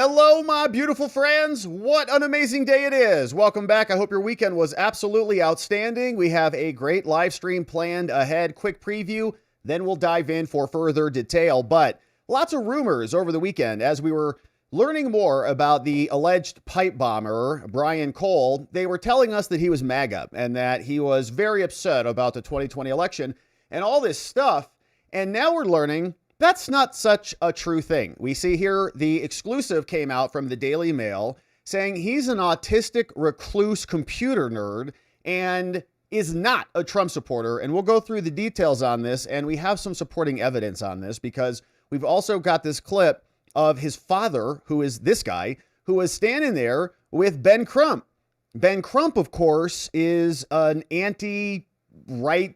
Hello, my beautiful friends. What an amazing day it is. Welcome back. I hope your weekend was absolutely outstanding. We have a great live stream planned ahead. Quick preview, then we'll dive in for further detail. But lots of rumors over the weekend as we were learning more about the alleged pipe bomber, Brian Cole. They were telling us that he was MAGA and that he was very upset about the 2020 election and all this stuff. And now we're learning that's not such a true thing. We see here the exclusive came out from the Daily Mail saying he's an autistic recluse computer nerd and is not a Trump supporter. And we'll go through the details on this. And we have some supporting evidence on this because we've also got this clip of his father, who is this guy, who was standing there with Ben Crump. Ben Crump, of course, is an anti-right,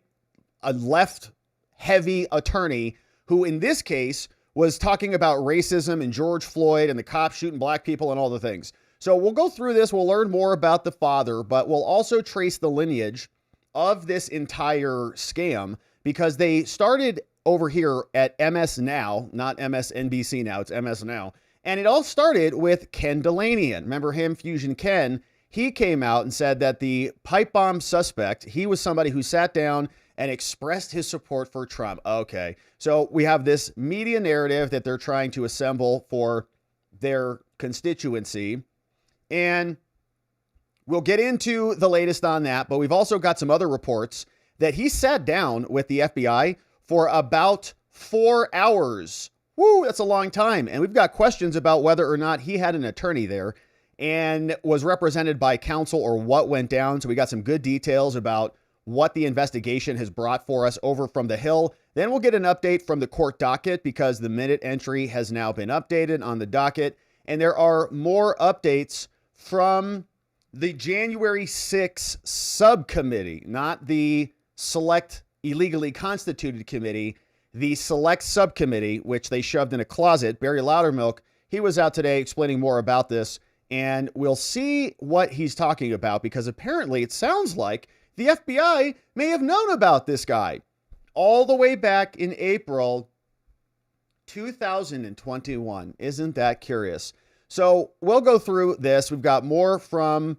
a left-heavy attorney who in this case was talking about racism and George Floyd and the cops shooting black people and all the things. So we'll go through this. We'll learn more about the father, but we'll also trace the lineage of this entire scam because they started over here at MS Now, not MSNBC now, it's MS Now. And it all started with Ken Dilanian. Remember him, Fusion Ken? He came out and said that the pipe bomb suspect, he was somebody who sat down and expressed his support for Trump. Okay, so we have this media narrative that they're trying to assemble for their constituency. And we'll get into the latest on that, but we've also got some other reports that he sat down with the FBI for about 4 hours. Woo, that's a long time. And we've got questions about whether or not he had an attorney there and was represented by counsel or what went down. So we got some good details about what the investigation has brought for us over from the Hill. Then we'll get an update from the court docket because the minute entry has now been updated on the docket. And there are more updates from the January 6th subcommittee, not the select illegally constituted committee, the select subcommittee, which they shoved in a closet. Barry Loudermilk, he was out today explaining more about this, and we'll see what he's talking about because apparently it sounds like the FBI may have known about this guy all the way back in April 2021. Isn't that curious? So we'll go through this. We've got more from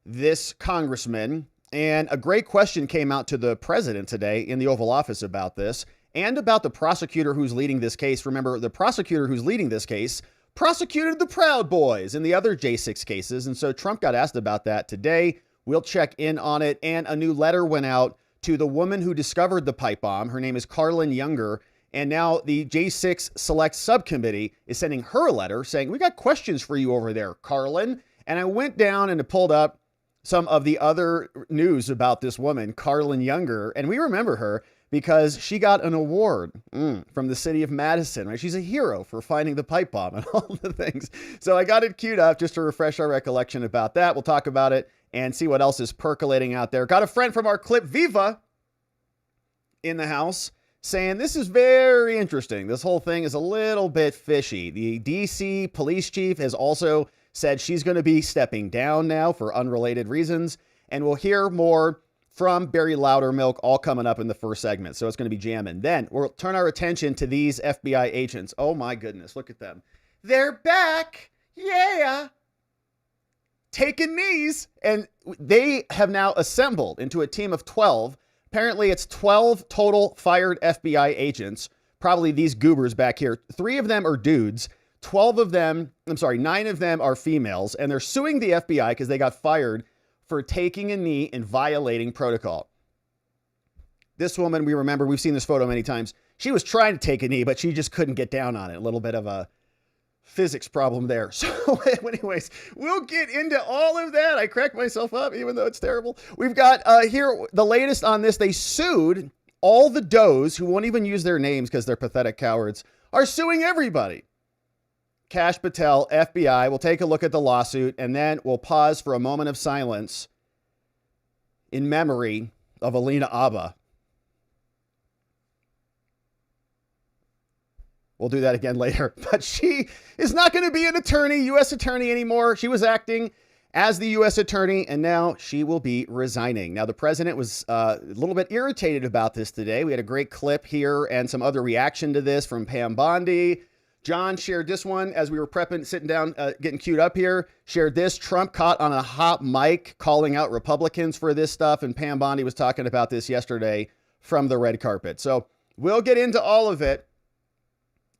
this congressman, and a great question came out to the president today in the Oval Office about this and about the prosecutor who's leading this case. Remember, the prosecutor who's leading this case prosecuted the Proud Boys in the other J6 cases. And so Trump got asked about that today. We'll check in on it. And a new letter went out to the woman who discovered the pipe bomb. Her name is Karlin Younger. And now the J6 Select Subcommittee is sending her a letter saying, we got questions for you over there, Karlin. And I went down and pulled up some of the other news about this woman, Karlin Younger. And we remember her because she got an award from the city of Madison, right? She's a hero for finding the pipe bomb and all the things. So I got it queued up just to refresh our recollection about that. We'll talk about it and see what else is percolating out there. Got a friend from our clip, Viva, in the house saying this is very interesting. This whole thing is a little bit fishy. The DC police chief has also said she's going to be stepping down now for unrelated reasons. And we'll hear more from Barry Loudermilk all coming up in the first segment. So it's going to be jamming. Then we'll turn our attention to these FBI agents. Oh my goodness, look at them. They're back. Yeah. Taking knees. And they have now assembled into a team of 12. Apparently it's 12 total fired FBI agents. Probably these goobers back here. 3 of them are dudes. 9 of them are females. And they're suing the FBI because they got fired for taking a knee and violating protocol. This woman, we remember, we've seen this photo many times. She was trying to take a knee, but she just couldn't get down on it. A little bit of a physics problem there. So anyways, we'll get into all of that. I cracked myself up, even though it's terrible. We've got here the latest on this. They sued all the does who won't even use their names because they're pathetic cowards, are suing everybody. Kash, Patel, FBI. We'll take a look at the lawsuit and then we'll pause for a moment of silence in memory of Alina Habba. We'll do that again later, but she is not going to be an attorney, U.S. attorney anymore. She was acting as the U.S. attorney and now she will be resigning. Now, the president was a little bit irritated about this today. We had a great clip here and some other reaction to this from Pam Bondi, John shared this one as we were prepping, sitting down, getting queued up here. Shared this. Trump caught on a hot mic calling out Republicans for this stuff. And Pam Bondi was talking about this yesterday from the red carpet. So we'll get into all of it.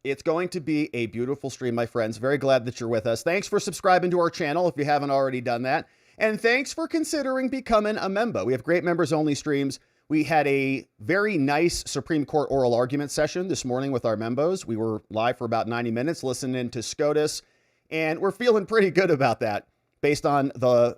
It's going to be a beautiful stream, my friends. Very glad that you're with us. Thanks for subscribing to our channel if you haven't already done that. And thanks for considering becoming a member. We have great members-only streams. We had a very nice Supreme Court oral argument session this morning with our members. We were live for about 90 minutes listening to SCOTUS, and we're feeling pretty good about that based on the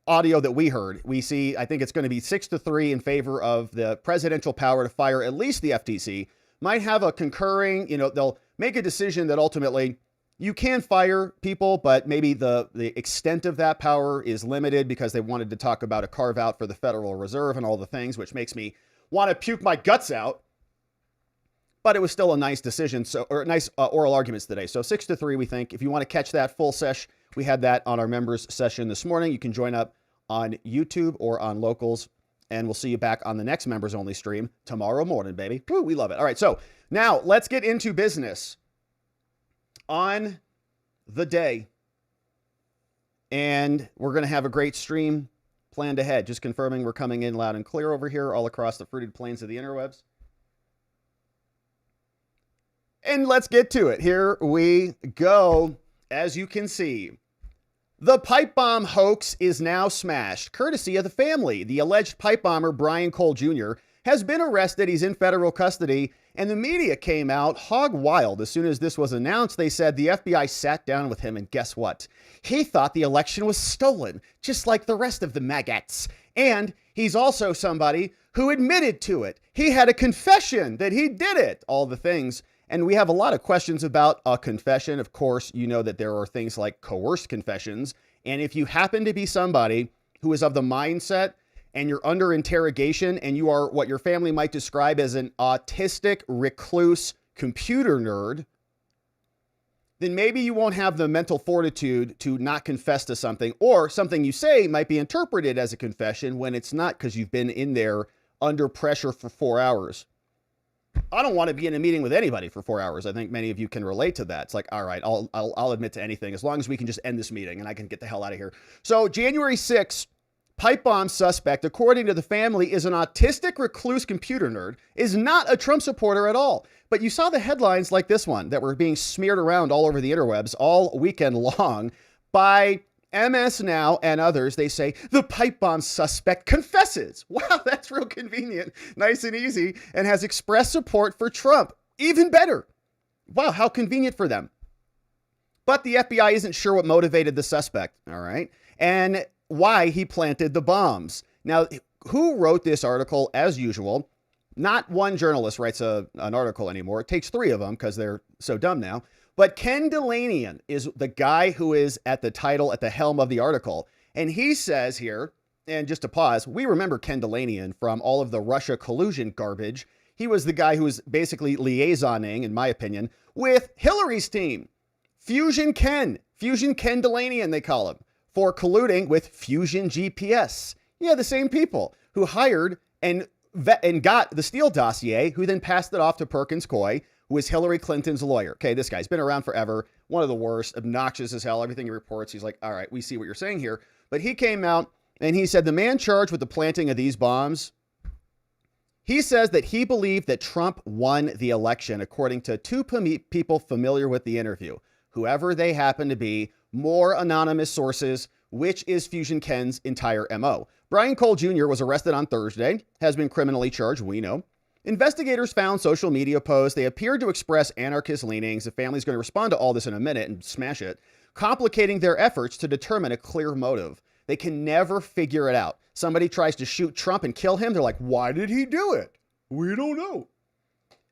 audio that we heard. We see, I think it's going to be 6-3 in favor of the presidential power to fire at least the FTC. Might have a concurring, they'll make a decision that ultimately you can fire people, but maybe the extent of that power is limited because they wanted to talk about a carve out for the Federal Reserve and all the things, which makes me want to puke my guts out. But it was still a nice decision, nice oral arguments today. So 6-3, we think. If you want to catch that full sesh, we had that on our members session this morning. You can join up on YouTube or on Locals, and we'll see you back on the next members only stream tomorrow morning, baby. Woo, we love it. All right, so now let's get into business on the day. And we're going to have a great stream planned ahead. Just confirming we're coming in loud and clear over here all across the fruited plains of the interwebs. And let's get to it. Here we go. As you can see, the pipe bomb hoax is now smashed, courtesy of the family. The alleged pipe bomber, Brian Cole Jr., has been arrested. He's in federal custody, and the media came out hog wild. As soon as this was announced, they said the FBI sat down with him, and guess what? He thought the election was stolen, just like the rest of the maggots. And he's also somebody who admitted to it. He had a confession that he did it, all the things. And we have a lot of questions about a confession. Of course, you know that there are things like coerced confessions. And if you happen to be somebody who is of the mindset and you're under interrogation and you are what your family might describe as an autistic, recluse computer nerd, then maybe you won't have the mental fortitude to not confess to something, or something you say might be interpreted as a confession when it's not, because you've been in there under pressure for 4 hours. I don't want to be in a meeting with anybody for 4 hours. I think many of you can relate to that. It's like, all right, I'll admit to anything as long as we can just end this meeting and I can get the hell out of here. So January 6th, pipe bomb suspect, according to the family, is an autistic recluse computer nerd, is not a Trump supporter at all. But you saw the headlines like this one that were being smeared around all over the interwebs all weekend long by MS Now and others. They say the pipe bomb suspect confesses. Wow, that's real convenient, nice and easy, and has expressed support for Trump. Even better. Wow, how convenient for them. But the FBI isn't sure what motivated the suspect, all right, and why he planted the bombs. Now, who wrote this article? As usual, not one journalist writes an article anymore. It takes 3 of them because they're so dumb now. But Ken Dilanian is the guy who is at the title, at the helm of the article. And he says here, and just to pause, we remember Ken Dilanian from all of the Russia collusion garbage. He was the guy who was basically liaisoning, in my opinion, with Hillary's team. Fusion Ken Dilanian, they call him, for colluding with Fusion GPS. Yeah, the same people who hired and got the Steele dossier, who then passed it off to Perkins Coie, who is Hillary Clinton's lawyer. Okay, this guy's been around forever. One of the worst, obnoxious as hell. Everything he reports, he's like, all right, we see what you're saying here. But he came out and he said the man charged with the planting of these bombs, he says that he believed that Trump won the election, according to 2 people familiar with the interview, whoever they happen to be, more anonymous sources, which is Fusion Ken's entire MO. Brian Cole Jr. was arrested on Thursday, has been criminally charged, we know. Investigators found social media posts. They appeared to express anarchist leanings. The family's going to respond to all this in a minute and smash it, complicating their efforts to determine a clear motive. They can never figure it out. Somebody tries to shoot Trump and kill him. They're like, why did he do it? We don't know.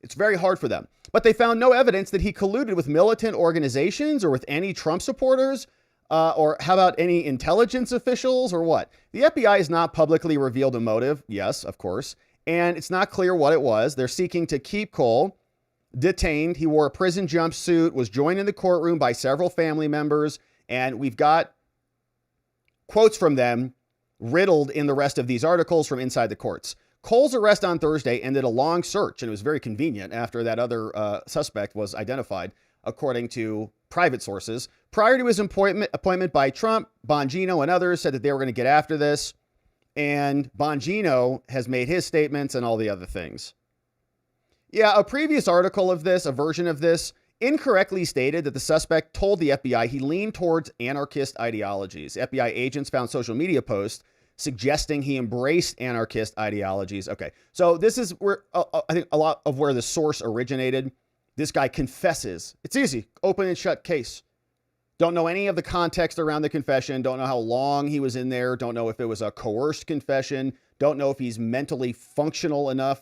It's very hard for them. But they found no evidence that he colluded with militant organizations or with any Trump supporters, or how about any intelligence officials or what? The FBI has not publicly revealed a motive. Yes, of course. And it's not clear what it was. They're seeking to keep Cole detained. He wore a prison jumpsuit, was joined in the courtroom by several family members, and we've got quotes from them riddled in the rest of these articles from inside the courts. Cole's arrest on Thursday ended a long search, and it was very convenient after that other suspect was identified, according to private sources. Prior to his appointment by Trump, Bongino and others said that they were going to get after this. And Bongino has made his statements and all the other things. Yeah, a previous article of this, a version of this, incorrectly stated that the suspect told the FBI he leaned towards anarchist ideologies. FBI agents found social media posts suggesting he embraced anarchist ideologies. Okay, so this is where I think a lot of where the source originated. This guy confesses. It's easy. Open and shut case. Don't know any of the context around the confession. Don't know how long he was in there. Don't know if it was a coerced confession. Don't know if he's mentally functional enough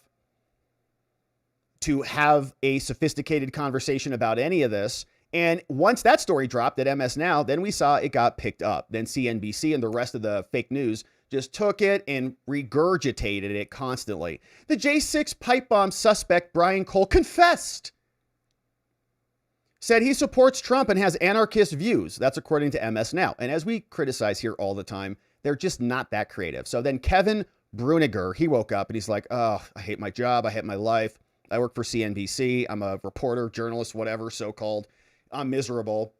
to have a sophisticated conversation about any of this. And once that story dropped at MS Now, then we saw it got picked up. Then CNBC and the rest of the fake news just took it and regurgitated it constantly. The J6 pipe bomb suspect, Brian Cole, confessed. Said he supports Trump and has anarchist views. That's according to MS Now. And as we criticize here all the time, they're just not that creative. So then Kevin Bruniger, he woke up and he's like, oh, I hate my job. I hate my life. I work for CNBC. I'm a reporter, journalist, whatever, so-called. I'm miserable.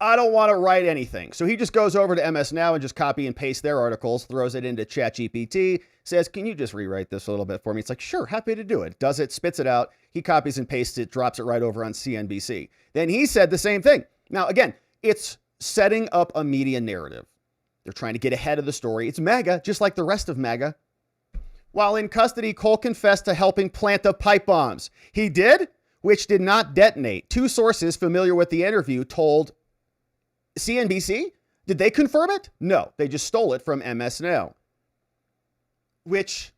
I don't want to write anything. So he just goes over to MS Now and just copy and paste their articles, throws it into ChatGPT, says, can you just rewrite this a little bit for me? It's like, sure, happy to do it. Does it, spits it out. He copies and pastes it, drops it right over on CNBC. Then he said the same thing. Now, again, it's setting up a media narrative. They're trying to get ahead of the story. It's MAGA, just like the rest of MAGA. While in custody, Cole confessed to helping plant the pipe bombs. He did, which did not detonate. Two sources familiar with the interview told CNBC. Did they confirm it? No, they just stole it from MS Now. Which,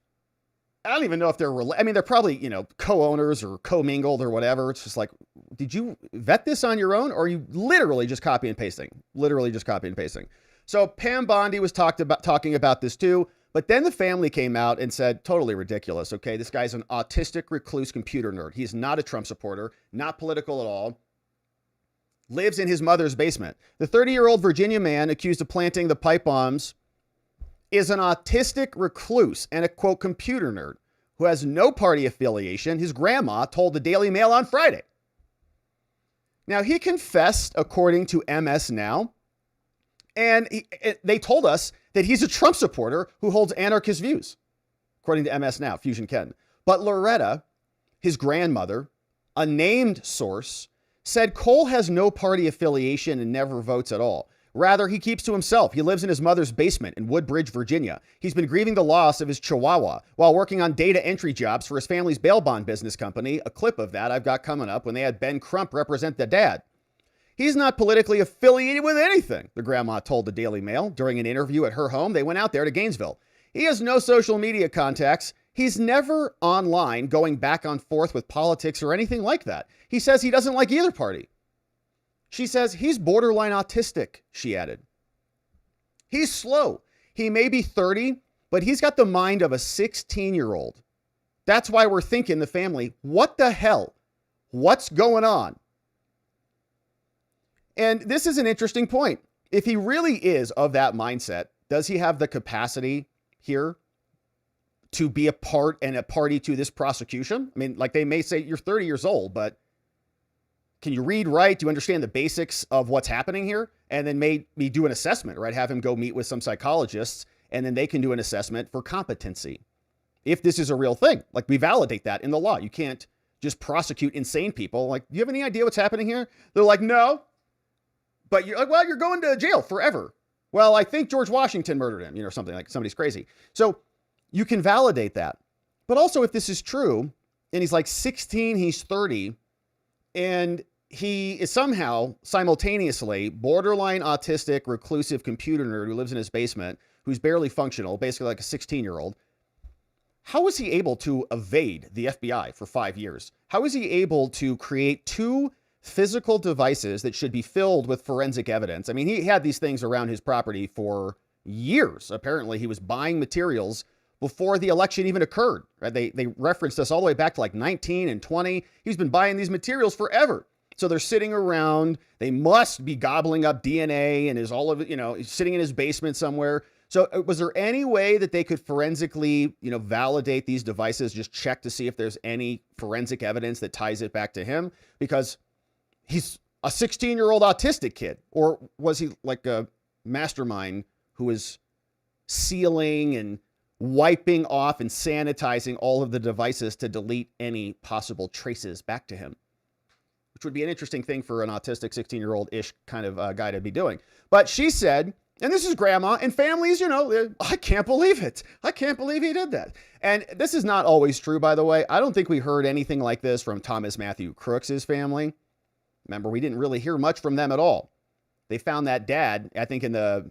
I don't even know if they're, I mean, they're probably, co-owners or co-mingled or whatever. It's just like, did you vet this on your own? Or are you literally just copy and pasting? Literally just copy and pasting. So Pam Bondi was talking about this too. But then the family came out and said, totally ridiculous. Okay, this guy's an autistic recluse computer nerd. He's not a Trump supporter, not political at all. Lives in his mother's basement. The 30-year-old Virginia man accused of planting the pipe bombs is an autistic recluse and a, quote, computer nerd who has no party affiliation. His grandma told the Daily Mail on Friday. Now, he confessed, according to MS Now, and they told us that he's a Trump supporter who holds anarchist views, according to MS Now, Fusion Ken. But Loretta, his grandmother, a named source, said Cole has no party affiliation and never votes at all. Rather, he keeps to himself. He lives in his mother's basement in Woodbridge, Virginia. He's been grieving the loss of his chihuahua while working on data entry jobs for his family's bail bond business company. A clip of that I've got coming up when they had Ben Crump represent the dad. He's not politically affiliated with anything, the grandma told the Daily Mail during an interview at her home. They went out there to Gainesville. He has no social media contacts. He's never online going back and forth with politics or anything like that. He says he doesn't like either party. She says he's borderline autistic, she added. He's slow. He may be 30, but he's got the mind of a 16-year-old. That's why we're thinking, the family, what the hell? What's going on? And this is an interesting point. If he really is of that mindset, does he have the capacity here to be a part and a party to this prosecution? I mean, like they may say you're 30 years old, but can you read, write? Do you understand the basics of what's happening here? And then maybe do an assessment, right? Have him go meet with some psychologists and then they can do an assessment for competency. If this is a real thing, like we validate that in the law. You can't just prosecute insane people. Like, do you have any idea what's happening here? They're like, no. But you're like, well, you're going to jail forever. Well, I think George Washington murdered him, or something like somebody's crazy. So you can validate that. But also if this is true and he's like 16, he's 30, and he is somehow simultaneously borderline autistic, reclusive computer nerd who lives in his basement, who's barely functional, basically like a 16-year-old. How was he able to evade the FBI for 5 years? How was he able to create two physical devices that should be filled with forensic evidence? I mean, he had these things around his property for years. Apparently, he was buying materials before the election even occurred. Right? They referenced us all the way back to like 19 and 20. He's been buying these materials forever. So they're sitting around. They must be gobbling up DNA and is all of it, he's sitting in his basement somewhere. So was there any way that they could forensically, validate these devices, just check to see if there's any forensic evidence that ties it back to him? Because he's a 16-year-old autistic kid? Or was he like a mastermind who was sealing and wiping off and sanitizing all of the devices to delete any possible traces back to him? Which would be an interesting thing for an autistic 16-year-old-ish kind of guy to be doing. But she said, and this is grandma and families, I can't believe it. I can't believe he did that. And this is not always true, by the way. I don't think we heard anything like this from Thomas Matthew Crooks' family. Remember, we didn't really hear much from them at all. They found that dad, I think, in the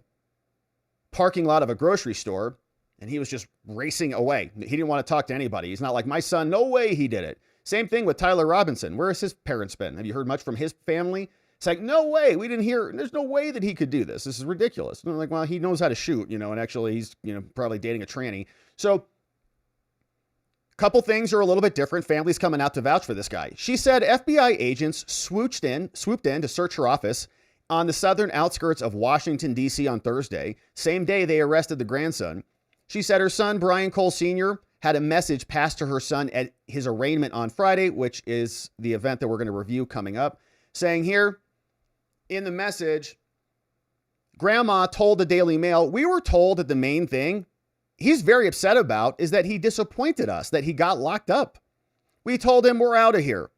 parking lot of a grocery store, and he was just racing away. He didn't want to talk to anybody. He's not like, my son, no way he did it. Same thing with Tyler Robinson. Where has his parents been? Have you heard much from his family? It's like, no way. We didn't hear. There's no way that he could do this. This is ridiculous. And they're like, well, he knows how to shoot, and actually he's, probably dating a tranny. So a couple things are a little bit different. Families coming out to vouch for this guy. She said FBI agents swooped in to search her office on the southern outskirts of Washington, D.C. on Thursday. Same day they arrested the grandson. She said her son, Brian Cole Sr., had a message passed to her son at his arraignment on Friday, which is the event that we're going to review coming up, saying here in the message, Grandma told the Daily Mail, we were told that the main thing he's very upset about is that he disappointed us, that he got locked up. We told him we're out of here.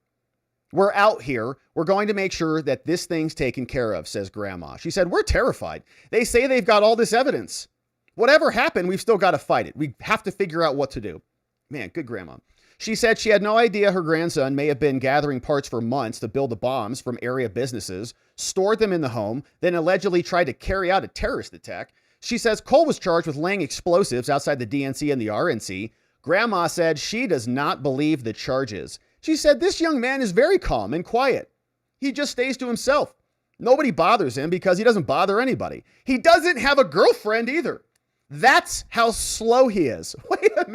We're out here. We're going to make sure that this thing's taken care of, says Grandma. She said, we're terrified. They say they've got all this evidence. Whatever happened, we've still got to fight it. We have to figure out what to do. Man, good grandma. She said she had no idea her grandson may have been gathering parts for months to build the bombs from area businesses, stored them in the home, then allegedly tried to carry out a terrorist attack. She says Cole was charged with laying explosives outside the DNC and the RNC. Grandma said she does not believe the charges. She said this young man is very calm and quiet. He just stays to himself. Nobody bothers him because he doesn't bother anybody. He doesn't have a girlfriend either. That's how slow he is. Wait a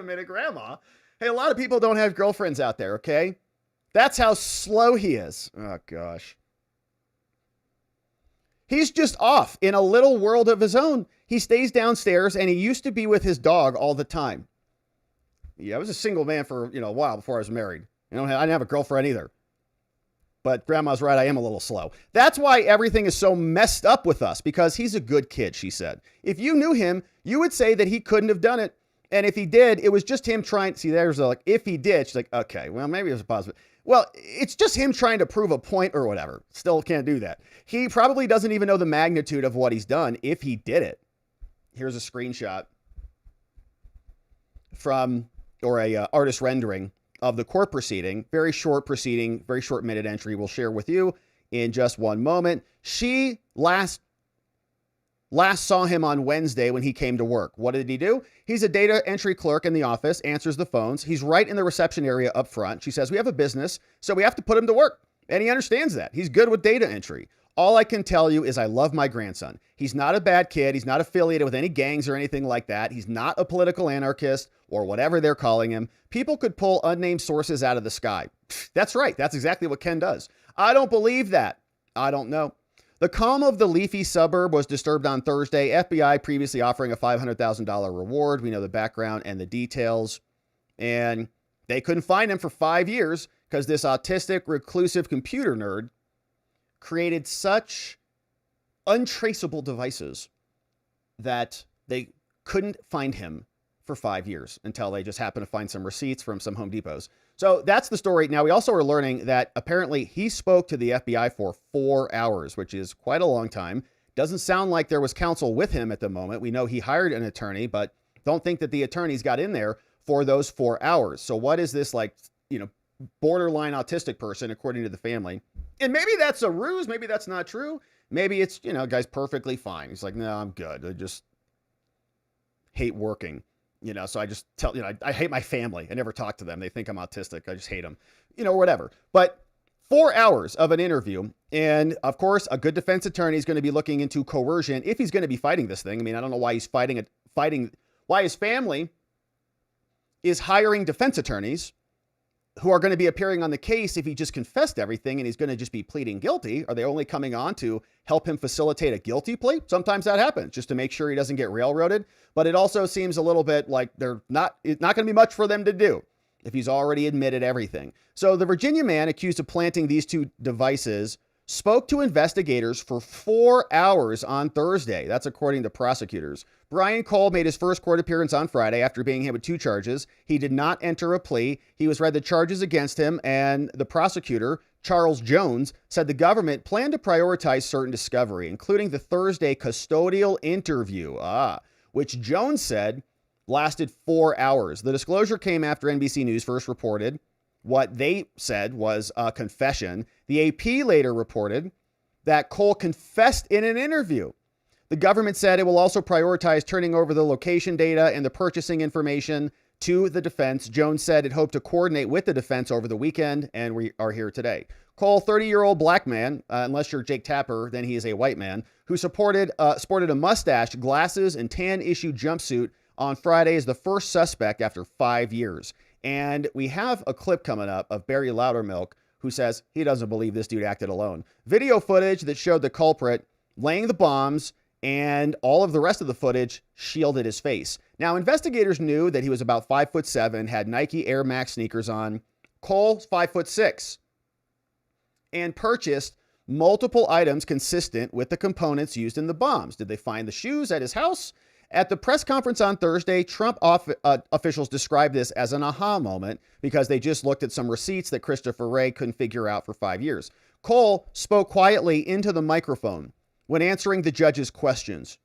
minute, Grandma. Hey, a lot of people don't have girlfriends out there, okay? That's how slow he is. Oh, gosh. He's just off in a little world of his own. He stays downstairs, and he used to be with his dog all the time. Yeah, I was a single man for, a while before I was married. I didn't have a girlfriend either. But Grandma's right, I am a little slow. That's why everything is so messed up with us, because he's a good kid, she said. If you knew him, you would say that he couldn't have done it. And if he did, it was just him trying. See, there's if he did, she's like, okay, well, maybe it was a positive. Well, it's just him trying to prove a point or whatever. Still can't do that. He probably doesn't even know the magnitude of what he's done if he did it. Here's a screenshot from, or a artist rendering of the court proceeding. Very short proceeding, very short minute entry we'll share with you in just one moment. She last saw him on Wednesday when he came to work. What did he do? He's a data entry clerk in the office, answers the phones. He's right in the reception area up front. She says, we have a business, so we have to put him to work. And he understands that. He's good with data entry. All I can tell you is I love my grandson. He's not a bad kid. He's not affiliated with any gangs or anything like that. He's not a political anarchist or whatever they're calling him. People could pull unnamed sources out of the sky. That's right. That's exactly what Ken does. I don't believe that. I don't know. The calm of the leafy suburb was disturbed on Thursday. FBI previously offering a $500,000 reward. We know the background and the details. And they couldn't find him for 5 years because this autistic, reclusive computer nerd created such untraceable devices that they couldn't find him for 5 years until they just happened to find some receipts from some Home Depots. So that's the story. Now, we also are learning that apparently he spoke to the FBI for 4 hours, which is quite a long time. Doesn't sound like there was counsel with him at the moment. We know he hired an attorney, but don't think that the attorneys got in there for those 4 hours. So what is this borderline autistic person, according to the family? And maybe that's a ruse. Maybe that's not true. Maybe it's, guy's perfectly fine. He's like, no, I'm good. I just hate working, so I just tell, I hate my family. I never talk to them. They think I'm autistic. I just hate them, whatever. But 4 hours of an interview. And of course, a good defense attorney is going to be looking into coercion if he's going to be fighting this thing. I mean, I don't know why he's fighting, why his family is hiring defense attorneys who are going to be appearing on the case if he just confessed everything and he's going to just be pleading guilty. Are they only coming on to help him facilitate a guilty plea? Sometimes that happens just to make sure he doesn't get railroaded. But it also seems a little bit like it's not going to be much for them to do. if he's already admitted everything. So the Virginia man accused of planting these two devices spoke to investigators for 4 hours on Thursday. That's according to prosecutors. Brian Cole made his first court appearance on Friday after being hit with 2 charges. He did not enter a plea. He was read the charges against him, and the prosecutor, Charles Jones, said the government planned to prioritize certain discovery, including the Thursday custodial interview, which Jones said lasted 4 hours. The disclosure came after NBC News first reported what they said was a confession. The AP later reported that Cole confessed in an interview. The government said it will also prioritize turning over the location data and the purchasing information to the defense. Jones said it hoped to coordinate with the defense over the weekend, and we are here today. Cole, 30-year-old black man, unless you're Jake Tapper, then he is a white man, who sported a mustache, glasses, and tan-issue jumpsuit on Friday as the first suspect after 5 years. And we have a clip coming up of Barry Loudermilk, who says he doesn't believe this dude acted alone. Video footage that showed the culprit laying the bombs, and all of the rest of the footage shielded his face. Now, investigators knew that he was about 5'7", had Nike Air Max sneakers on. Cole's 5'6", and purchased multiple items consistent with the components used in the bombs. Did they find the shoes at his house? At the press conference on Thursday, Trump officials described this as an aha moment because they just looked at some receipts that Christopher Wray couldn't figure out for 5 years. Cole spoke quietly into the microphone when answering the judge's questions,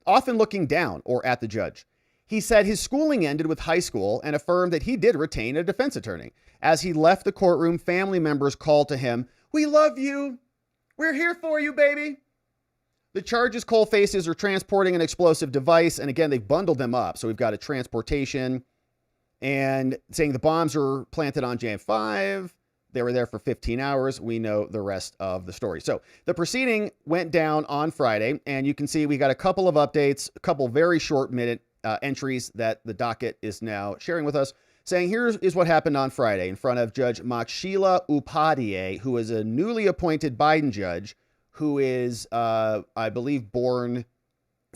often looking down or at the judge. He said his schooling ended with high school and affirmed that he did retain a defense attorney. As he left the courtroom, family members called to him, "We love you. We're here for you, baby." The charges Cole faces are transporting an explosive device. And again, they've bundled them up. So we've got a transportation and saying the bombs are planted on Jan 5. They were there for 15 hours. We know the rest of the story. So the proceeding went down on Friday, and you can see we got a couple of updates, a couple very short minute entries that the docket is now sharing with us, saying here is what happened on Friday in front of Judge Makshila Upadhyay, who is a newly appointed Biden judge, who is, I believe, born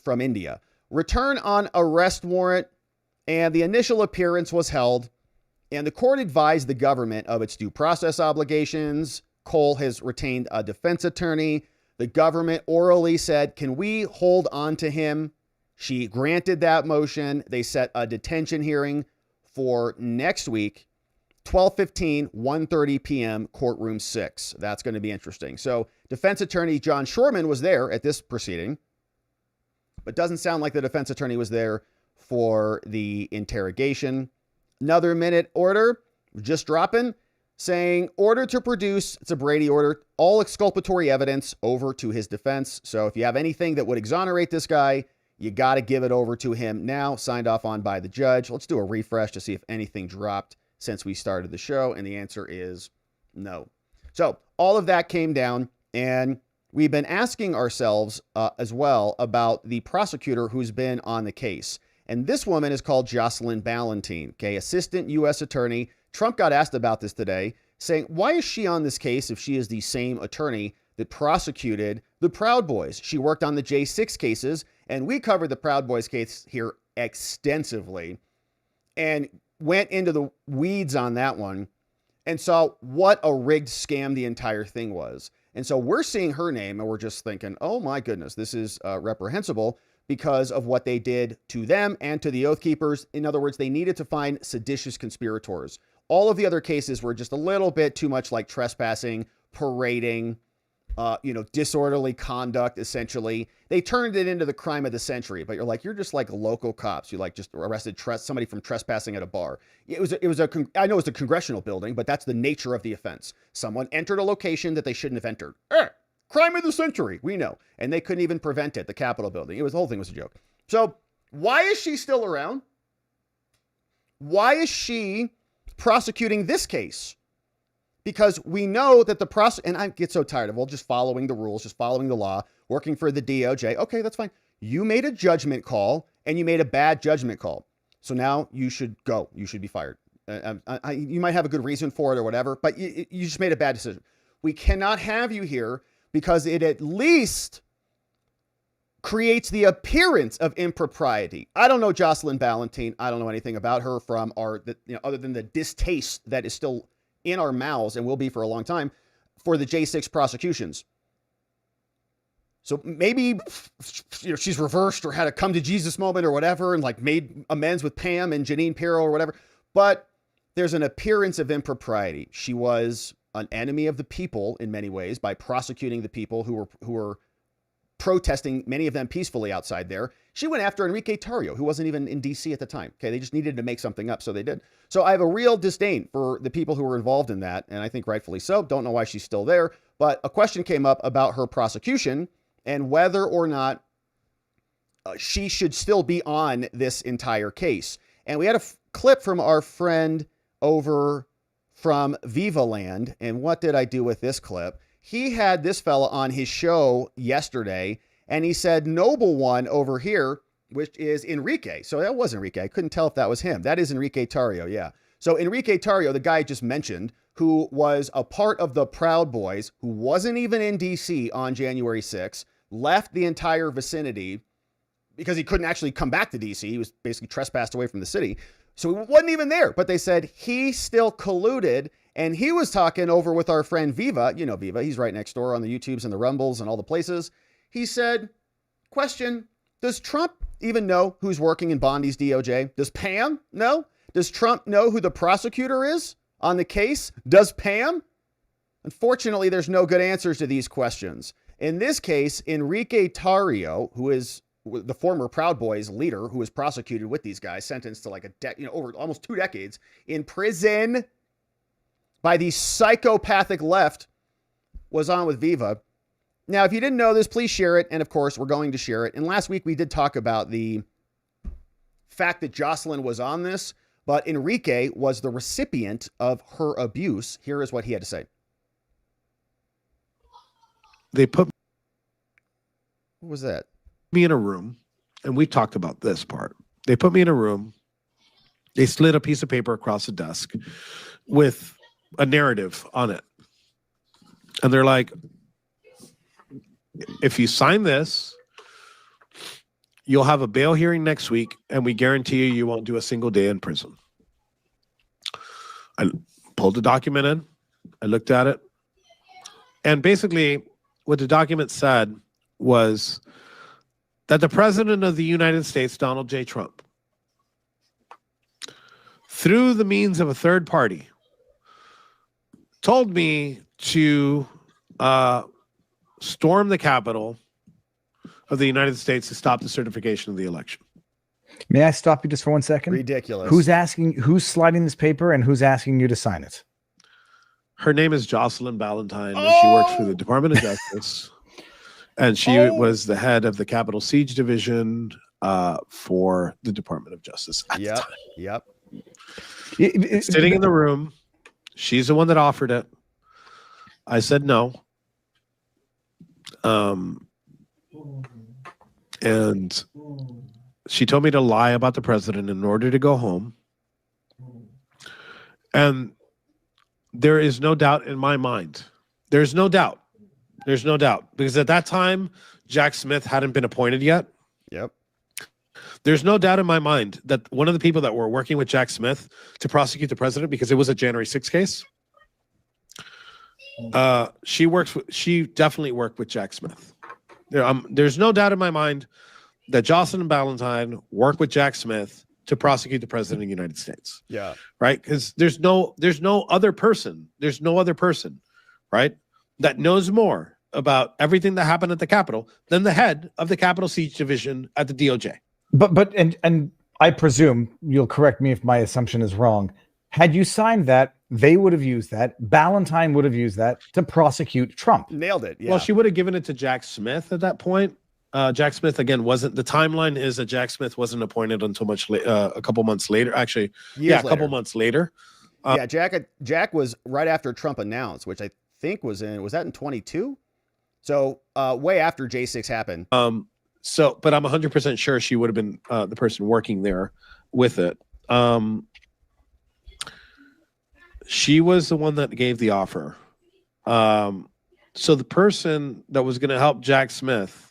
from India. Return on arrest warrant, and the initial appearance was held, and the court advised the government of its due process obligations. Cole has retained a defense attorney. The government orally said, can we hold on to him? She granted that motion. They set a detention hearing for next week, 12:15, 1:30 p.m., courtroom 6. That's going to be interesting. So defense attorney John Shorman was there at this proceeding, but doesn't sound like the defense attorney was there for the interrogation. Another minute order, just dropping, saying order to produce, it's a Brady order, all exculpatory evidence over to his defense. So if you have anything that would exonerate this guy, you got to give it over to him now, signed off on by the judge. Let's do a refresh to see if anything dropped since we started the show, and the answer is no. So all of that came down, and we've been asking ourselves as well about the prosecutor who's been on the case. And this woman is called Jocelyn Ballentine, okay, assistant U.S. attorney. Trump got asked about this today, saying, why is she on this case if she is the same attorney that prosecuted the Proud Boys? She worked on the J6 cases, and we covered the Proud Boys case here extensively and went into the weeds on that one and saw what a rigged scam the entire thing was. And so we're seeing her name and we're just thinking, oh my goodness, this is reprehensible because of what they did to them and to the Oath Keepers. In other words, they needed to find seditious conspirators. All of the other cases were just a little bit too much like trespassing, parading, disorderly conduct, essentially. They turned it into the crime of the century, but you're just like local cops. You just arrested somebody from trespassing at a bar. I know it was a congressional building, but that's the nature of the offense. Someone entered a location that they shouldn't have entered. Crime of the century, we know. And they couldn't even prevent it, the Capitol building. The whole thing was a joke. So why is she still around? Why is she prosecuting this case? Because we know that and I get so tired of, just following the rules, just following the law, working for the DOJ. Okay, that's fine. You made a judgment call and you made a bad judgment call. So now you should go. You should be fired. You might have a good reason for it or whatever, but you just made a bad decision. We cannot have you here because it at least creates the appearance of impropriety. I don't know Jocelyn Ballentine. I don't know anything about her from other than the distaste that is still in our mouths and will be for a long time for the J6 prosecutions. So maybe, she's reversed or had a come to Jesus moment or whatever and like made amends with Pam and Janine Pirro or whatever. But there's an appearance of impropriety. She was an enemy of the people in many ways by prosecuting the people who were protesting, many of them peacefully outside there. She went after Enrique Tarrio, who wasn't even in DC at the time. Okay, they just needed to make something up, so they did. So I have a real disdain for the people who were involved in that, and I think rightfully so. Don't know why she's still there, but a question came up about her prosecution and whether or not she should still be on this entire case. And we had a clip from our friend over from Viva Land, and what did I do with this clip? He had this fella on his show yesterday, and he said, noble one over here, which is Enrique. So that was Enrique. I couldn't tell if that was him. That is Enrique Tarrio, yeah. So Enrique Tarrio, the guy I just mentioned, who was a part of the Proud Boys, who wasn't even in D.C. on January 6th, left the entire vicinity because he couldn't actually come back to D.C. He was basically trespassed away from the city. So he wasn't even there, but they said he still colluded. And he was talking over with our friend Viva. You know Viva, he's right next door on the YouTubes and the Rumbles and all the places. He said, question, does Trump even know who's working in Bondi's DOJ? Does Pam know? Does Trump know who the prosecutor is on the case? Does Pam? Unfortunately, there's no good answers to these questions. In this case, Enrique Tarrio, who is the former Proud Boys leader, who was prosecuted with these guys, sentenced to like over almost 2 decades in prison by the psychopathic left, was on with Viva. Now, if you didn't know this, please share it. And of course, we're going to share it. And last week we did talk about the fact that Jocelyn was on this, but Enrique was the recipient of her abuse. Here is what he had to say. What was that? Me in a room, and we talked about this part. They put me in a room. They slid a piece of paper across the desk with a narrative on it. And they're like, if you sign this, you'll have a bail hearing next week, and we guarantee you won't do a single day in prison. I pulled the document in. I looked at it. And basically, what the document said was that the President of the United States, Donald J. Trump, through the means of a third party, told me to storm the Capitol of the United States to stop the certification of the election. May I stop you just for 1 second? Ridiculous. Who's sliding this paper and who's asking you to sign it? Her name is Jocelyn Ballentine, and she works for the Department of Justice. And she was the head of the Capitol Siege Division for the Department of Justice at the time. Yep. Sitting in the room. She's the one that offered it. I said no. And she told me to lie about the president in order to go home. And there is no doubt in my mind. There's no doubt. There's no doubt. Because at that time, Jack Smith hadn't been appointed yet. Yep. There's no doubt in my mind that one of the people that were working with Jack Smith to prosecute the president, because it was a January 6th case, she definitely worked with Jack Smith. There's no doubt in my mind that Jocelyn Ballentine worked with Jack Smith to prosecute the president of the United States. Yeah. Right? Because there's no other person, right, that knows more about everything that happened at the Capitol than the head of the Capitol Siege Division at the DOJ. But I presume, you'll correct me if my assumption is wrong, had you signed that, they would have used that, Ballentine would have used that to prosecute Trump. Nailed it. Yeah. Well, she would have given it to Jack Smith at that point. Jack Smith, again, wasn't, the timeline is that Jack Smith wasn't appointed until a couple months later. Actually, a couple months later. Jack was right after Trump announced, which I think was that in 22? So way after J6 happened. But I'm 100% sure she would have been the person working there with it. She was the one that gave the offer. So the person that was going to help Jack Smith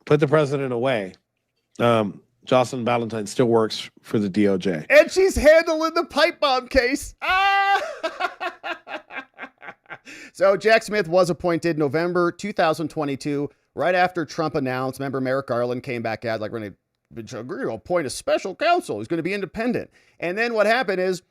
put the president away. Jocelyn Ballentine still works for the DOJ. And she's handling the pipe bomb case. So Jack Smith was appointed November 2022, right after Trump announced. Remember, Merrick Garland came back out like, we're going to appoint a special counsel. He's going to be independent. And then what happened is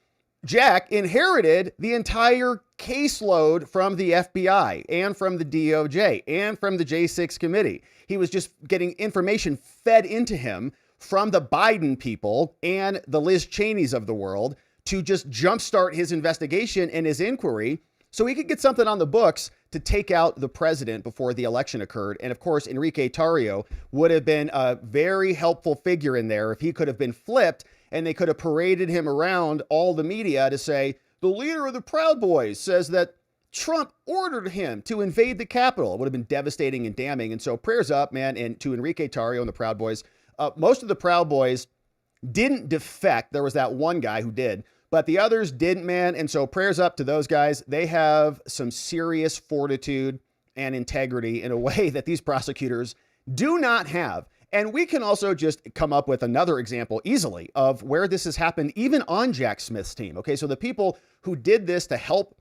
Jack inherited the entire caseload from the FBI and from the DOJ and from the J6 committee. He was just getting information fed into him from the Biden people and the Liz Cheneys of the world to just jumpstart his investigation and his inquiry so he could get something on the books to take out the president before the election occurred. And of course, Enrique Tarrio would have been a very helpful figure in there if he could have been flipped and they could have paraded him around all the media to say, the leader of the Proud Boys says that Trump ordered him to invade the Capitol. It would have been devastating and damning. And so prayers up, man, and to Enrique Tarrio and the Proud Boys. Most of the Proud Boys didn't defect. There was that one guy who did, but the others didn't, man. And so prayers up to those guys. They have some serious fortitude and integrity in a way that these prosecutors do not have. And we can also just come up with another example easily of where this has happened, even on Jack Smith's team. Okay, so the people who did this to help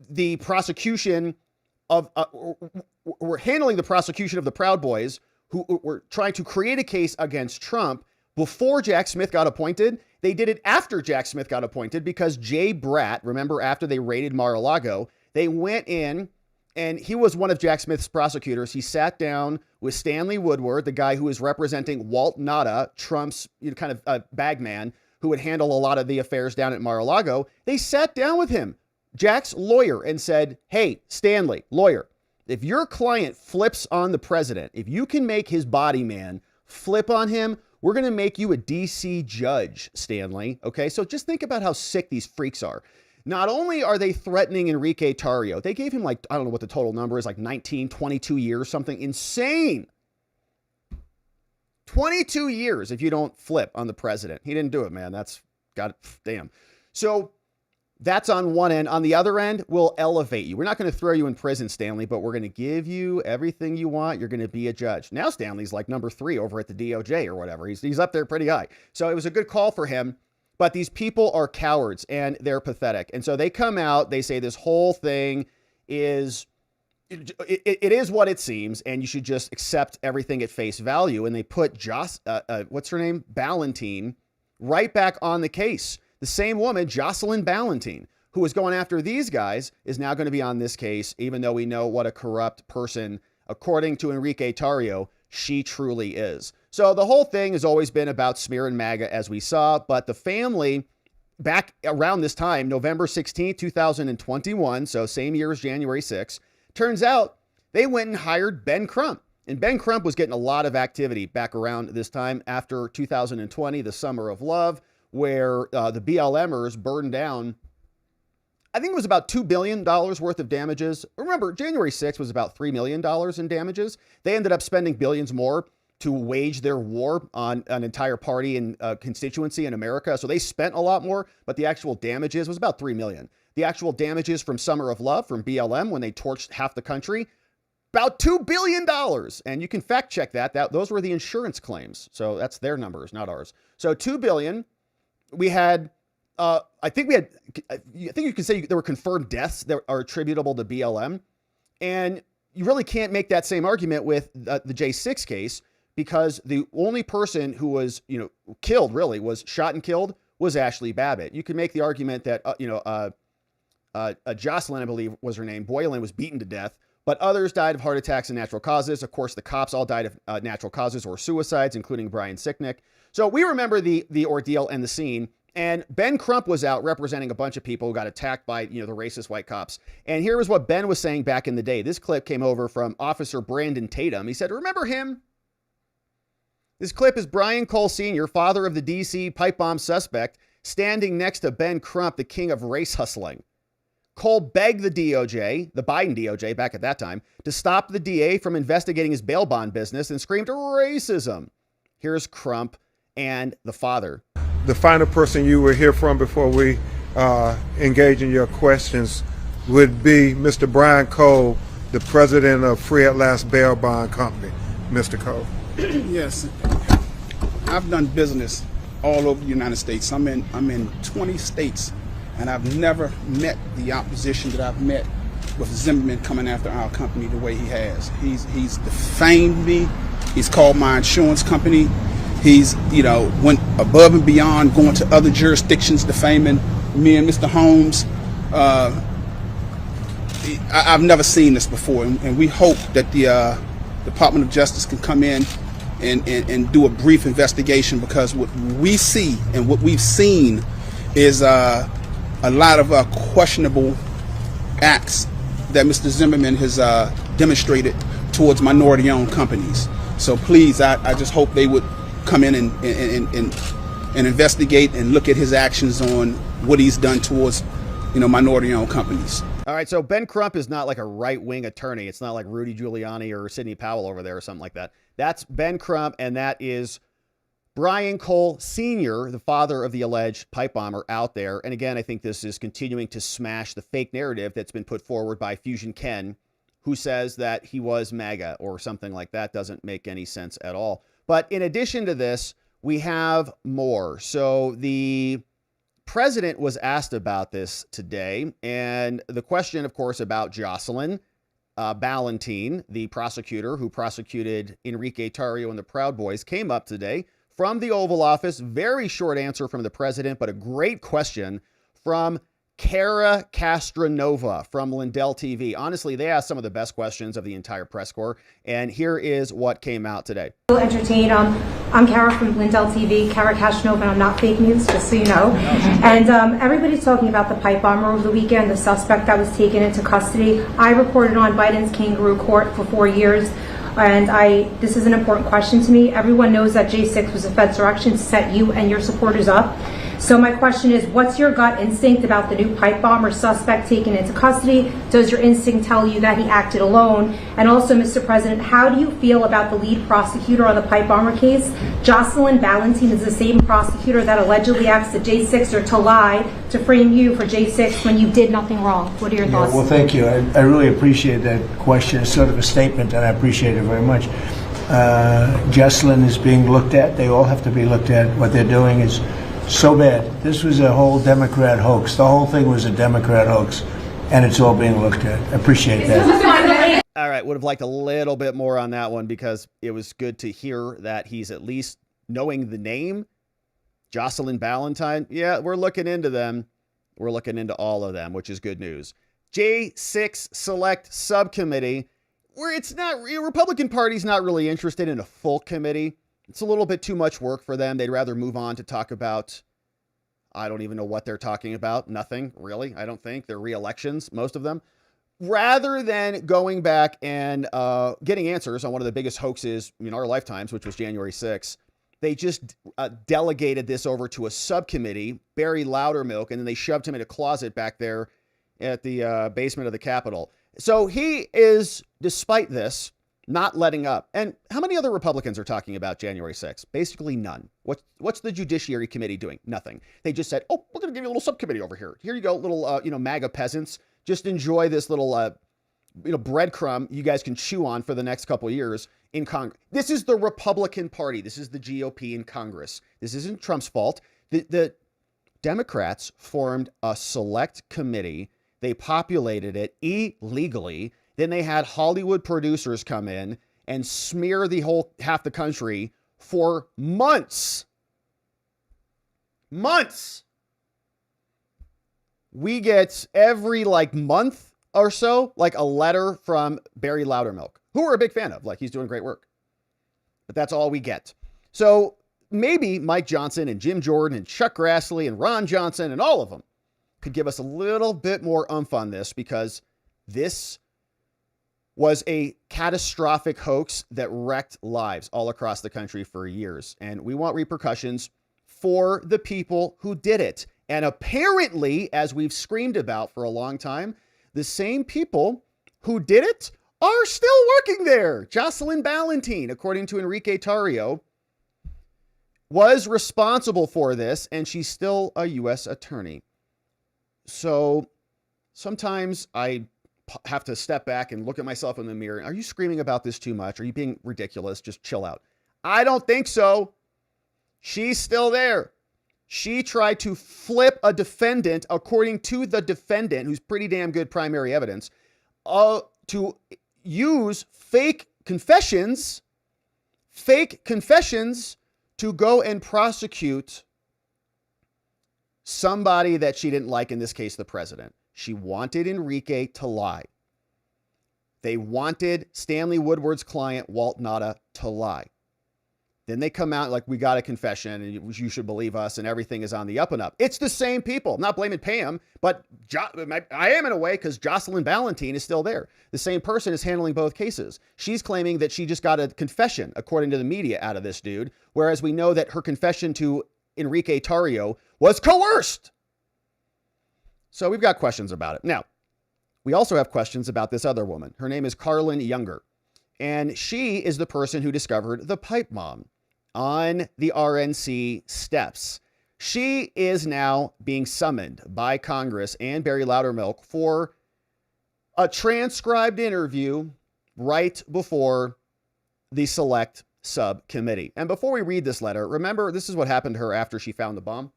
the prosecution of, were handling the prosecution of the Proud Boys, who were trying to create a case against Trump before Jack Smith got appointed. They did it after Jack Smith got appointed because Jay Bratt, remember after they raided Mar-a-Lago, they went in and he was one of Jack Smith's prosecutors. He sat down with Stanley Woodward, the guy who was representing Walt Nauta, Trump's kind of bag man who would handle a lot of the affairs down at Mar-a-Lago. They sat down with him, Jack's lawyer, and said, hey, Stanley, lawyer, if your client flips on the president, if you can make his body man flip on him, we're going to make you a DC judge, Stanley. Okay, so just think about how sick these freaks are. Not only are they threatening Enrique Tarrio, they gave him like, I don't know what the total number is, like 19, 22 years, something insane. 22 years if you don't flip on the president. He didn't do it, man. That's damn. So that's on one end. On the other end, we'll elevate you. We're not going to throw you in prison, Stanley, but we're going to give you everything you want. You're going to be a judge. Now Stanley's like number 3 over at the DOJ or whatever. He's up there pretty high. So it was a good call for him. But these people are cowards and they're pathetic. And so they come out, they say this whole thing is, it is what it seems, and you should just accept everything at face value. And they put what's her name? Ballentine right back on the case. The same woman, Jocelyn Ballentine, who was going after these guys, is now going to be on this case, even though we know what a corrupt person, according to Enrique Tarrio, she truly is. So the whole thing has always been about smear and MAGA, as we saw, but the family back around this time, November 16th, 2021, so same year as January 6th, turns out they went and hired Ben Crump. And Ben Crump was getting a lot of activity back around this time after 2020, the Summer of Love, where the BLMers burned down, I think it was about $2 billion worth of damages. Remember, January 6th was about $3 million in damages. They ended up spending billions more to wage their war on an entire party and constituency in America. So they spent a lot more, but the actual damages was about $3 million. The actual damages from Summer of Love, from BLM, when they torched half the country, about $2 billion. And you can fact check that. Those were the insurance claims. So that's their numbers, not ours. So $2 billion. We had, I think you can say there were confirmed deaths that are attributable to BLM. And you really can't make that same argument with the J6 case, because the only person who was, killed, really was shot and killed, was Ashley Babbitt. You can make the argument that, Jocelyn, I believe was her name, Boylan, was beaten to death, but others died of heart attacks and natural causes. Of course, the cops all died of natural causes or suicides, including Brian Sicknick. So we remember the ordeal and the scene. And Ben Crump was out representing a bunch of people who got attacked by, the racist white cops. And here was what Ben was saying back in the day. This clip came over from Officer Brandon Tatum. He said, remember him? This clip is Brian Cole Sr., father of the DC pipe bomb suspect, standing next to Ben Crump, the king of race hustling. Cole begged the DOJ, the Biden DOJ back at that time, to stop the DA from investigating his bail bond business and screamed racism. Here's Crump and the father. The final person you will hear from before we engage in your questions would be Mr. Brian Cole, the president of Free at Last Bail Bond Company. Mr. Cole. Yes, I've done business all over the United States. I'm in 20 states, and I've never met the opposition that I've met with Zimmerman coming after our company the way he has. He's defamed me. He's called my insurance company. He's went above and beyond, going to other jurisdictions, defaming me and Mr. Holmes. I've never seen this before, and we hope that the Department of Justice can come in and do a brief investigation, because what we see and what we've seen is a lot of questionable acts that Mr. Zimmerman has demonstrated towards minority-owned companies. So please, I just hope they would come in and investigate and look at his actions on what he's done towards minority-owned companies. All right, so Ben Crump is not like a right-wing attorney. It's not like Rudy Giuliani or Sidney Powell over there or something like that. That's Ben Crump, and that is Brian Cole Sr., the father of the alleged pipe bomber out there. And again, I think this is continuing to smash the fake narrative that's been put forward by Fusion Ken, who says that he was MAGA or something like that. Doesn't make any sense at all. But in addition to this, we have more. So the president was asked about this today, and the question, of course, about Jocelyn Ballentine, the prosecutor who prosecuted Enrique, Tarrio, and the Proud Boys, came up today from the Oval Office. Very short answer from the president, but a great question from Cara Castronova from Lindell TV. Honestly, they asked some of the best questions of the entire press corps, and here is what came out today. Entertained. I'm Cara from Lindell TV, Cara Castronova, and I'm not fake news, just so you know. And everybody's talking about the pipe bomber over the weekend, the suspect that was taken into custody. I reported on Biden's kangaroo court for 4 years. And this is an important question to me. Everyone knows that J6 was a Fed's direction to set you and your supporters up. So my question is, what's your gut instinct about the new pipe bomber suspect taken into custody? Does your instinct tell you that he acted alone? And also, Mr. President, how do you feel about the lead prosecutor on the pipe bomber case? Jocelyn Ballentine is the same prosecutor that allegedly asked the J6er to lie to frame you for J6 when you did nothing wrong. What are your thoughts? Well, thank you. I really appreciate that question. It's sort of a statement, and I appreciate it very much. Jocelyn is being looked at. They all have to be looked at. What they're doing is so bad. This was a whole Democrat hoax. The whole thing was a Democrat hoax, and it's all being looked at. I appreciate that. All right, would have liked a little bit more on that one, because it was good to hear that he's at least knowing the name. Jocelyn Ballentine. Yeah, we're looking into them. We're looking into all of them, which is good news. J6 Select Subcommittee, where it's not, Republican Party's not really interested in a full committee. It's a little bit too much work for them. They'd rather move on to talk about, I don't even know what they're talking about. Nothing, really, I don't think. They're re-elections, most of them. Rather than going back and getting answers on one of the biggest hoaxes in our lifetimes, which was January 6th, they just delegated this over to a subcommittee, Barry Loudermilk, and then they shoved him in a closet back there at the basement of the Capitol. So he is, despite this, not letting up. And how many other Republicans are talking about January 6th? Basically none. What's the Judiciary Committee doing? Nothing. They just said, oh, we're going to give you a little subcommittee over here. Here you go, little, MAGA peasants. Just enjoy this little, breadcrumb you guys can chew on for the next couple of years in Congress. This is the Republican Party. This is the GOP in Congress. This isn't Trump's fault. The Democrats formed a select committee. They populated it illegally. Then they had Hollywood producers come in and smear half the country for months. Months. We get every month or so, a letter from Barry Loudermilk, who we're a big fan of. He's doing great work. But that's all we get. So maybe Mike Johnson and Jim Jordan and Chuck Grassley and Ron Johnson and all of them could give us a little bit more oomph on this, because this was a catastrophic hoax that wrecked lives all across the country for years. And we want repercussions for the people who did it. And apparently, as we've screamed about for a long time, the same people who did it are still working there. Jocelyn Ballentine, according to Enrique Tarrio, was responsible for this, and she's still a U.S. attorney. So sometimes I have to step back and look at myself in the mirror. Are you screaming about this too much? Are you being ridiculous? Just chill out. I don't think so. She's still there. She tried to flip a defendant, according to the defendant, who's pretty damn good primary evidence, to use fake confessions to go and prosecute somebody that she didn't like, in this case, the president. She wanted Enrique to lie. They wanted Stanley Woodward's client, Walt Nada, to lie. Then they come out like, we got a confession and you should believe us and everything is on the up and up. It's the same people. I'm not blaming Pam, but I am in a way, because Jocelyn Ballentine is still there. The same person is handling both cases. She's claiming that she just got a confession, according to the media, out of this dude, whereas we know that her confession to Enrique Tarrio was coerced. So we've got questions about it. Now, we also have questions about this other woman. Her name is Karlin Younger, and she is the person who discovered the pipe bomb on the RNC steps. She is now being summoned by Congress and Barry Loudermilk for a transcribed interview right before the select subcommittee. And before we read this letter, remember, this is what happened to her after she found the bomb,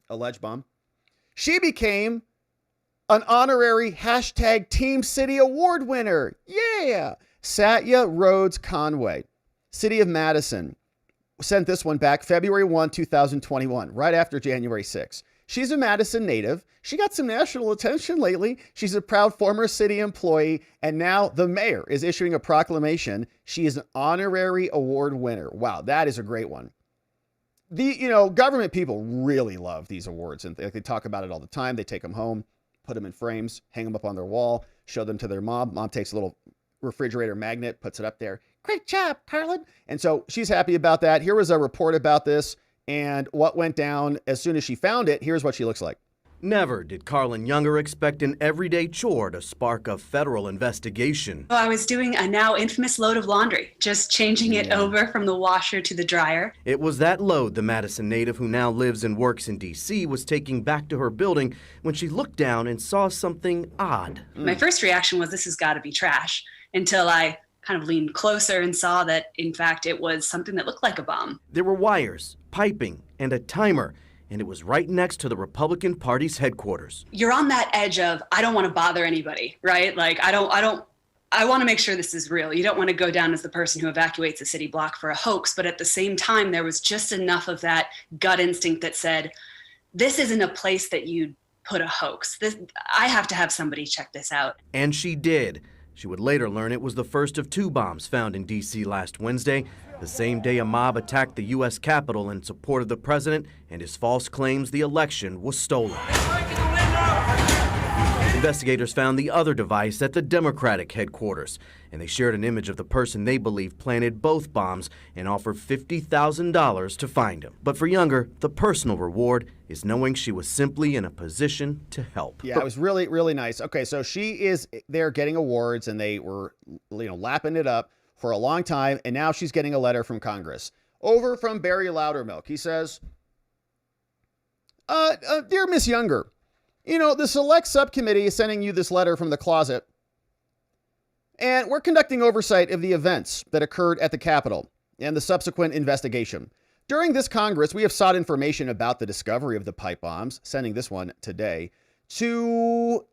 alleged bomb. She became an honorary hashtag Team City Award winner. Yeah. Satya Rhodes Conway, City of Madison, sent this one back February 1, 2021, right after January 6. She's a Madison native. She got some national attention lately. She's a proud former city employee, and now the mayor is issuing a proclamation. She is an honorary award winner. Wow, that is a great one. Government people really love these awards, and they talk about it all the time. They take them home, put them in frames, hang them up on their wall, show them to their mom. Mom takes a little refrigerator magnet, puts it up there. Great job, Karlin. And so she's happy about that. Here was a report about this and what went down as soon as she found it. Here's what she looks like. Never did Karlin Younger expect an everyday chore to spark a federal investigation. I was doing a now infamous load of laundry, just changing it over from the washer to the dryer. It was that load the Madison native, who now lives and works in D.C., was taking back to her building when she looked down and saw something odd. My first reaction was, this has got to be trash, until I kind of leaned closer and saw that, in fact, it was something that looked like a bomb. There were wires, piping, and a timer, and it was right next to the Republican Party's headquarters. You're on that edge of, I don't want to bother anybody, right? Like, I want to make sure this is real. You don't want to go down as the person who evacuates a city block for a hoax, but at the same time, there was just enough of that gut instinct that said, this isn't a place that you'd put a hoax. I have to have somebody check this out. And she did. She would later learn it was the first of 2 bombs found in D.C. last Wednesday, the same day a mob attacked the U.S. Capitol in support of the president and his false claims the election was stolen. Investigators found the other device at the Democratic headquarters, and they shared an image of the person they believe planted both bombs and offered $50,000 to find him. But for Younger, the personal reward is knowing she was simply in a position to help. Yeah, it was really, really nice. Okay, so she is there getting awards, and they were, lapping it up for a long time, and now she's getting a letter from Congress. Over from Barry Loudermilk. He says, Dear Miss Younger, the select subcommittee is sending you this letter from the closet, and we're conducting oversight of the events that occurred at the Capitol and the subsequent investigation. During this Congress, we have sought information about the discovery of the pipe bombs, sending this one today, to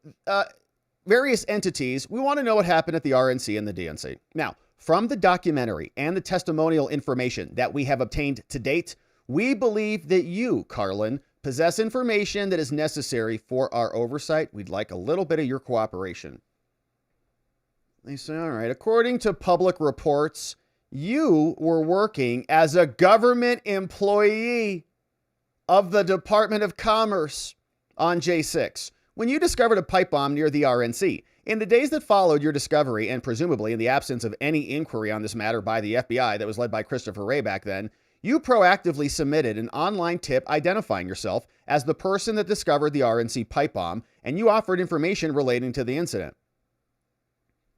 various entities. We want to know what happened at the RNC and the DNC. Now, from the documentary and the testimonial information that we have obtained to date, we believe that you, Karlin, possess information that is necessary for our oversight. We'd like a little bit of your cooperation. They say, all right, according to public reports, you were working as a government employee of the Department of Commerce on J6 when you discovered a pipe bomb near the RNC. In the days that followed your discovery, and presumably in the absence of any inquiry on this matter by the FBI that was led by Christopher Wray back then, you proactively submitted an online tip identifying yourself as the person that discovered the RNC pipe bomb, and you offered information relating to the incident.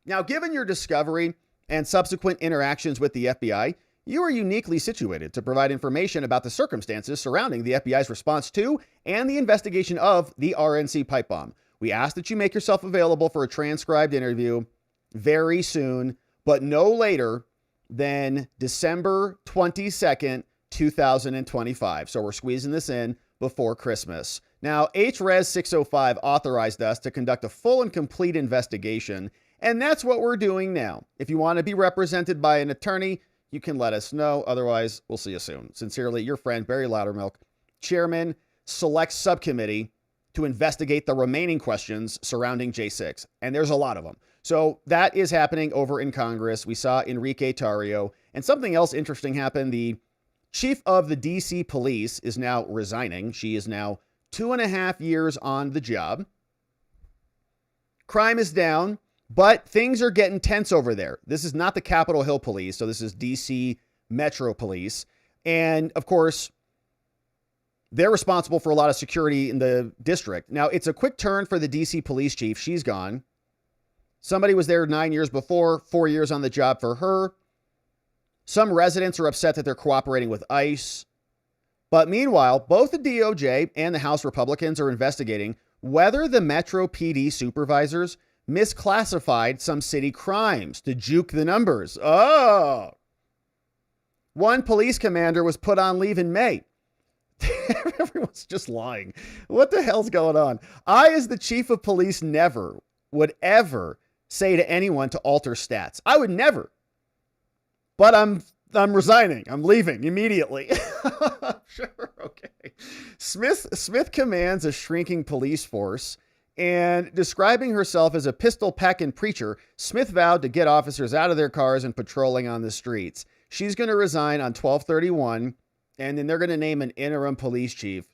Now, given your discovery and subsequent interactions with the FBI, you are uniquely situated to provide information about the circumstances surrounding the FBI's response to and the investigation of the RNC pipe bomb. We ask that you make yourself available for a transcribed interview very soon, but no later than December 22nd, 2025. So we're squeezing this in before Christmas. Now, HRES 605 authorized us to conduct a full and complete investigation, and that's what we're doing now. If you want to be represented by an attorney, you can let us know. Otherwise, we'll see you soon. Sincerely, your friend, Barry Loudermilk, Chairman, Select Subcommittee to investigate the remaining questions surrounding J6. And there's a lot of them. So that is happening over in Congress. We saw Enrique Tarrio. And something else interesting happened. The chief of the DC police is now resigning. She is now 2.5 years on the job. Crime is down, but things are getting tense over there. This is not the Capitol Hill Police, so this is DC Metro Police. And of course, they're responsible for a lot of security in the district. Now, it's a quick turn for the DC police chief. She's gone. Somebody was there 9 years before, 4 years on the job for her. Some residents are upset that they're cooperating with ICE. But meanwhile, both the DOJ and the House Republicans are investigating whether the Metro PD supervisors misclassified some city crimes to juke the numbers. Oh! One police commander was put on leave in May. Everyone's just lying. What the hell's going on? I, as the chief of police, never would ever say to anyone to alter stats. I would never. But I'm resigning. I'm leaving immediately. Sure, okay. Smith commands a shrinking police force, and describing herself as a pistol-packing preacher, Smith vowed to get officers out of their cars and patrolling on the streets. She's going to resign on 12/31, and then they're going to name an interim police chief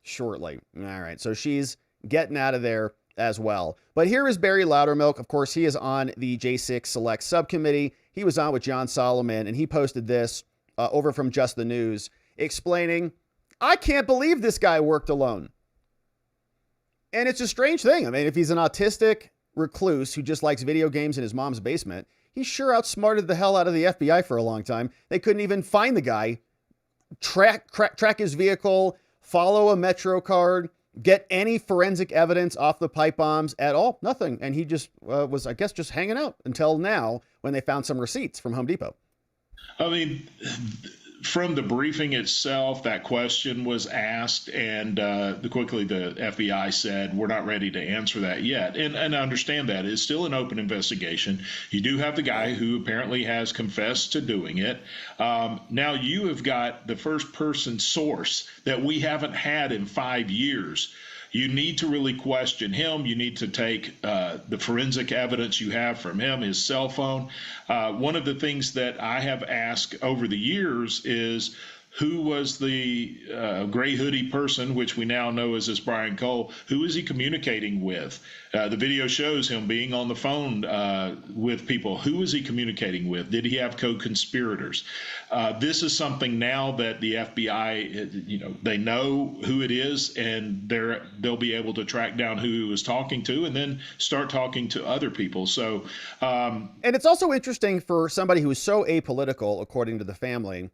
shortly. All right, so she's getting out of there as well. But here is Barry Loudermilk. Of course, he is on the J6 Select Subcommittee. He was on with John Solomon, and he posted this over from Just the News, explaining, I can't believe this guy worked alone. And it's a strange thing. I mean, if he's an autistic recluse who just likes video games in his mom's basement, he sure outsmarted the hell out of the FBI for a long time. They couldn't even find the guy, track his vehicle, follow a Metro card, get any forensic evidence off the pipe bombs at all. Nothing. And he just was, I guess, just hanging out until now when they found some receipts from Home Depot. I mean, from the briefing itself, that question was asked, and quickly the FBI said, we're not ready to answer that yet. And I understand that. It's still an open investigation. You do have the guy who apparently has confessed to doing it. Now you have got the first person source that we haven't had in 5 years. You need to really question him. You need to take the forensic evidence you have from him, his cell phone. One of the things that I have asked over the years is, who was the gray hoodie person, which we now know as this Brian Cole? Who is he communicating with? The video shows him being on the phone with people. Who is he communicating with? Did he have co-conspirators? This is something now that the FBI, they know who it is, and they'll be able to track down who he was talking to, and then start talking to other people. So, and it's also interesting for somebody who is so apolitical, according to the family,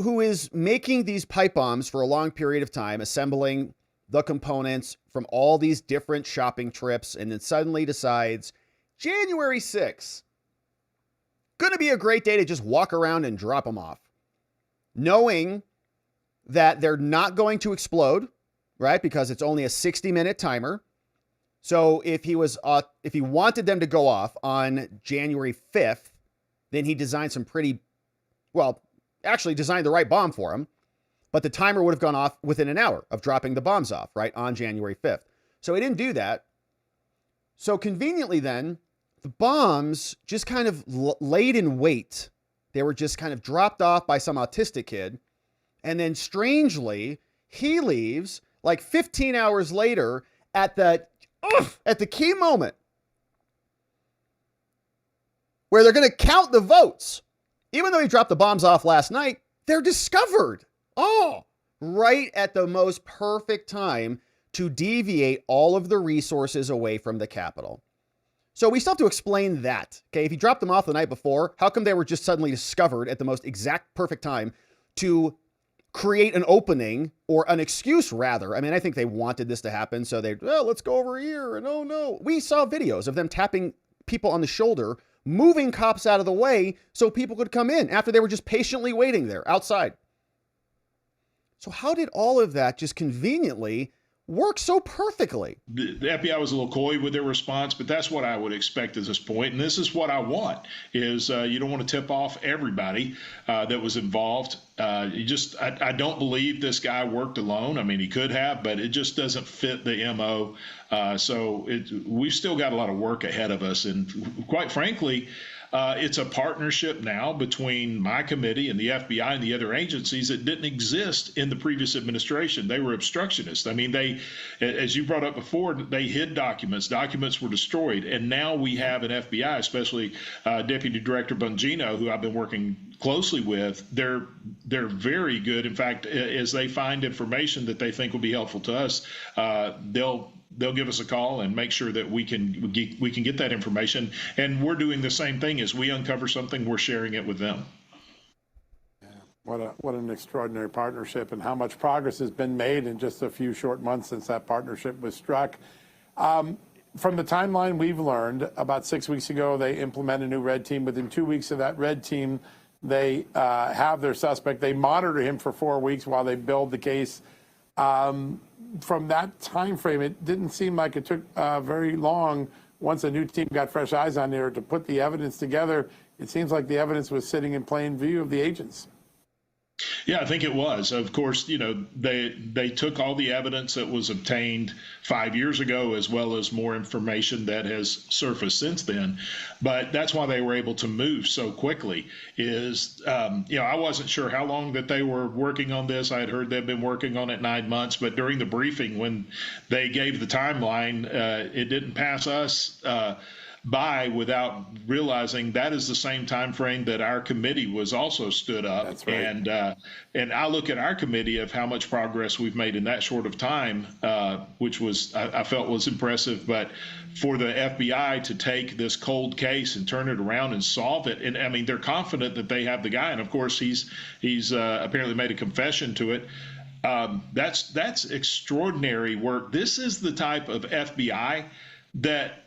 who is making these pipe bombs for a long period of time, assembling the components from all these different shopping trips, and then suddenly decides January 6th, going to be a great day to just walk around and drop them off, knowing that they're not going to explode, right? Because it's only a 60-minute timer. So if he wanted them to go off on January 5th, then he designed actually designed the right bomb for him, but the timer would have gone off within an hour of dropping the bombs off, right, on January 5th. So he didn't do that. So conveniently then, the bombs just kind of laid in wait. They were just kind of dropped off by some autistic kid. And then strangely, he leaves like 15 hours later at the key moment where they're going to count the votes. Even though he dropped the bombs off last night, they're discovered. Oh, right at the most perfect time to deviate all of the resources away from the Capitol. So we still have to explain that. Okay, if he dropped them off the night before, how come they were just suddenly discovered at the most exact perfect time to create an opening or an excuse rather. I mean, I think they wanted this to happen. So let's go over here. And oh no, we saw videos of them tapping people on the shoulder, moving cops out of the way so people could come in after they were just patiently waiting there outside. So how did all of that just conveniently work so perfectly? The FBI was a little coy with their response, but that's what I would expect at this point. And this is what I want is you don't want to tip off everybody that was involved. I don't believe this guy worked alone. I mean, he could have, but it just doesn't fit the MO. We've still got a lot of work ahead of us. And quite frankly, it's a partnership now between my committee and the FBI and the other agencies that didn't exist in the previous administration. They were obstructionists. I mean, they, as you brought up before, they hid documents. Documents were destroyed. And now we have an FBI, especially Deputy Director Bongino, who I've been working closely with. They're very good. In fact, as they find information that they think will be helpful to us, they'll give us a call and make sure that we can get that information. And we're doing the same thing. As we uncover something, we're sharing it with them. Yeah, what an extraordinary partnership, and how much progress has been made in just a few short months since that partnership was struck. From the timeline we've learned, about 6 weeks ago, they implement a new red team. Within 2 weeks of that red team, they have their suspect. They monitor him for 4 weeks while they build the case. From that time frame, it didn't seem like it took very long once a new team got fresh eyes on there to put the evidence together. It seems like the evidence was sitting in plain view of the agents. Yeah, I think it was. Of course, they took all the evidence that was obtained 5 years ago, as well as more information that has surfaced since then. But that's why they were able to move so quickly. I wasn't sure how long that they were working on this. I had heard they've been working on it 9 months, but during the briefing, when they gave the timeline, it didn't pass us by without realizing that is the same time frame that our committee was also stood up. That's right. And I look at our committee of how much progress we've made in that short of time, which I felt was impressive. But for the FBI to take this cold case and turn it around and solve it, and I mean, they're confident that they have the guy, and of course he's apparently made a confession to it. That's extraordinary work. This is the type of FBI that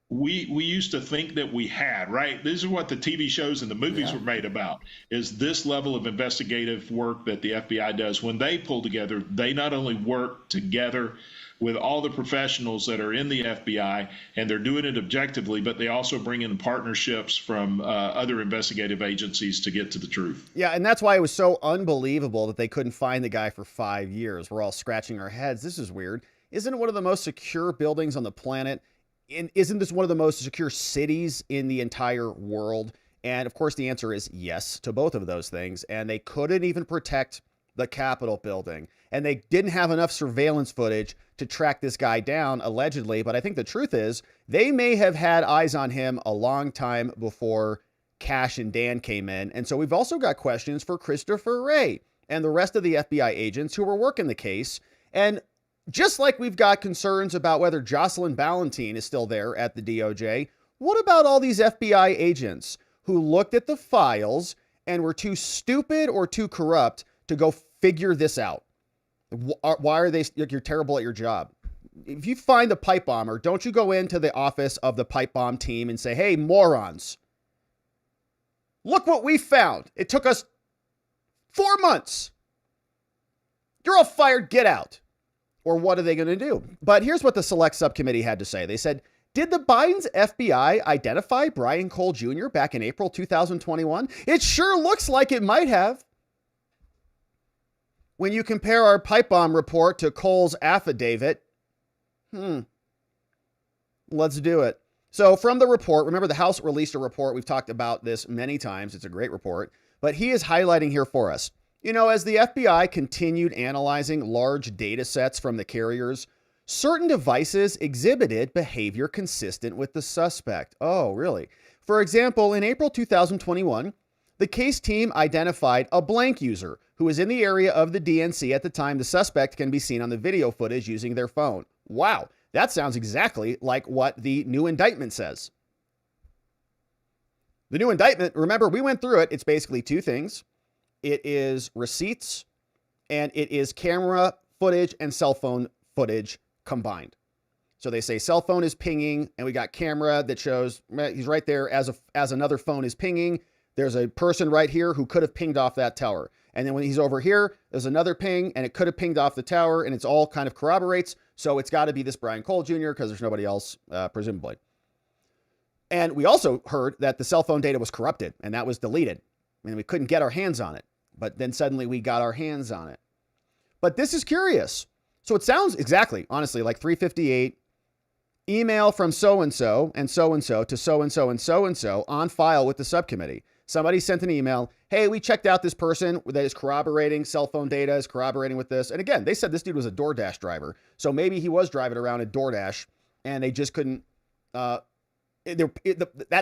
we used to think that we had, right? These are what the TV shows and the movies were made about, is this level of investigative work that the FBI does. When they pull together, they not only work together with all the professionals that are in the FBI, and they're doing it objectively, but they also bring in partnerships from other investigative agencies to get to the truth. Yeah, and that's why it was so unbelievable that they couldn't find the guy for 5 years. We're all scratching our heads. This is weird. Isn't it one of the most secure buildings on the planet? Isn't this one of the most secure cities in the entire world? And of course, the answer is yes to both of those things. And they couldn't even protect the Capitol building. And they didn't have enough surveillance footage to track this guy down, allegedly. But I think the truth is they may have had eyes on him a long time before Kash and Dan came in. And so we've also got questions for Christopher Wray and the rest of the FBI agents who were working the case. And just like we've got concerns about whether Jocelyn Ballentine is still there at the DOJ, what about all these FBI agents who looked at the files and were too stupid or too corrupt to go figure this out? Why are they? You're terrible at your job. If you find a pipe bomber, don't you go into the office of the pipe bomb team and say, hey, morons, look what we found. It took us 4 months. You're all fired. Get out. Or what are they going to do? But here's what the select subcommittee had to say. They said, did the Biden's FBI identify Brian Cole Jr. back in April 2021? It sure looks like it might have. When you compare our pipe bomb report to Cole's affidavit, let's do it. So from the report, remember the House released a report. We've talked about this many times. It's a great report, but he is highlighting here for us. As the FBI continued analyzing large data sets from the carriers, certain devices exhibited behavior consistent with the suspect. Oh, really? For example, in April 2021, the case team identified a blank user who was in the area of the DNC at the time the suspect can be seen on the video footage using their phone. Wow, that sounds exactly like what the new indictment says. The new indictment, remember, we went through it. It's basically two things. It is receipts and it is camera footage and cell phone footage combined. So they say cell phone is pinging, and we got camera that shows he's right there as another phone is pinging. There's a person right here who could have pinged off that tower. And then when he's over here, there's another ping, and it could have pinged off the tower, and it's all kind of corroborates. So it's got to be this Brian Cole Jr. because there's nobody else, presumably. And we also heard that the cell phone data was corrupted, and that was deleted. I mean, we couldn't get our hands on it. But then suddenly we got our hands on it. But this is curious. So it sounds exactly, honestly, like 358, email from so-and-so and so-and-so to so-and-so and so-and-so on file with the subcommittee. Somebody sent an email. Hey, we checked out this person that is corroborating cell phone data, is corroborating with this. And again, they said this dude was a DoorDash driver. So maybe he was driving around in DoorDash and they just couldn't, that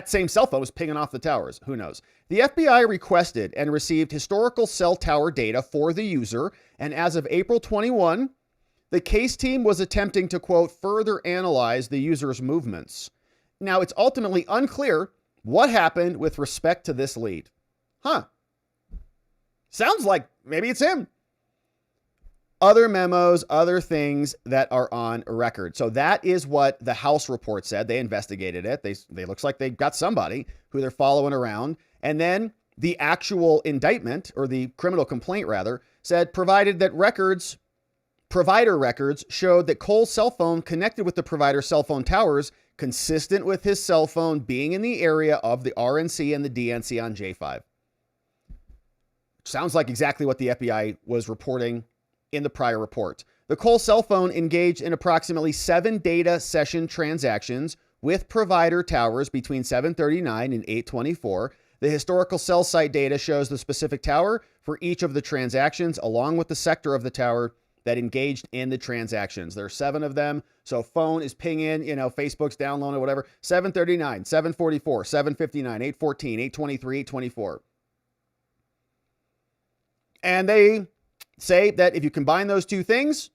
same cell phone was pinging off the towers. Who knows? The FBI requested and received historical cell tower data for the user. And as of April 21, the case team was attempting to, quote, further analyze the user's movements. Now, it's ultimately unclear what happened with respect to this lead. Sounds like maybe it's him. Other memos, other things that are on record. So that is what the House report said. They investigated it. They looks like they got somebody who they're following around. And then the actual indictment, or the criminal complaint rather, said provided that provider records showed that Cole's cell phone connected with the provider's cell phone towers, consistent with his cell phone being in the area of the RNC and the DNC on J5. Sounds like exactly what the FBI was reporting in the prior report. The Cole cell phone engaged in approximately 7 data session transactions with provider towers between 7:39 and 8:24. The historical cell site data shows the specific tower for each of the transactions, along with the sector of the tower that engaged in the transactions. There are 7 of them. So phone is pinging, Facebook's downloading, whatever. 7:39, 7:44, 7:59, 8:14, 8:23, 8:24. And they say that if you combine those two things,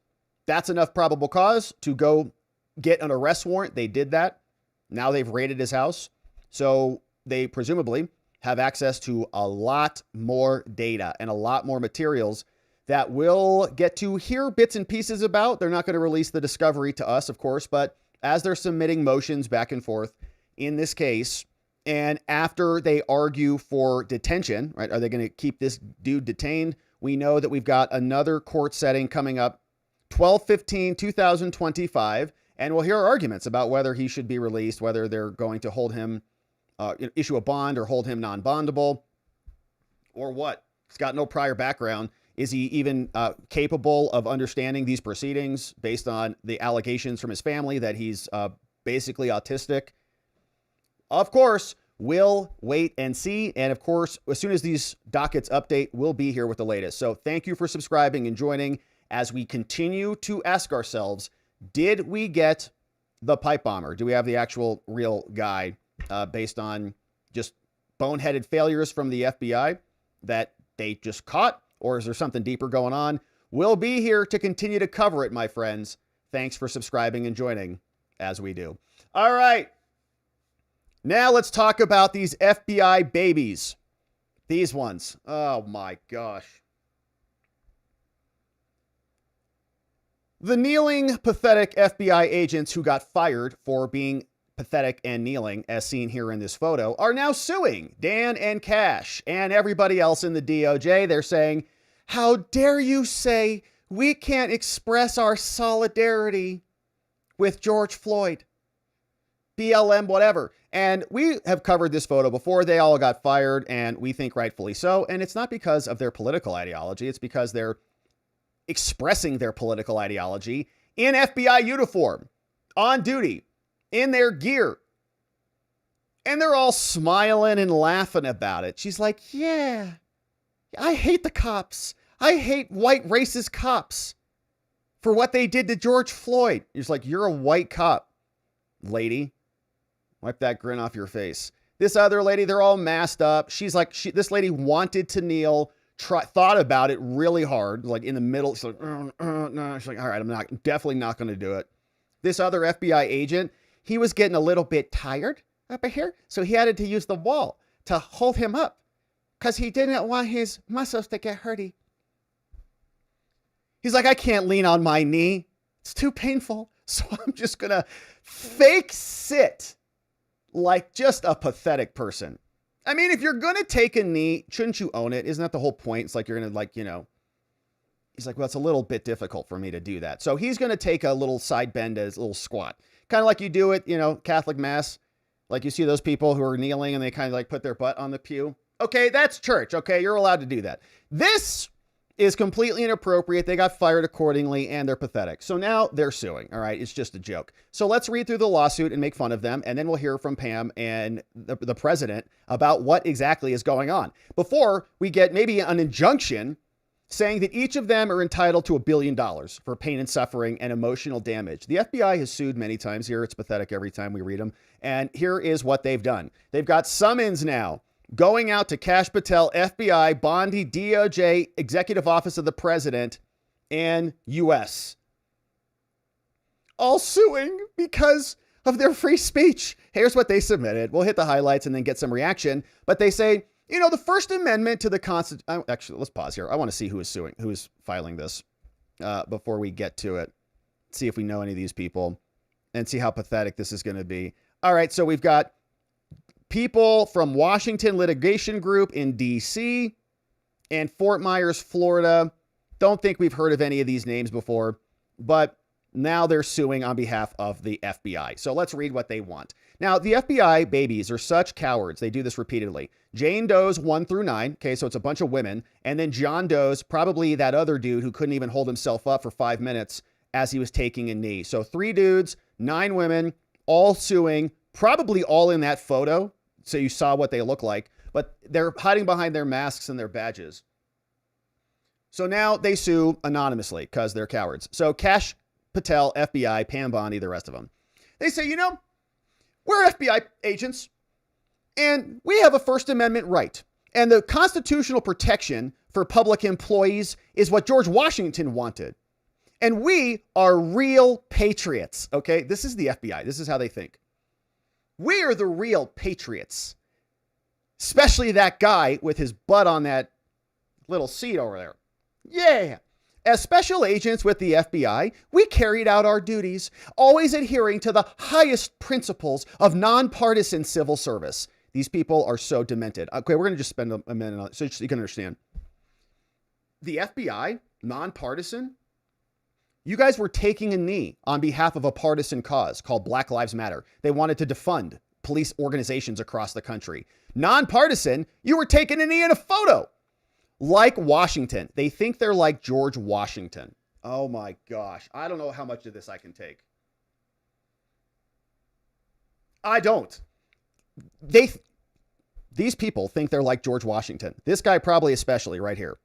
that's enough probable cause to go get an arrest warrant. They did that. Now they've raided his house. So they presumably have access to a lot more data and a lot more materials that we'll get to hear bits and pieces about. They're not going to release the discovery to us, of course, but as they're submitting motions back and forth in this case, and after they argue for detention, right? Are they going to keep this dude detained? We know that we've got another court setting coming up 12/15/2025, and we'll hear arguments about whether he should be released, whether they're going to hold him, issue a bond or hold him non-bondable, or what. He's got no prior background. Is he even capable of understanding these proceedings based on the allegations from his family that he's basically autistic? Of course, we'll wait and see. And of course, as soon as these dockets update, we'll be here with the latest. So thank you for subscribing and joining as we continue to ask ourselves, did we get the pipe bomber? Do we have the actual real guy based on just boneheaded failures from the FBI that they just caught? Or is there something deeper going on? We'll be here to continue to cover it, my friends. Thanks for subscribing and joining as we do. All right. Now let's talk about these FBI babies. These ones. Oh my gosh. The kneeling, pathetic FBI agents who got fired for being pathetic and kneeling, as seen here in this photo, are now suing Dan and Kash and everybody else in the DOJ. They're saying, how dare you say we can't express our solidarity with George Floyd, BLM, whatever. And we have covered this photo before. They all got fired, and we think rightfully so. And it's not because of their political ideology. It's because they're expressing their political ideology in FBI uniform, on duty, in their gear. And they're all smiling and laughing about it. She's like, yeah, I hate the cops. I hate white racist cops for what they did to George Floyd. He's like, you're a white cop, lady. Wipe that grin off your face. This other lady, they're all masked up. She's like, this lady wanted to kneel, thought about it really hard, like in the middle. She's like, no. She's like, all right, definitely not going to do it. This other FBI agent, he was getting a little bit tired up here, so he had to use the wall to hold him up because he didn't want his muscles to get hurty. He's like, I can't lean on my knee. It's too painful. So I'm just going to fake sit like just a pathetic person. I mean, if you're going to take a knee, shouldn't you own it? Isn't that the whole point? It's like you're going to he's like, well, it's a little bit difficult for me to do that. So he's going to take a little side bend as a little squat. Kind of like you do it, Catholic Mass. Like you see those people who are kneeling and they kind of like put their butt on the pew. Okay, that's church. Okay, you're allowed to do that. This is completely inappropriate. They got fired accordingly and they're pathetic. So now they're suing. All right, it's just a joke. So let's read through the lawsuit and make fun of them. And then we'll hear from Pam and the president about what exactly is going on before we get maybe an injunction saying that each of them are entitled to $1 billion for pain and suffering and emotional damage. The FBI has sued many times here. It's pathetic every time we read them. And here is what they've done. They've got summons now going out to Kash Patel, FBI, Bondi, DOJ, Executive Office of the President, and U.S. All suing because of their free speech. Here's what they submitted. We'll hit the highlights and then get some reaction. But they say, the First Amendment to the Constitution. Actually, let's pause here. I want to see who is suing, who is filing this before we get to it. See if we know any of these people and see how pathetic this is going to be. All right, so we've got people from Washington Litigation Group in D.C. and Fort Myers, Florida. Don't think we've heard of any of these names before, but now they're suing on behalf of the FBI. So let's read what they want. Now, the FBI babies are such cowards. They do this repeatedly. Jane Doe's 1 through 9. Okay, so it's a bunch of women. And then John Doe's, probably that other dude who couldn't even hold himself up for 5 minutes as he was taking a knee. So 3 dudes, 9 women, all suing, probably all in that photo. So you saw what they look like, but they're hiding behind their masks and their badges. So now they sue anonymously because they're cowards. So Kash Patel, FBI, Pam Bondi, the rest of them. They say, we're FBI agents and we have a First Amendment right. And the constitutional protection for public employees is what George Washington wanted. And we are real patriots. Okay, this is the FBI. This is how they think. We are the real patriots, especially that guy with his butt on that little seat over there. Yeah. As special agents with the FBI, we carried out our duties, always adhering to the highest principles of nonpartisan civil service. These people are so demented. Okay, we're going to just spend a minute on it so you can understand. The FBI, nonpartisan, you guys were taking a knee on behalf of a partisan cause called Black Lives Matter. They wanted to defund police organizations across the country. Nonpartisan, you were taking a knee in a photo. Like Washington. They think they're like George Washington. Oh my gosh. I don't know how much of this I can take. I don't. These people think they're like George Washington. This guy probably especially right here.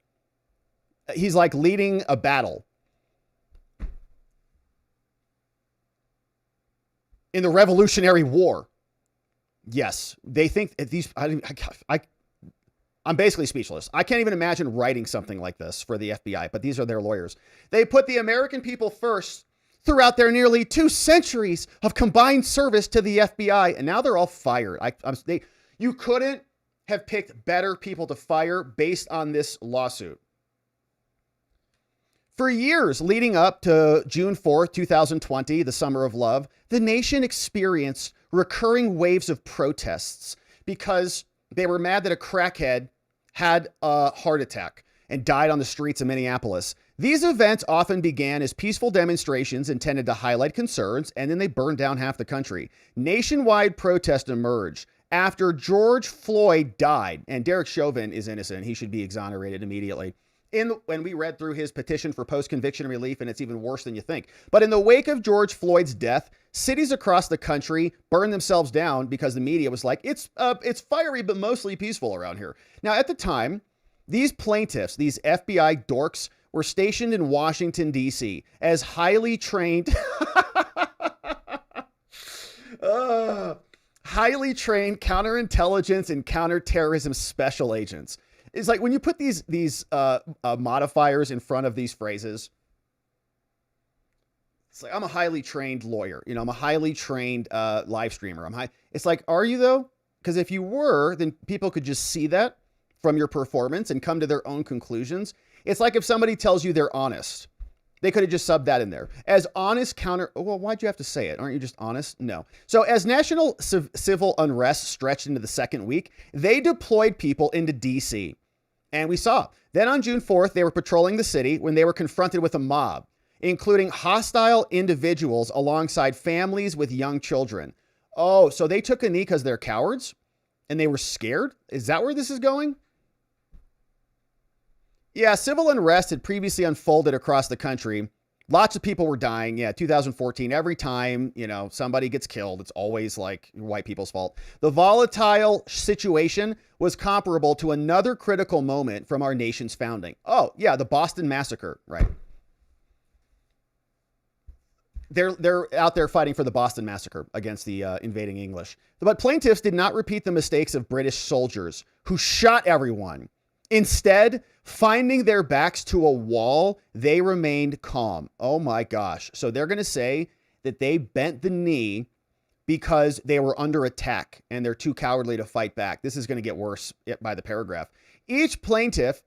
He's like leading a battle in the Revolutionary War. Yes, they think these. I'm basically speechless. I can't even imagine writing something like this for the FBI, but these are their lawyers. They put the American people first throughout their nearly 2 centuries of combined service to the FBI, and now they're all fired. You couldn't have picked better people to fire based on this lawsuit. For years leading up to June 4th, 2020, the Summer of Love, the nation experienced recurring waves of protests because they were mad that a crackhead had a heart attack and died on the streets of Minneapolis. These events often began as peaceful demonstrations intended to highlight concerns, and then they burned down half the country. Nationwide protests emerged after George Floyd died, and Derek Chauvin is innocent. He should be exonerated immediately. When we read through his petition for post-conviction relief, and it's even worse than you think. But in the wake of George Floyd's death, cities across the country burned themselves down because the media was like, it's fiery, but mostly peaceful around here. Now, at the time, these plaintiffs, these FBI dorks, were stationed in Washington, D.C. as highly trained counterintelligence and counterterrorism special agents. It's like when you put these modifiers in front of these phrases, it's like, I'm a highly trained lawyer. I'm a highly trained live streamer. It's like, are you though? Because if you were, then people could just see that from your performance and come to their own conclusions. It's like if somebody tells you they're honest They could have just subbed that in there. As honest counter... Well, why'd you have to say it? Aren't you just honest? No. So as national civil unrest stretched into the second week, they deployed people into D.C. And we saw. Then on June 4th, they were patrolling the city when they were confronted with a mob, including hostile individuals alongside families with young children. Oh, so they took a knee because they're cowards? And they were scared? Is that where this is going? Yeah, civil unrest had previously unfolded across the country. Lots of people were dying. Yeah, 2014, every time, somebody gets killed, it's always like white people's fault. The volatile situation was comparable to another critical moment from our nation's founding. Oh, yeah, the Boston Massacre, right. They're out there fighting for the Boston Massacre against the invading English. But plaintiffs did not repeat the mistakes of British soldiers who shot everyone. Instead, finding their backs to a wall, they remained calm. Oh my gosh. So they're going to say that they bent the knee because they were under attack and they're too cowardly to fight back. This is going to get worse by the paragraph. Each plaintiff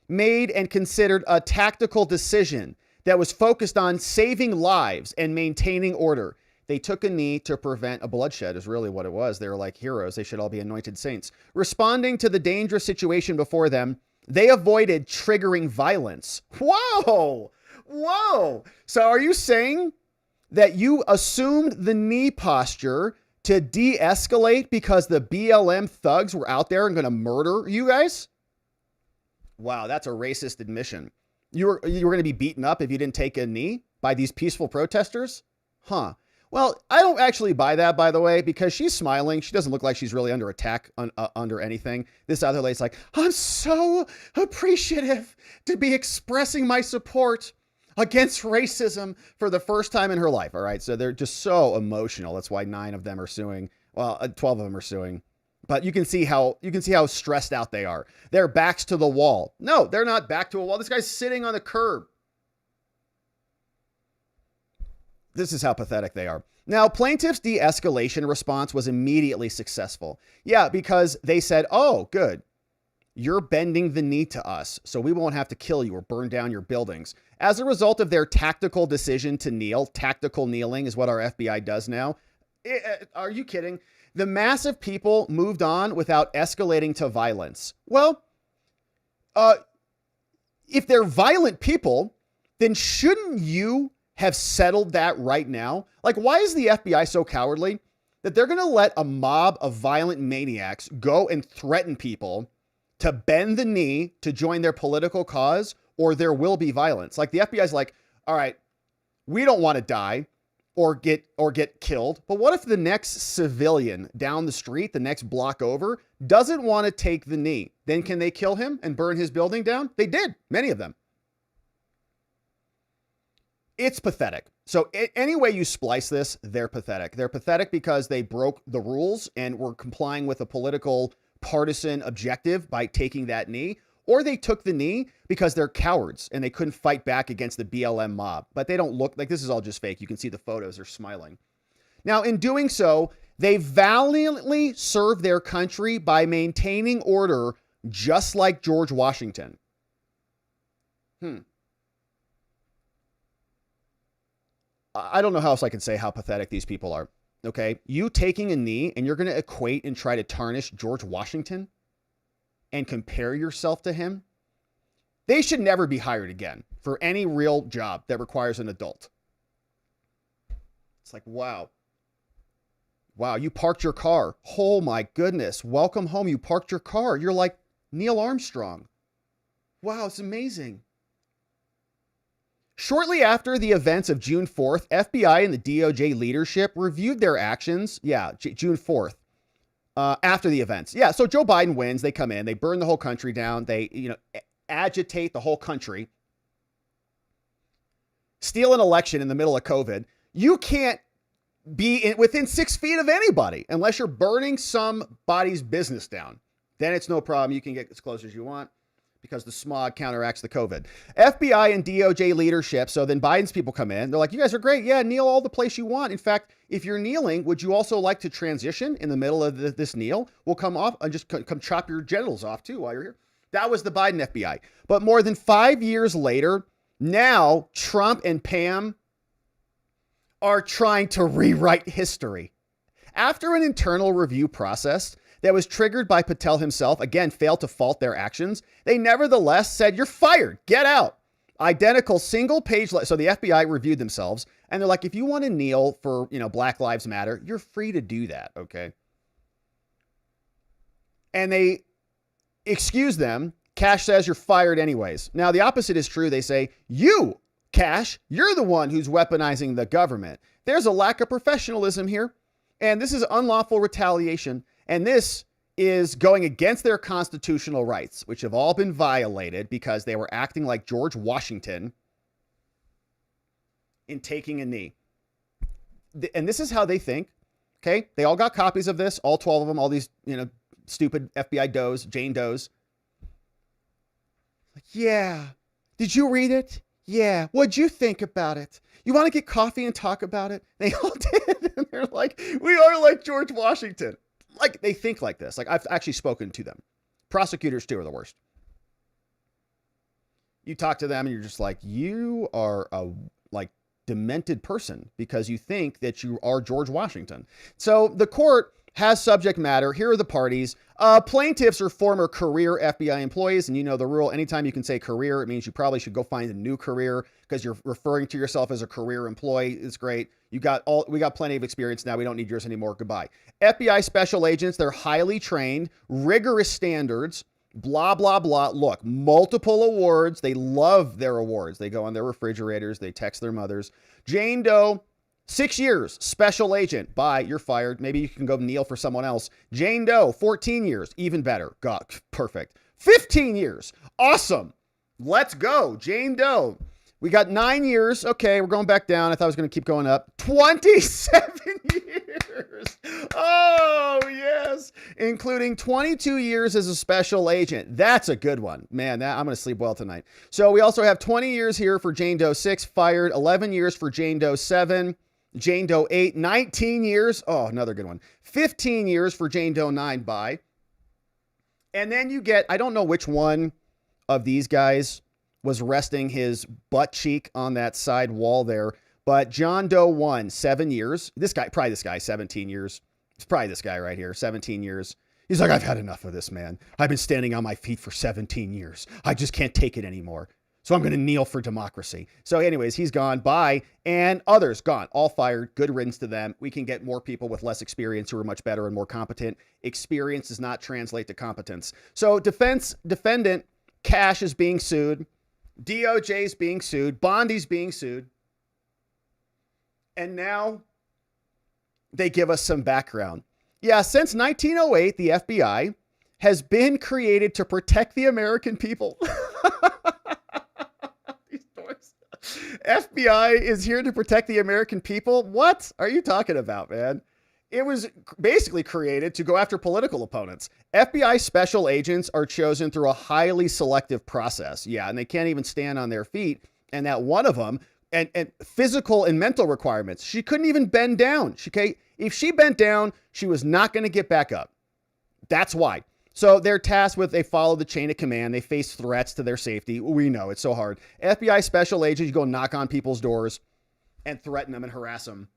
made and considered a tactical decision that was focused on saving lives and maintaining order. They took a knee to prevent a bloodshed is really what it was. They were like heroes. They should all be anointed saints. Responding to the dangerous situation before them, they avoided triggering violence. Whoa! Whoa! So are you saying that you assumed the knee posture to de-escalate because the BLM thugs were out there and going to murder you guys? Wow, that's a racist admission. You were going to be beaten up if you didn't take a knee by these peaceful protesters? Huh. Well, I don't actually buy that, by the way, because she's smiling. She doesn't look like she's really under attack under anything. This other lady's like, I'm so appreciative to be expressing my support against racism for the first time in her life. All right. So they're just so emotional. That's why 9 of them are suing. Well, 12 of them are suing. But you can see how stressed out they are. Their backs to the wall. No, they're not back to a wall. This guy's sitting on the curb. This is how pathetic they are. Now, plaintiff's de-escalation response was immediately successful. Yeah, because they said, oh, good. You're bending the knee to us, so we won't have to kill you or burn down your buildings. As a result of their tactical decision to kneel, tactical kneeling is what our FBI does now. Are you kidding? The mass of people moved on without escalating to violence. Well, if they're violent people, then shouldn't you have settled that right now? Like, why is the FBI so cowardly that they're going to let a mob of violent maniacs go and threaten people to bend the knee to join their political cause, or there will be violence? Like, the FBI's like, all right, we don't want to die or get killed, but what if the next civilian down the street, the next block over, doesn't want to take the knee? Then can they kill him and burn his building down? They did, many of them. It's pathetic. So any way you splice this, they're pathetic. They're pathetic because they broke the rules and were complying with a political partisan objective by taking that knee, or they took the knee because they're cowards and they couldn't fight back against the BLM mob. But they don't look like this is all just fake. You can see the photos, they're smiling. Now, in doing so, they valiantly served their country by maintaining order just like George Washington. I don't know how else I can say how pathetic these people are. Okay. You taking a knee and you're going to equate and try to tarnish George Washington and compare yourself to him. They should never be hired again for any real job that requires an adult. It's like, wow. Wow. You parked your car. Oh my goodness. Welcome home. You parked your car. You're like Neil Armstrong. Wow. It's amazing. Shortly after the events of June 4th, FBI and the DOJ leadership reviewed their actions. Yeah, June 4th, after the events. Yeah, so Joe Biden wins. They come in. They burn the whole country down. They, agitate the whole country. Steal an election in the middle of COVID. You can't be within 6 feet of anybody unless you're burning somebody's business down. Then it's no problem. You can get as close as you want, because the smog counteracts the COVID. FBI and DOJ leadership. So then Biden's people come in. They're like, you guys are great. Yeah, kneel all the place you want. In fact, if you're kneeling, would you also like to transition in the middle of this kneel? We'll come off and just come chop your genitals off too while you're here. That was the Biden FBI. But more than 5 years later, Now, Trump and Pam are trying to rewrite history. After an internal review process that was triggered by Patel himself, again, failed to fault their actions, they nevertheless said, you're fired, get out. Identical single page. So the FBI reviewed themselves and they're like, if you want to kneel for, Black Lives Matter, you're free to do that. Okay. And they excuse them. Kash says you're fired anyways. Now the opposite is true. They say, you, Kash, you're the one who's weaponizing the government. There's a lack of professionalism here. And this is unlawful retaliation. And this is going against their constitutional rights, which have all been violated because they were acting like George Washington in taking a knee. And this is how they think. Okay. They all got copies of this, all 12 of them, all these, stupid FBI does, Jane Does. Like, yeah. Did you read it? Yeah. What'd you think about it? You want to get coffee and talk about it? They all did. And they're like, we are like George Washington. Like, they think like this. Like, I've actually spoken to them. Prosecutors, too, are the worst. You talk to them and you're just like, you are a, demented person because you think that you are George Washington. So the court has subject matter. Here are the parties. Plaintiffs are former career FBI employees. And you know the rule. Anytime you can say career, it means you probably should go find a new career because you're referring to yourself as a career employee. It's great. We got plenty of experience now. We don't need yours anymore. Goodbye. FBI special agents. They're highly trained, rigorous standards, blah, blah, blah. Look, multiple awards. They love their awards. They go on their refrigerators. They text their mothers. Jane Doe, 6 years, special agent. Bye, you're fired. Maybe you can go kneel for someone else. Jane Doe, 14 years, even better. God, perfect. 15 years, awesome. Let's go, Jane Doe. We got 9 years. Okay, we're going back down. I thought I was going to keep going up. 27 years. Oh, yes. Including 22 years as a special agent. That's a good one. Man, I'm going to sleep well tonight. So we also have 20 years here for Jane Doe 6, fired. 11 years for Jane Doe 7. Jane Doe 8, 19 years. Oh, another good one. 15 years for Jane Doe 9, bye. And then you get, I don't know which one of these guys was resting his butt cheek on that side wall there. But John Doe 1, 7 years. This guy, 17 years. It's probably this guy right here, 17 years. He's like, I've had enough of this, man. I've been standing on my feet for 17 years. I just can't take it anymore. So I'm going to kneel for democracy. So anyways, he's gone. Bye. And others gone. All fired. Good riddance to them. We can get more people with less experience who are much better and more competent. Experience does not translate to competence. So defendant Kash is being sued. DOJ's being sued. Bondi's being sued. And now they give us some background. Yeah, since 1908, the FBI has been created to protect the American people. FBI is here to protect the American people. What are you talking about, man? It was basically created to go after political opponents. FBI special agents are chosen through a highly selective process. Yeah, and they can't even stand on their feet. And that one of them, and physical and mental requirements, she couldn't even bend down. If she bent down, she was not going to get back up. That's why. So they're tasked with, they follow the chain of command. They face threats to their safety. We know it's so hard. FBI special agents, you go knock on people's doors and threaten them and harass them.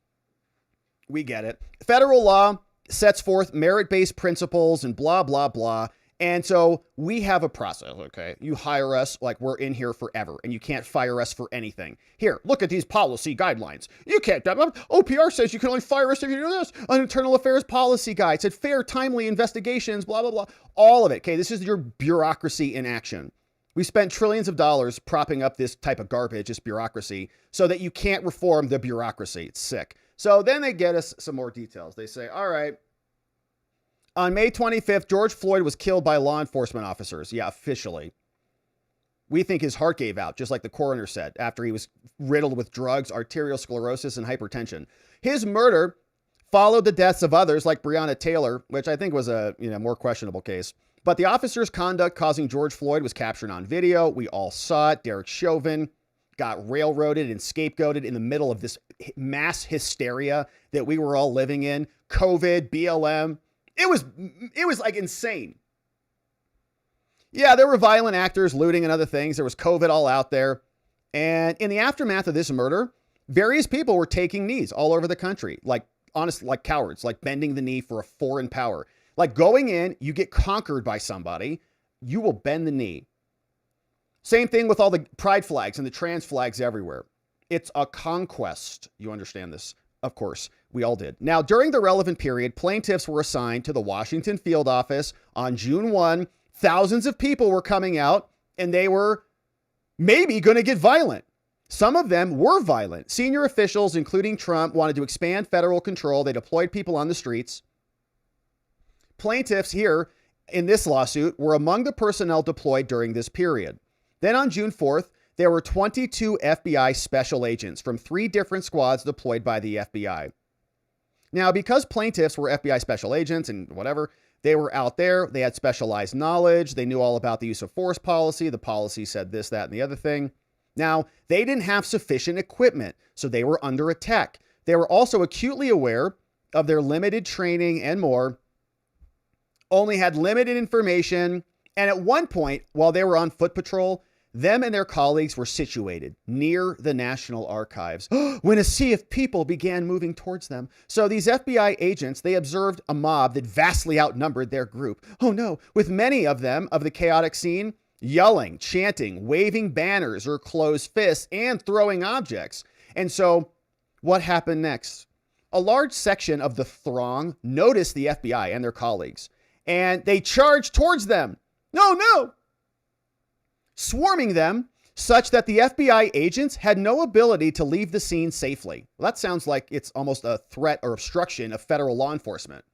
We get it. Federal law sets forth merit-based principles and blah, blah, blah. And so we have a process, okay? You hire us like we're in here forever and you can't fire us for anything. Here, look at these policy guidelines. You can't, OPR says you can only fire us if you do this. An internal affairs policy guide said fair, timely investigations, blah, blah, blah. All of it, okay? This is your bureaucracy in action. We spent trillions of dollars propping up this type of garbage, this bureaucracy, so that you can't reform the bureaucracy. It's sick. So then they get us some more details. They say, all right, on May 25th, George Floyd was killed by law enforcement officers. Yeah, officially. We think his heart gave out, just like the coroner said, after he was riddled with drugs, arterial sclerosis, and hypertension. His murder followed the deaths of others like Breonna Taylor, which I think was a more questionable case. But the officer's conduct causing George Floyd was captured on video. We all saw it. Derek Chauvin got railroaded and scapegoated in the middle of this mass hysteria that we were all living in. COVID, BLM. It was like insane. Yeah, there were violent actors looting and other things. There was COVID all out there. And in the aftermath of this murder, various people were taking knees all over the country, like honestly, like cowards, like bending the knee for a foreign power. Like going in, you get conquered by somebody, you will bend the knee. Same thing with all the pride flags and the trans flags everywhere. It's a conquest. You understand this, of course. We all did. Now, during the relevant period, plaintiffs were assigned to the Washington field office on June 1. Thousands of people were coming out and they were maybe going to get violent. Some of them were violent. Senior officials, including Trump, wanted to expand federal control. They deployed people on the streets. Plaintiffs here in this lawsuit were among the personnel deployed during this period. Then on June 4th, there were 22 FBI special agents from 3 different squads deployed by the FBI. Now, because plaintiffs were FBI special agents and whatever, they were out there. They had specialized knowledge. They knew all about the use of force policy. The policy said this, that, and the other thing. Now, they didn't have sufficient equipment, so they were under attack. They were also acutely aware of their limited training and more, only had limited information, and at one point, while they were on foot patrol, them and their colleagues were situated near the National Archives when a sea of people began moving towards them. So these FBI agents, they observed a mob that vastly outnumbered their group. Oh no, with many of them of the chaotic scene yelling, chanting, waving banners or closed fists and throwing objects. And so what happened next? A large section of the throng noticed the FBI and their colleagues, and they charged towards them. No! Swarming them such that the FBI agents had no ability to leave the scene safely. Well, that sounds like it's almost a threat or obstruction of federal law enforcement.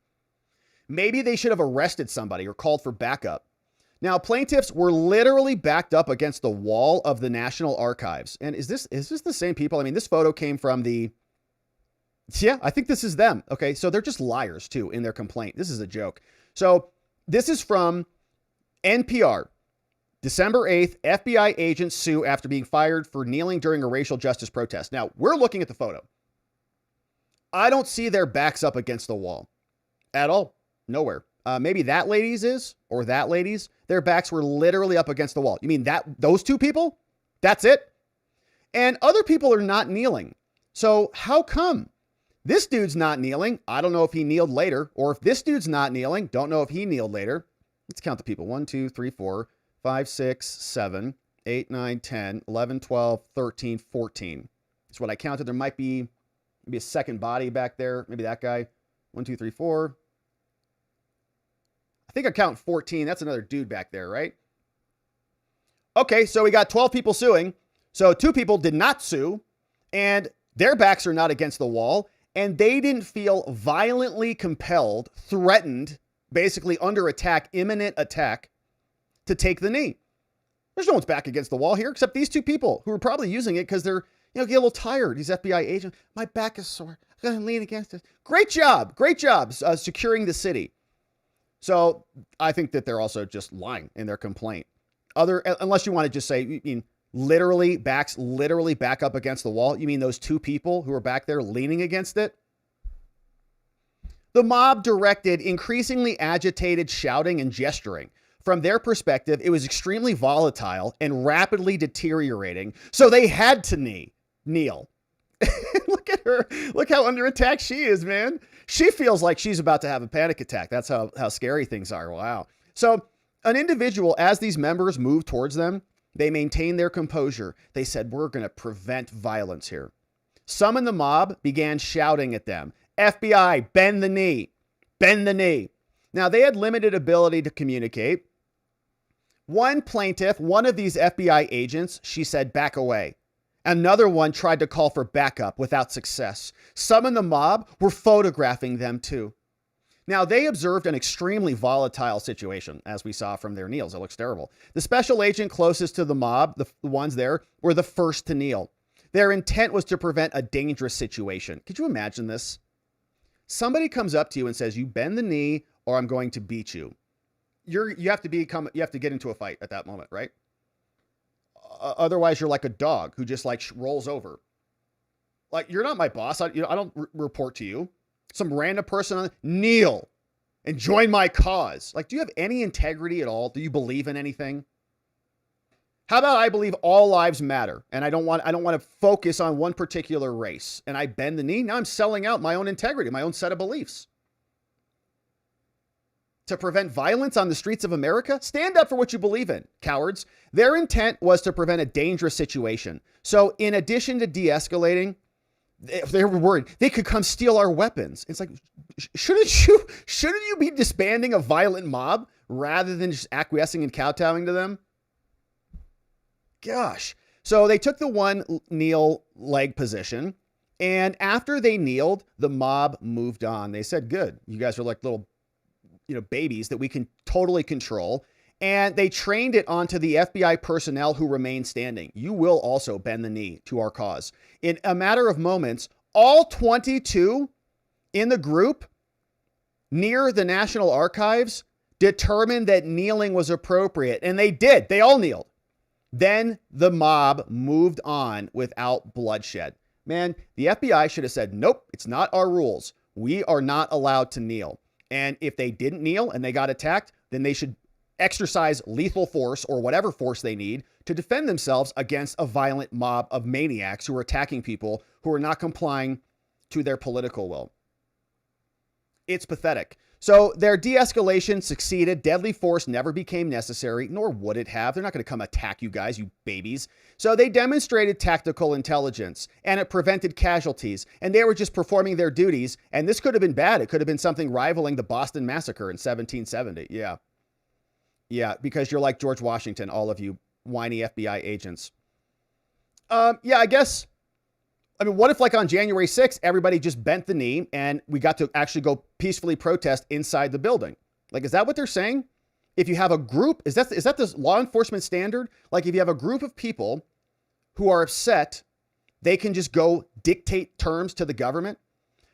Maybe they should have arrested somebody or called for backup. Now, plaintiffs were literally backed up against the wall of the National Archives. And is this the same people? I mean, this photo came from yeah, I think this is them. Okay, so they're just liars too in their complaint. This is a joke. So this is from NPR. December 8th, FBI agents sue after being fired for kneeling during a racial justice protest. Now, we're looking at the photo. I don't see their backs up against the wall at all. Nowhere. Maybe that lady's is, or that lady's. Their backs were literally up against the wall. You mean those 2 people? That's it? And other people are not kneeling. So how come? This dude's not kneeling. I don't know if he kneeled later. Or if this dude's not kneeling, don't know if he kneeled later. Let's count the people. 1, 2, 3, 4, 5, 6, 7, 8, 9, 10, 11, 12, 13, 14. That's what I counted. There might be maybe a second body back there. Maybe that guy. 1, 2, 3, 4. I think I count 14. That's another dude back there, right? Okay, so we got 12 people suing. So 2 people did not sue, and their backs are not against the wall, and they didn't feel violently compelled, threatened, basically under attack, imminent attack, to take the knee. There's no one's back against the wall here except these 2 people who are probably using it because they're, get a little tired. These FBI agents, my back is sore. I'm going to lean against it. Great job securing the city. So I think that they're also just lying in their complaint. Unless you want to just say, you mean literally back up against the wall. You mean those 2 people who are back there leaning against it? The mob directed increasingly agitated shouting and gesturing. From their perspective, it was extremely volatile and rapidly deteriorating, so they had to kneel. Look at her. Look how under attack she is, man. She feels like she's about to have a panic attack. That's how scary things are. Wow. So an individual, as these members moved towards them, they maintained their composure. They said, we're going to prevent violence here. Some in the mob began shouting at them, FBI, bend the knee, bend the knee. Now, they had limited ability to communicate. One plaintiff, one of these FBI agents, she said, back away. Another one tried to call for backup without success. Some in the mob were photographing them too. Now, they observed an extremely volatile situation, as we saw from their kneels. It looks terrible. The special agent closest to the mob, the ones there, were the first to kneel. Their intent was to prevent a dangerous situation. Could you imagine this? Somebody comes up to you and says, you bend the knee or I'm going to beat you. You have to get into a fight at that moment, right? Otherwise, you're like a dog who just like rolls over. Like, you're not my boss. I don't report to you. Some random person kneel and join my cause. Like, do you have any integrity at all? Do you believe in anything? How about I believe all lives matter, and I don't want to focus on one particular race, and I bend the knee? Now I'm selling out my own integrity, my own set of beliefs. To prevent violence on the streets of America? Stand up for what you believe in, cowards. Their intent was to prevent a dangerous situation. So in addition to de-escalating, they were worried they could come steal our weapons. It's like, shouldn't you be disbanding a violent mob rather than just acquiescing and kowtowing to them? Gosh. So they took the one kneel leg position, and after they kneeled, the mob moved on. They said, good, you guys are like little, babies that we can totally control. And they trained it onto the FBI personnel who remain standing. You will also bend the knee to our cause. In a matter of moments, all 22 in the group near the National Archives determined that kneeling was appropriate. And they did. They all kneeled. Then the mob moved on without bloodshed. Man, the FBI should have said, nope, it's not our rules. We are not allowed to kneel. And if they didn't kneel and they got attacked, then they should exercise lethal force or whatever force they need to defend themselves against a violent mob of maniacs who are attacking people who are not complying to their political will. It's pathetic. So their de-escalation succeeded. Deadly force never became necessary, nor would it have. They're not going to come attack you guys, you babies. So they demonstrated tactical intelligence, and it prevented casualties. And they were just performing their duties. And this could have been bad. It could have been something rivaling the Boston Massacre in 1770. Yeah. Yeah, because you're like George Washington, all of you whiny FBI agents. Yeah, I guess. I mean, what if like on January 6th, everybody just bent the knee and we got to actually go peacefully protest inside the building? Like, is that what they're saying? If you have a group, is that the law enforcement standard? Like if you have a group of people who are upset, they can just go dictate terms to the government?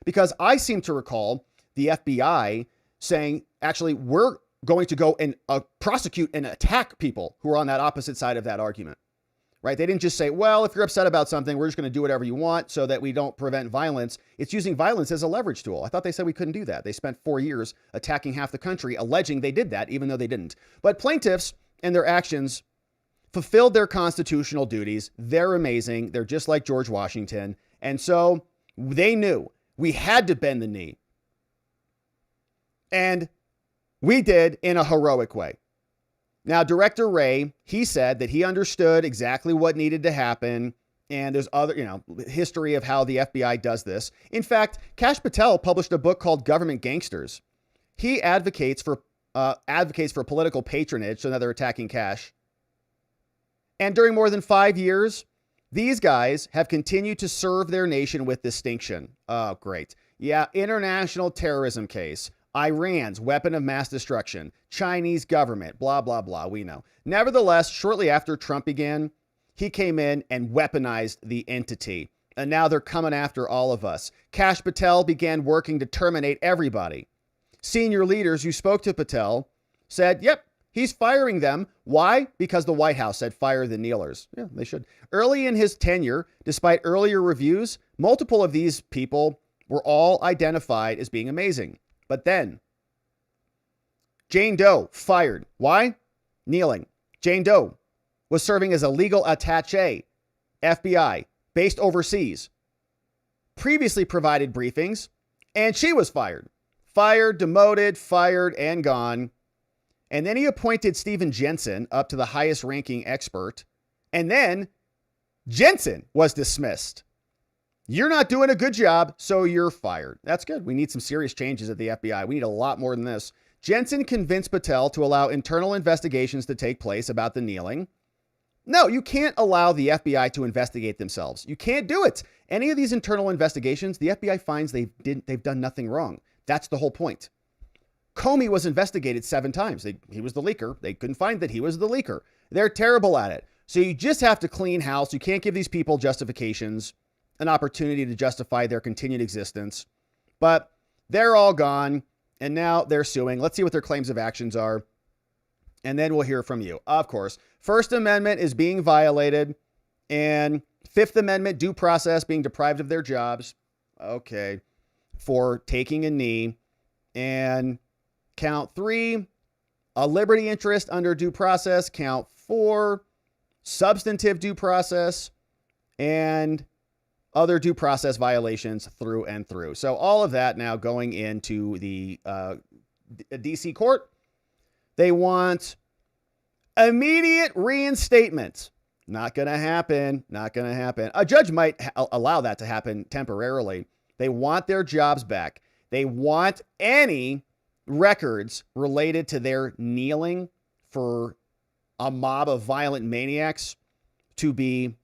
Because I seem to recall the FBI saying, actually, we're going to go and prosecute and attack people who are on that opposite side of that argument. Right? They didn't just say, well, if you're upset about something, we're just going to do whatever you want so that we don't prevent violence. It's using violence as a leverage tool. I thought they said we couldn't do that. They spent 4 years attacking half the country, alleging they did that, even though they didn't. But plaintiffs and their actions fulfilled their constitutional duties. They're amazing. They're just like George Washington. And so they knew we had to bend the knee. And we did in a heroic way. Now, Director Wray, he said that he understood exactly what needed to happen. And there's other, history of how the FBI does this. In fact, Kash Patel published a book called Government Gangsters. He advocates for political patronage. So now they're attacking Kash. And during more than 5 years, these guys have continued to serve their nation with distinction. Oh, great. Yeah, international terrorism case. Iran's weapon of mass destruction, Chinese government, blah, blah, blah. We know. Nevertheless, shortly after Trump began, he came in and weaponized the entity. And now they're coming after all of us. Kash Patel began working to terminate everybody. Senior leaders who spoke to Patel said, yep, he's firing them. Why? Because the White House said fire the kneelers. Yeah, they should. Early in his tenure, despite earlier reviews, multiple of these people were all identified as being amazing. But then, Jane Doe fired. Why? Kneeling. Jane Doe was serving as a legal attaché, FBI, based overseas. Previously provided briefings, and she was fired. Fired, demoted, fired, and gone. And then he appointed Stephen Jensen up to the highest ranking expert. And then Jensen was dismissed. You're not doing a good job, so you're fired. That's good. We need some serious changes at the FBI. We need a lot more than this. Jensen convinced Patel to allow internal investigations to take place about the kneeling. No, you can't allow the FBI to investigate themselves. You can't do it. Any of these internal investigations, the FBI finds they've done nothing wrong. That's the whole point. Comey was investigated 7 times. He was the leaker. They couldn't find that he was the leaker. They're terrible at it. So you just have to clean house. You can't give these people justifications, an opportunity to justify their continued existence. But they're all gone, and now they're suing. Let's see what their claims of actions are, and then we'll hear from you. Of course, First Amendment is being violated, and Fifth Amendment due process being deprived of their jobs. Okay, for taking a knee. And count 3, a liberty interest under due process. Count 4, substantive due process, and other due process violations through and through. So all of that now going into the DC court. They want immediate reinstatement. Not going to happen. Not going to happen. A judge might allow that to happen temporarily. They want their jobs back. They want any records related to their kneeling for a mob of violent maniacs to be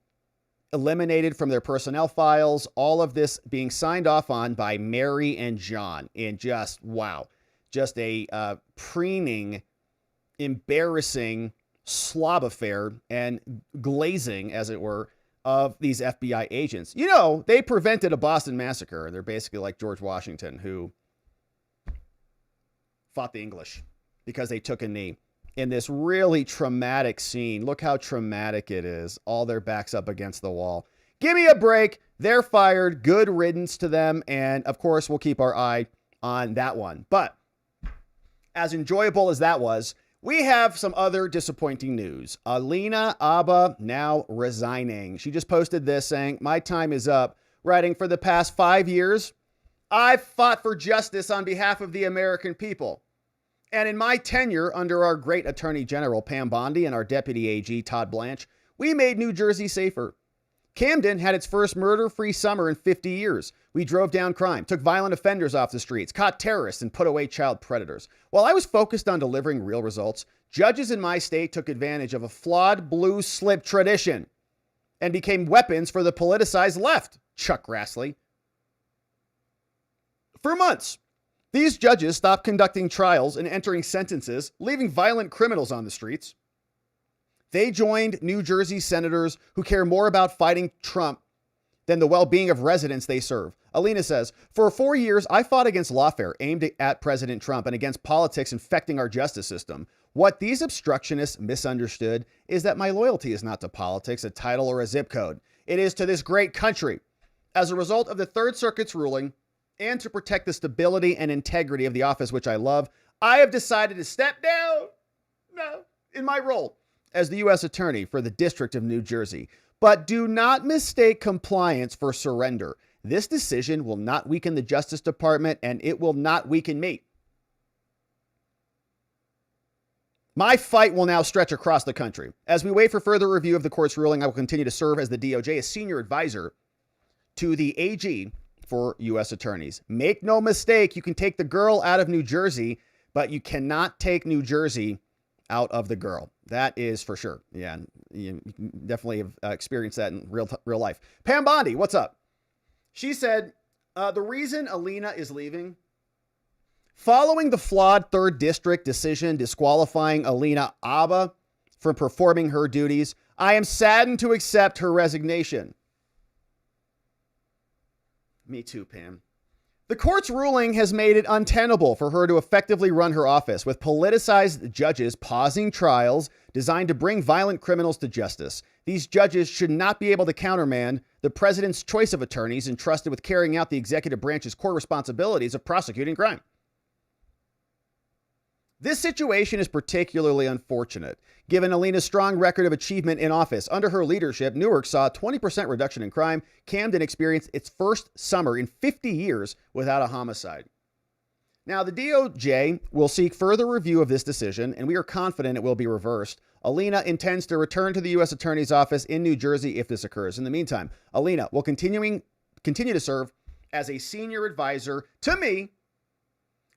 eliminated from their personnel files. All of this being signed off on by Mary and John in just, wow, just a preening, embarrassing slob affair and glazing, as it were, of these FBI agents. You know, they prevented a Boston massacre. They're basically like George Washington, who fought the English because they took a knee in this really traumatic scene. Look how traumatic it is. All their backs up against the wall. Give me a break. They're fired. Good riddance to them. And of course, we'll keep our eye on that one. But as enjoyable as that was, we have some other disappointing news. Alina Habba now resigning. She just posted this saying, "My time is up," writing, "For the past 5 years, I've fought for justice on behalf of the American people. And in my tenure under our great Attorney General, Pam Bondi, and our Deputy AG, Todd Blanche, we made New Jersey safer. Camden had its first murder-free summer in 50 years. We drove down crime, took violent offenders off the streets, caught terrorists, and put away child predators. While I was focused on delivering real results, judges in my state took advantage of a flawed blue slip tradition and became weapons for the politicized left." Chuck Grassley. "For months, these judges stopped conducting trials and entering sentences, leaving violent criminals on the streets. They joined New Jersey senators who care more about fighting Trump than the well-being of residents they serve." Alina says, "For 4 years, I fought against lawfare aimed at President Trump and against politics infecting our justice system. What these obstructionists misunderstood is that my loyalty is not to politics, a title, or a zip code. It is to this great country. As a result of the Third Circuit's ruling, and to protect the stability and integrity of the office which I love, I have decided to step down in my role as the U.S. Attorney for the District of New Jersey. But do not mistake compliance for surrender. This decision will not weaken the Justice Department, and it will not weaken me. My fight will now stretch across the country. As we wait for further review of the court's ruling, I will continue to serve as the DOJ, as senior advisor to the AG for U.S. attorneys. Make no mistake, you can take the girl out of New Jersey, but you cannot take New Jersey out of the girl. That is for sure. Yeah, you definitely have experienced that in real life. Pam Bondi, what's up? She said, the reason Alina is leaving, following the flawed 3rd District decision disqualifying Alina Habba from performing her duties, I am saddened to accept her resignation. Me too, Pam. The court's ruling has made it untenable for her to effectively run her office, with politicized judges pausing trials designed to bring violent criminals to justice. These judges should not be able to countermand the president's choice of attorneys entrusted with carrying out the executive branch's core responsibilities of prosecuting crime. This situation is particularly unfortunate, given Alina's strong record of achievement in office. Under her leadership, Newark saw a 20% reduction in crime. Camden experienced its first summer in 50 years without a homicide. Now, the DOJ will seek further review of this decision, and we are confident it will be reversed. Alina intends to return to the U.S. Attorney's Office in New Jersey if this occurs. In the meantime, Alina will continue to serve as a senior advisor to me,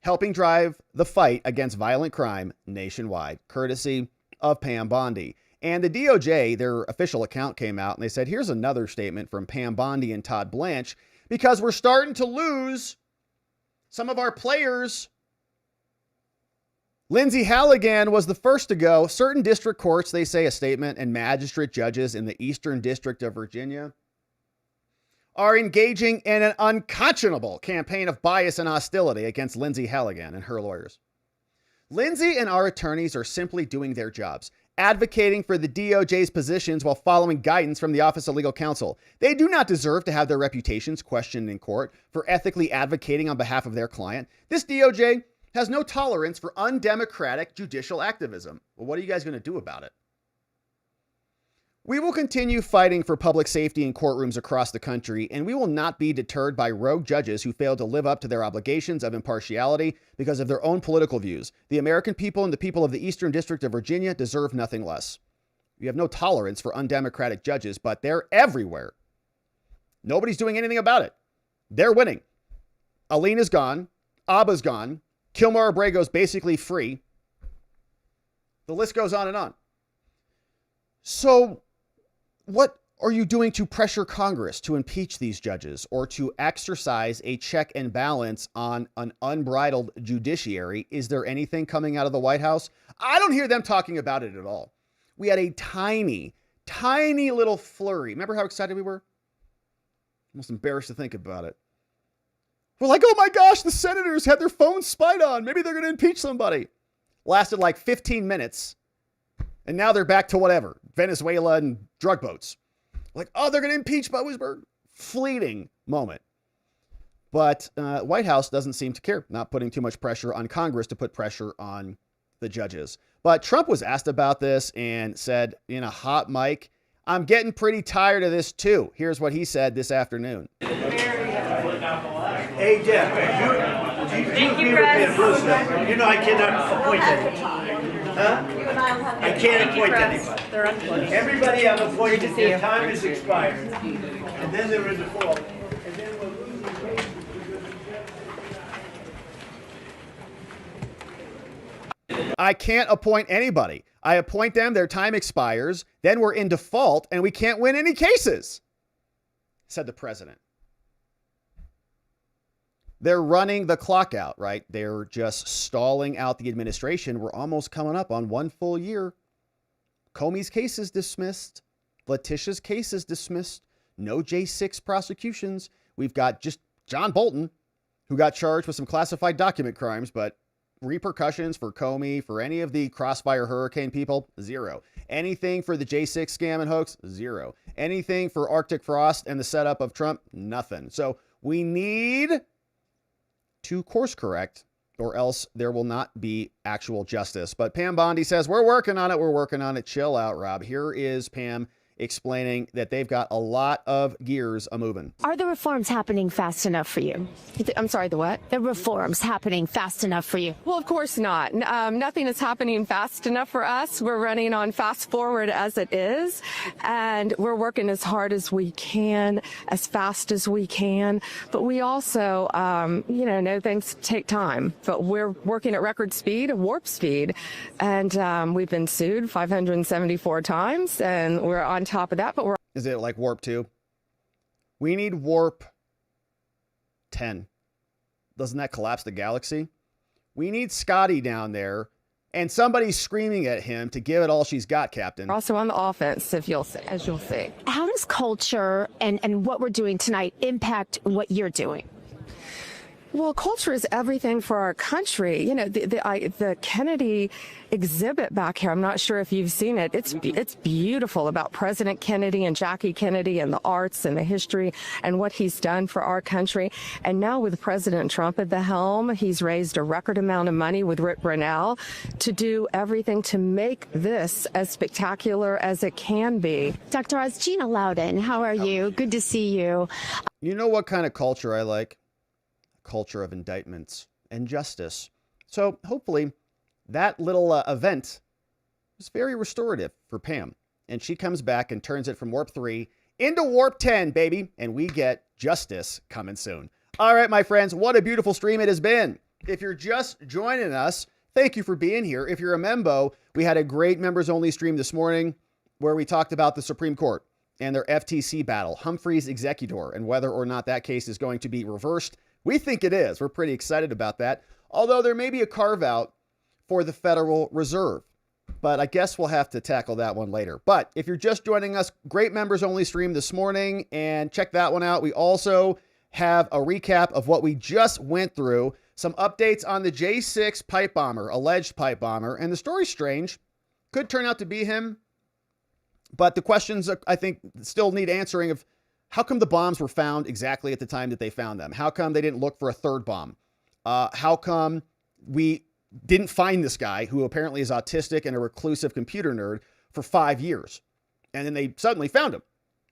helping drive the fight against violent crime nationwide, courtesy of Pam Bondi. And the DOJ, their official account came out and they said, here's another statement from Pam Bondi and Todd Blanche, because we're starting to lose some of our players. Lindsay Halligan was the first to go. Certain district courts, they say a statement, and magistrate judges in the Eastern District of Virginia are engaging in an unconscionable campaign of bias and hostility against Lindsay Halligan and her lawyers. Lindsay and our attorneys are simply doing their jobs, advocating for the DOJ's positions while following guidance from the Office of Legal Counsel. They do not deserve to have their reputations questioned in court for ethically advocating on behalf of their client. This DOJ has no tolerance for undemocratic judicial activism. Well, what are you guys going to do about it? We will continue fighting for public safety in courtrooms across the country, and we will not be deterred by rogue judges who fail to live up to their obligations of impartiality because of their own political views. The American people and the people of the Eastern District of Virginia deserve nothing less. We have no tolerance for undemocratic judges, but they're everywhere. Nobody's doing anything about it. They're winning. Alina's gone. Habba's gone. Kilmar Abrego's basically free. The list goes on and on. So, what are you doing to pressure Congress to impeach these judges or to exercise a check and balance on an unbridled judiciary? Is there anything coming out of the White House? I don't hear them talking about it at all. We had a tiny little flurry. Remember how excited we were? Almost embarrassed to think about it. We're like, oh my gosh, the senators had their phones spied on. Maybe they're going to impeach somebody. Lasted like 15 minutes. And now they're back to whatever, Venezuela and drug boats. Like, oh, they're going to impeach Bowisberg. Fleeting moment. But White House doesn't seem to care, not putting too much pressure on Congress to put pressure on the judges. But Trump was asked about this and said in a hot mic, I'm getting pretty tired of this too. Here's what he said this afternoon. Hey, Jeff, you know I cannot appoint anybody. Huh? I can't appoint anybody. Everybody I've appointed, their time is expired. And then they're in default. And then we're losing cases. I can't appoint anybody. I appoint them, their time expires, then we're in default, and we can't win any cases, said the president. They're running the clock out, right? They're just stalling out the administration. We're almost coming up on 1 full year. Comey's case is dismissed. Letitia's case is dismissed. No J6 prosecutions. We've got just John Bolton, who got charged with some classified document crimes, but repercussions for Comey, for any of the Crossfire Hurricane people, zero. Anything for the J6 scam and hoax, zero. Anything for Arctic Frost and the setup of Trump, nothing. So we need to course correct, or else there will not be actual justice. But Pam Bondi says, we're working on it. We're working on it. Chill out, Rob. Here is Pam explaining that they've got a lot of gears a-moving. Are the reforms happening fast enough for you? I'm sorry, the what? The reforms happening fast enough for you? Well, of course not. Nothing is happening fast enough for us. We're running on fast forward as it is, and we're working as hard as we can, as fast as we can. But we also, know things take time. But we're working at record speed, warp speed, and we've been sued 574 times, and we're on top of that. But is it like warp 2? We need warp 10. Doesn't that collapse the galaxy? We need Scotty down there and somebody screaming at him to give it all she's got, Captain. We're also on the offense, as you'll see. How does culture and what we're doing tonight impact what you're doing? Well, culture is everything for our country. You know, the Kennedy exhibit back here, I'm not sure if you've seen it. It's beautiful about President Kennedy and Jackie Kennedy and the arts and the history and what he's done for our country. And now with President Trump at the helm, he's raised a record amount of money with Rick Brunel to do everything to make this as spectacular as it can be. Dr. Oz, Gina Loudon, how are you? Good to see you. You know what kind of culture I like? Culture of indictments and justice. So hopefully that little event was very restorative for Pam, and she comes back and turns it from warp 3 into warp 10, baby, and we get justice coming soon. All right, my friends, what a beautiful stream it has been. If you're just joining us, thank you for being here. If you're a membo, we had a great members only stream this morning where we talked about the Supreme Court and their FTC battle, Humphrey's executor, and whether or not that case is going to be reversed. We think it is. We're pretty excited about that. Although there may be a carve out for the Federal Reserve, but I guess we'll have to tackle that one later. But if you're just joining us, great members only stream this morning, and check that one out. We also have a recap of what we just went through, some updates on the J6 pipe bomber, alleged pipe bomber, and the story's strange. Could turn out to be him, but the questions I think still need answering of how come the bombs were found exactly at the time that they found them? How come they didn't look for a third bomb? How come we didn't find this guy who apparently is autistic and a reclusive computer nerd for 5 years? And then they suddenly found him.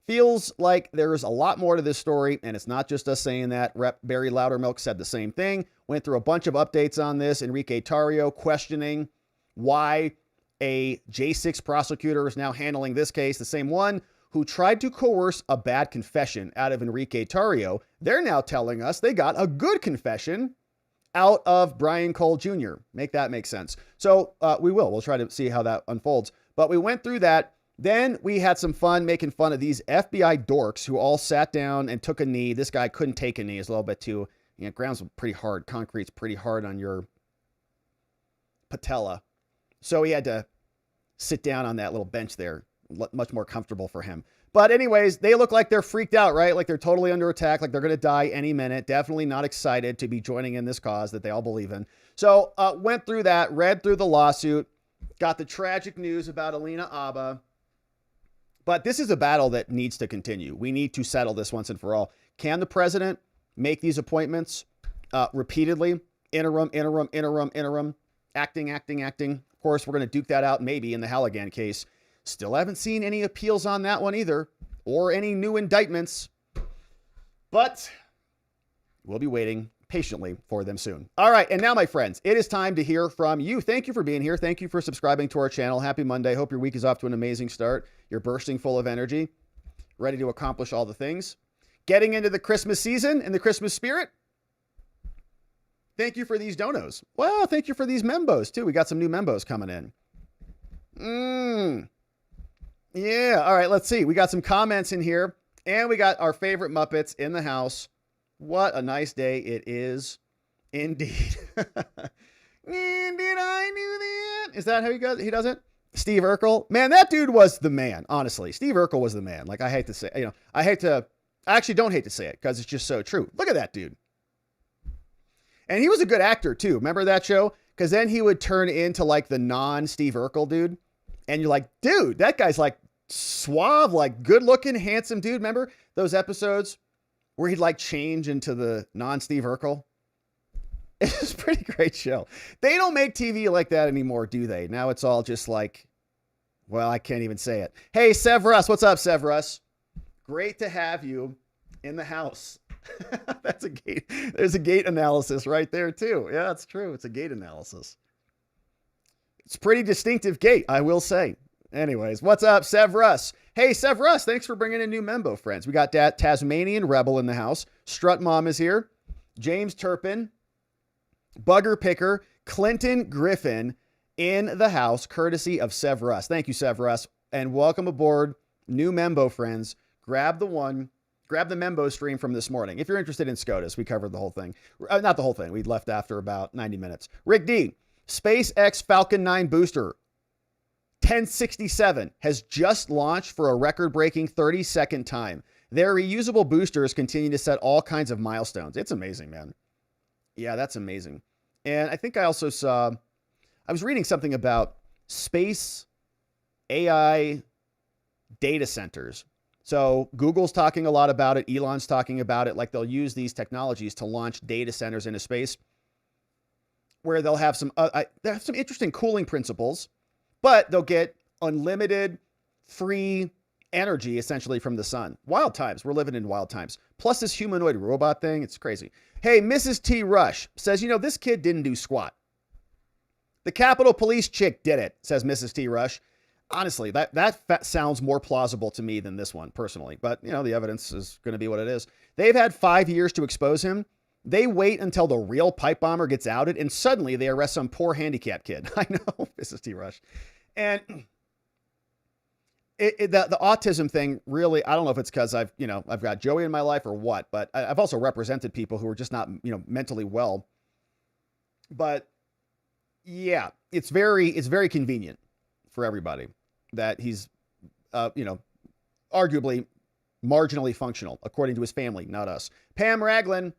Feels like there's a lot more to this story, and it's not just us saying that. Rep. Barry Loudermilk said the same thing. Went through a bunch of updates on this. Enrique Tarrio questioning why a J6 prosecutor is now handling this case, the same one who tried to coerce a bad confession out of Enrique Tarrio. They're now telling us they got a good confession out of Brian Cole Jr. Make that make sense. So we'll try to see how that unfolds. But we went through that. Then we had some fun making fun of these FBI dorks who all sat down and took a knee. This guy couldn't take a knee. It's a little bit too, ground's pretty hard. Concrete's pretty hard on your patella. So he had to sit down on that little bench there. Much more comfortable for him. But anyways, they look like they're freaked out, right? Like they're totally under attack, like they're going to die any minute. Definitely not excited to be joining in this cause that they all believe in. So went through that, read through the lawsuit, got the tragic news about Alina Habba. But this is a battle that needs to continue. We need to settle this once and for all. Can the president make these appointments repeatedly? Interim, acting. Of course, we're going to duke that out maybe in the Halligan case. Still haven't seen any appeals on that one either, or any new indictments. But we'll be waiting patiently for them soon. All right, and now, my friends, it is time to hear from you. Thank you for being here. Thank you for subscribing to our channel. Happy Monday. Hope your week is off to an amazing start. You're bursting full of energy, ready to accomplish all the things. Getting into the Christmas season and the Christmas spirit. Thank you for these donos. Well, thank you for these membos, too. We got some new membos coming in. Yeah, all right, let's see. We got some comments in here, and we got our favorite Muppets in the house. What a nice day it is, indeed. Did I do that? Is that how he does it? Steve Urkel? Man, that dude was the man, honestly. Steve Urkel was the man. Like, I hate to say, I actually don't hate to say it, because it's just so true. Look at that dude. And he was a good actor, too. Remember that show? Because then he would turn into, like, the non-Steve Urkel dude. And you're like, dude, that guy's like suave, like good looking, handsome dude. Remember those episodes where he'd like change into the non-Steve Urkel? It's a pretty great show. They don't make TV like that anymore, do they? Now it's all just like, well, I can't even say it. Hey, Severus. What's up, Severus? Great to have you in the house. That's a gate. There's a gate analysis right there too. Yeah, it's true. It's a gate analysis. It's a pretty distinctive gate, I will say. Anyways, what's up, Severus? Hey, Severus, thanks for bringing in new membo friends. We got that Tasmanian Rebel in the house. Strut Mom is here. James Turpin, Bugger Picker, Clinton Griffin in the house, courtesy of Severus. Thank you, Severus, and welcome aboard, new membo friends. Grab the membo stream from this morning. If you're interested in SCOTUS, we covered the whole thing. Not the whole thing. We left after about 90 minutes. Rick D. SpaceX Falcon 9 booster 1067 has just launched for a record-breaking 30-second time. Their reusable boosters continue to set all kinds of milestones. It's amazing, man. Yeah, that's amazing. And I think I also saw, I was reading something about space AI data centers. So Google's talking a lot about it. Elon's talking about it. Like they'll use these technologies to launch data centers into space, where they'll have some interesting cooling principles, but they'll get unlimited free energy essentially from the sun. Wild times. We're living in wild times. Plus this humanoid robot thing. It's crazy. Hey, Mrs. T. Rush says, this kid didn't do squat. The Capitol Police chick did it, says Mrs. T. Rush. Honestly, that sounds more plausible to me than this one personally. But, the evidence is going to be what it is. They've had 5 years to expose him. They wait until the real pipe bomber gets outed, and suddenly they arrest some poor handicapped kid. I know, Mrs. T. Rush. And the autism thing really, I don't know if it's because I've got Joey in my life or what, but I've also represented people who are just not, mentally well. But yeah, it's very convenient for everybody that he's, arguably marginally functional, according to his family, not us. Pam Raglan.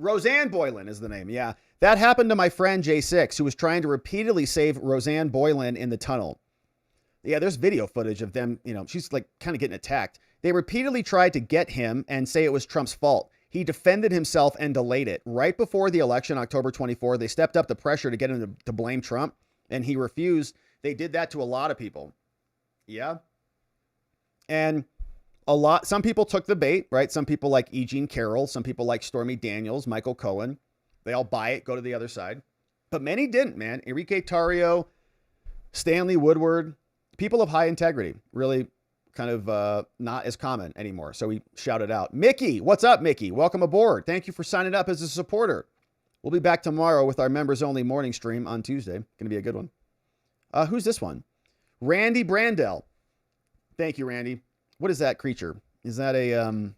Roseanne Boylan is the name. Yeah. That happened to my friend J6, who was trying to repeatedly save Roseanne Boylan in the tunnel. Yeah, there's video footage of them, she's like kind of getting attacked. They repeatedly tried to get him and say it was Trump's fault. He defended himself and delayed it. Right before the election, October 24, they stepped up the pressure to get him to blame Trump, and he refused. They did that to a lot of people. Yeah. And some people took the bait, right? Some people like E. Jean Carroll, some people like Stormy Daniels, Michael Cohen. They all buy it, go to the other side. But many didn't, man. Enrique Tarrio, Stanley Woodward, people of high integrity, really kind of not as common anymore. So we shouted out. Mickey, what's up, Mickey? Welcome aboard. Thank you for signing up as a supporter. We'll be back tomorrow with our members-only morning stream on Tuesday. Going to be a good one. Who's this one? Randy Brandell. Thank you, Randy. What is that creature? Is that a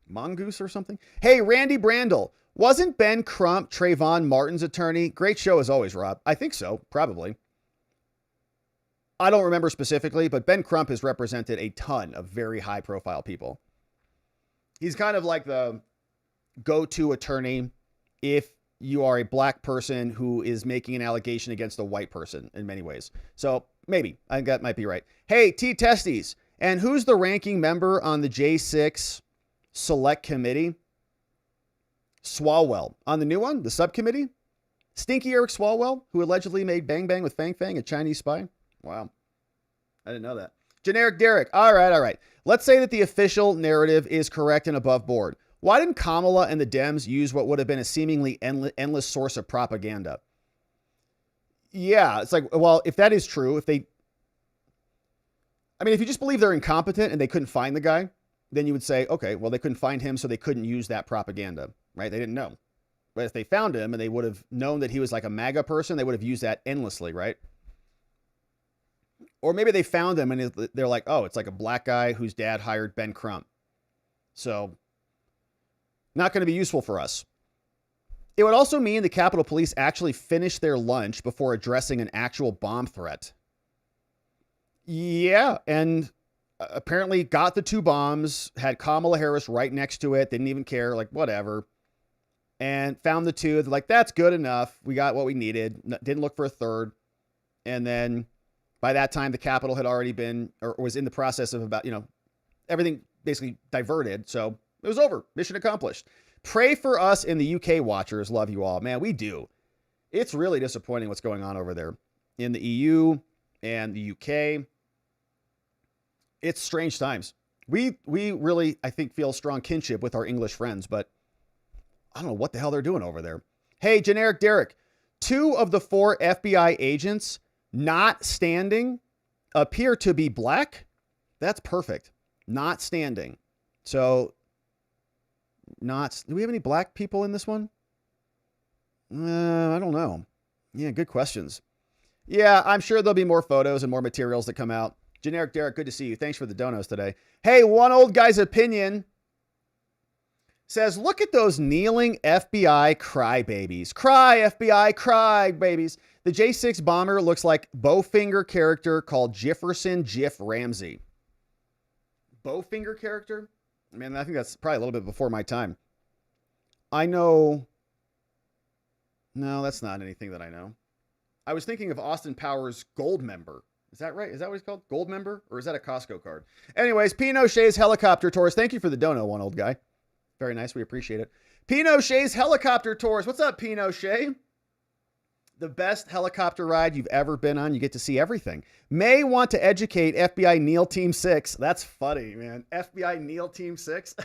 mongoose or something? Hey, Randy Brandell. Wasn't Ben Crump Trayvon Martin's attorney? Great show as always, Rob. I think so, probably. I don't remember specifically, but Ben Crump has represented a ton of very high-profile people. He's kind of like the go-to attorney if you are a black person who is making an allegation against a white person in many ways. So maybe. I think that might be right. Hey, T. Testes. And who's the ranking member on the J6 Select Committee? Swalwell. On the new one, the subcommittee? Stinky Eric Swalwell, who allegedly made Bang Bang with Fang Fang, a Chinese spy? Wow. I didn't know that. Generic Derek. All right. Let's say that the official narrative is correct and above board. Why didn't Kamala and the Dems use what would have been a seemingly endless source of propaganda? Yeah, it's like, well, if that is true, if you just believe they're incompetent and they couldn't find the guy, then you would say, okay, well, they couldn't find him, so they couldn't use that propaganda, right? They didn't know. But if they found him and they would have known that he was like a MAGA person, they would have used that endlessly, right? Or maybe they found him and they're like, oh, it's like a black guy whose dad hired Ben Crump. So not going to be useful for us. It would also mean the Capitol Police actually finished their lunch before addressing an actual bomb threat. Yeah, and apparently got the 2 bombs, had Kamala Harris right next to it, didn't even care, like whatever, and found the 2. They're like, that's good enough. We got what we needed. Didn't look for a third. And then by that time, the Capitol had already been, or was in the process of everything basically diverted. So it was over. Mission accomplished. Pray for us in the UK watchers. Love you all. Man, we do. It's really disappointing what's going on over there in the EU and the UK. It's strange times. We really, I think, feel strong kinship with our English friends, but I don't know what the hell they're doing over there. Hey, Generic Derek, 2 of the 4 FBI agents not standing appear to be black. That's perfect. Not standing. So do we have any black people in this one? I don't know. Yeah, good questions. Yeah, I'm sure there'll be more photos and more materials that come out. Generic Derek, good to see you. Thanks for the donos today. Hey, one old guy's opinion says, look at those kneeling FBI crybabies. Cry, FBI, cry, babies. The J6 bomber looks like Bowfinger character called Jefferson Jiff Ramsey. Bowfinger character? Man, I think that's probably a little bit before my time. I know. No, that's not anything that I know. I was thinking of Austin Powers' Gold Member. Is that right? Is that what he's called? Gold Member? Or is that a Costco card? Anyways, Pinochet's Helicopter Tours. Thank you for the dono, one old guy. Very nice. We appreciate it. Pinochet's Helicopter Tours. What's up, Pinochet? The best helicopter ride you've ever been on. You get to see everything. May want to educate FBI NEAL Team 6. That's funny, man. FBI NEAL Team 6.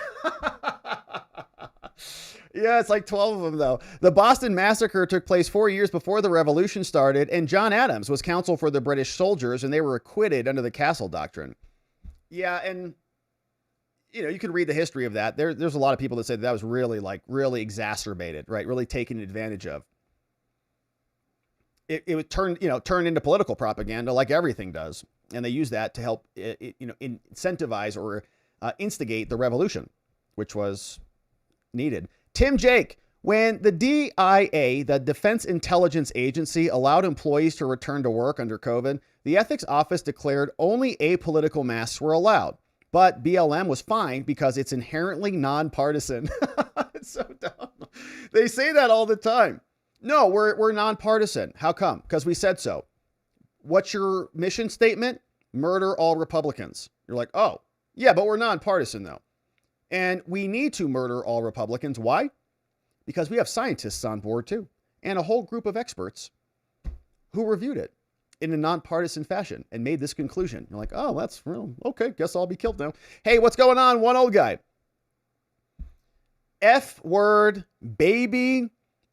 Yeah, it's like 12 of them, though. The Boston Massacre took place 4 years before the revolution started, and John Adams was counsel for the British soldiers, and they were acquitted under the Castle Doctrine. Yeah, and you can read the history of that. There's a lot of people that say that was really exacerbated, right? Really taken advantage of. It would turn into political propaganda like everything does. And they use that to help, incentivize or instigate the revolution, which was needed. Tim Jake, when the DIA, the Defense Intelligence Agency, allowed employees to return to work under COVID, the ethics office declared only apolitical masks were allowed. But BLM was fine because it's inherently nonpartisan. It's so dumb. They say that all the time. No, we're nonpartisan. How come? Because we said so. What's your mission statement? Murder all Republicans. You're like, oh, yeah, but we're nonpartisan though. And we need to murder all Republicans. Why? Because we have scientists on board too, and a whole group of experts who reviewed it. in a nonpartisan fashion and made this conclusion. You're like, oh, that's real. Okay, guess I'll be killed now. Hey, what's going on? One old guy. F word, baby,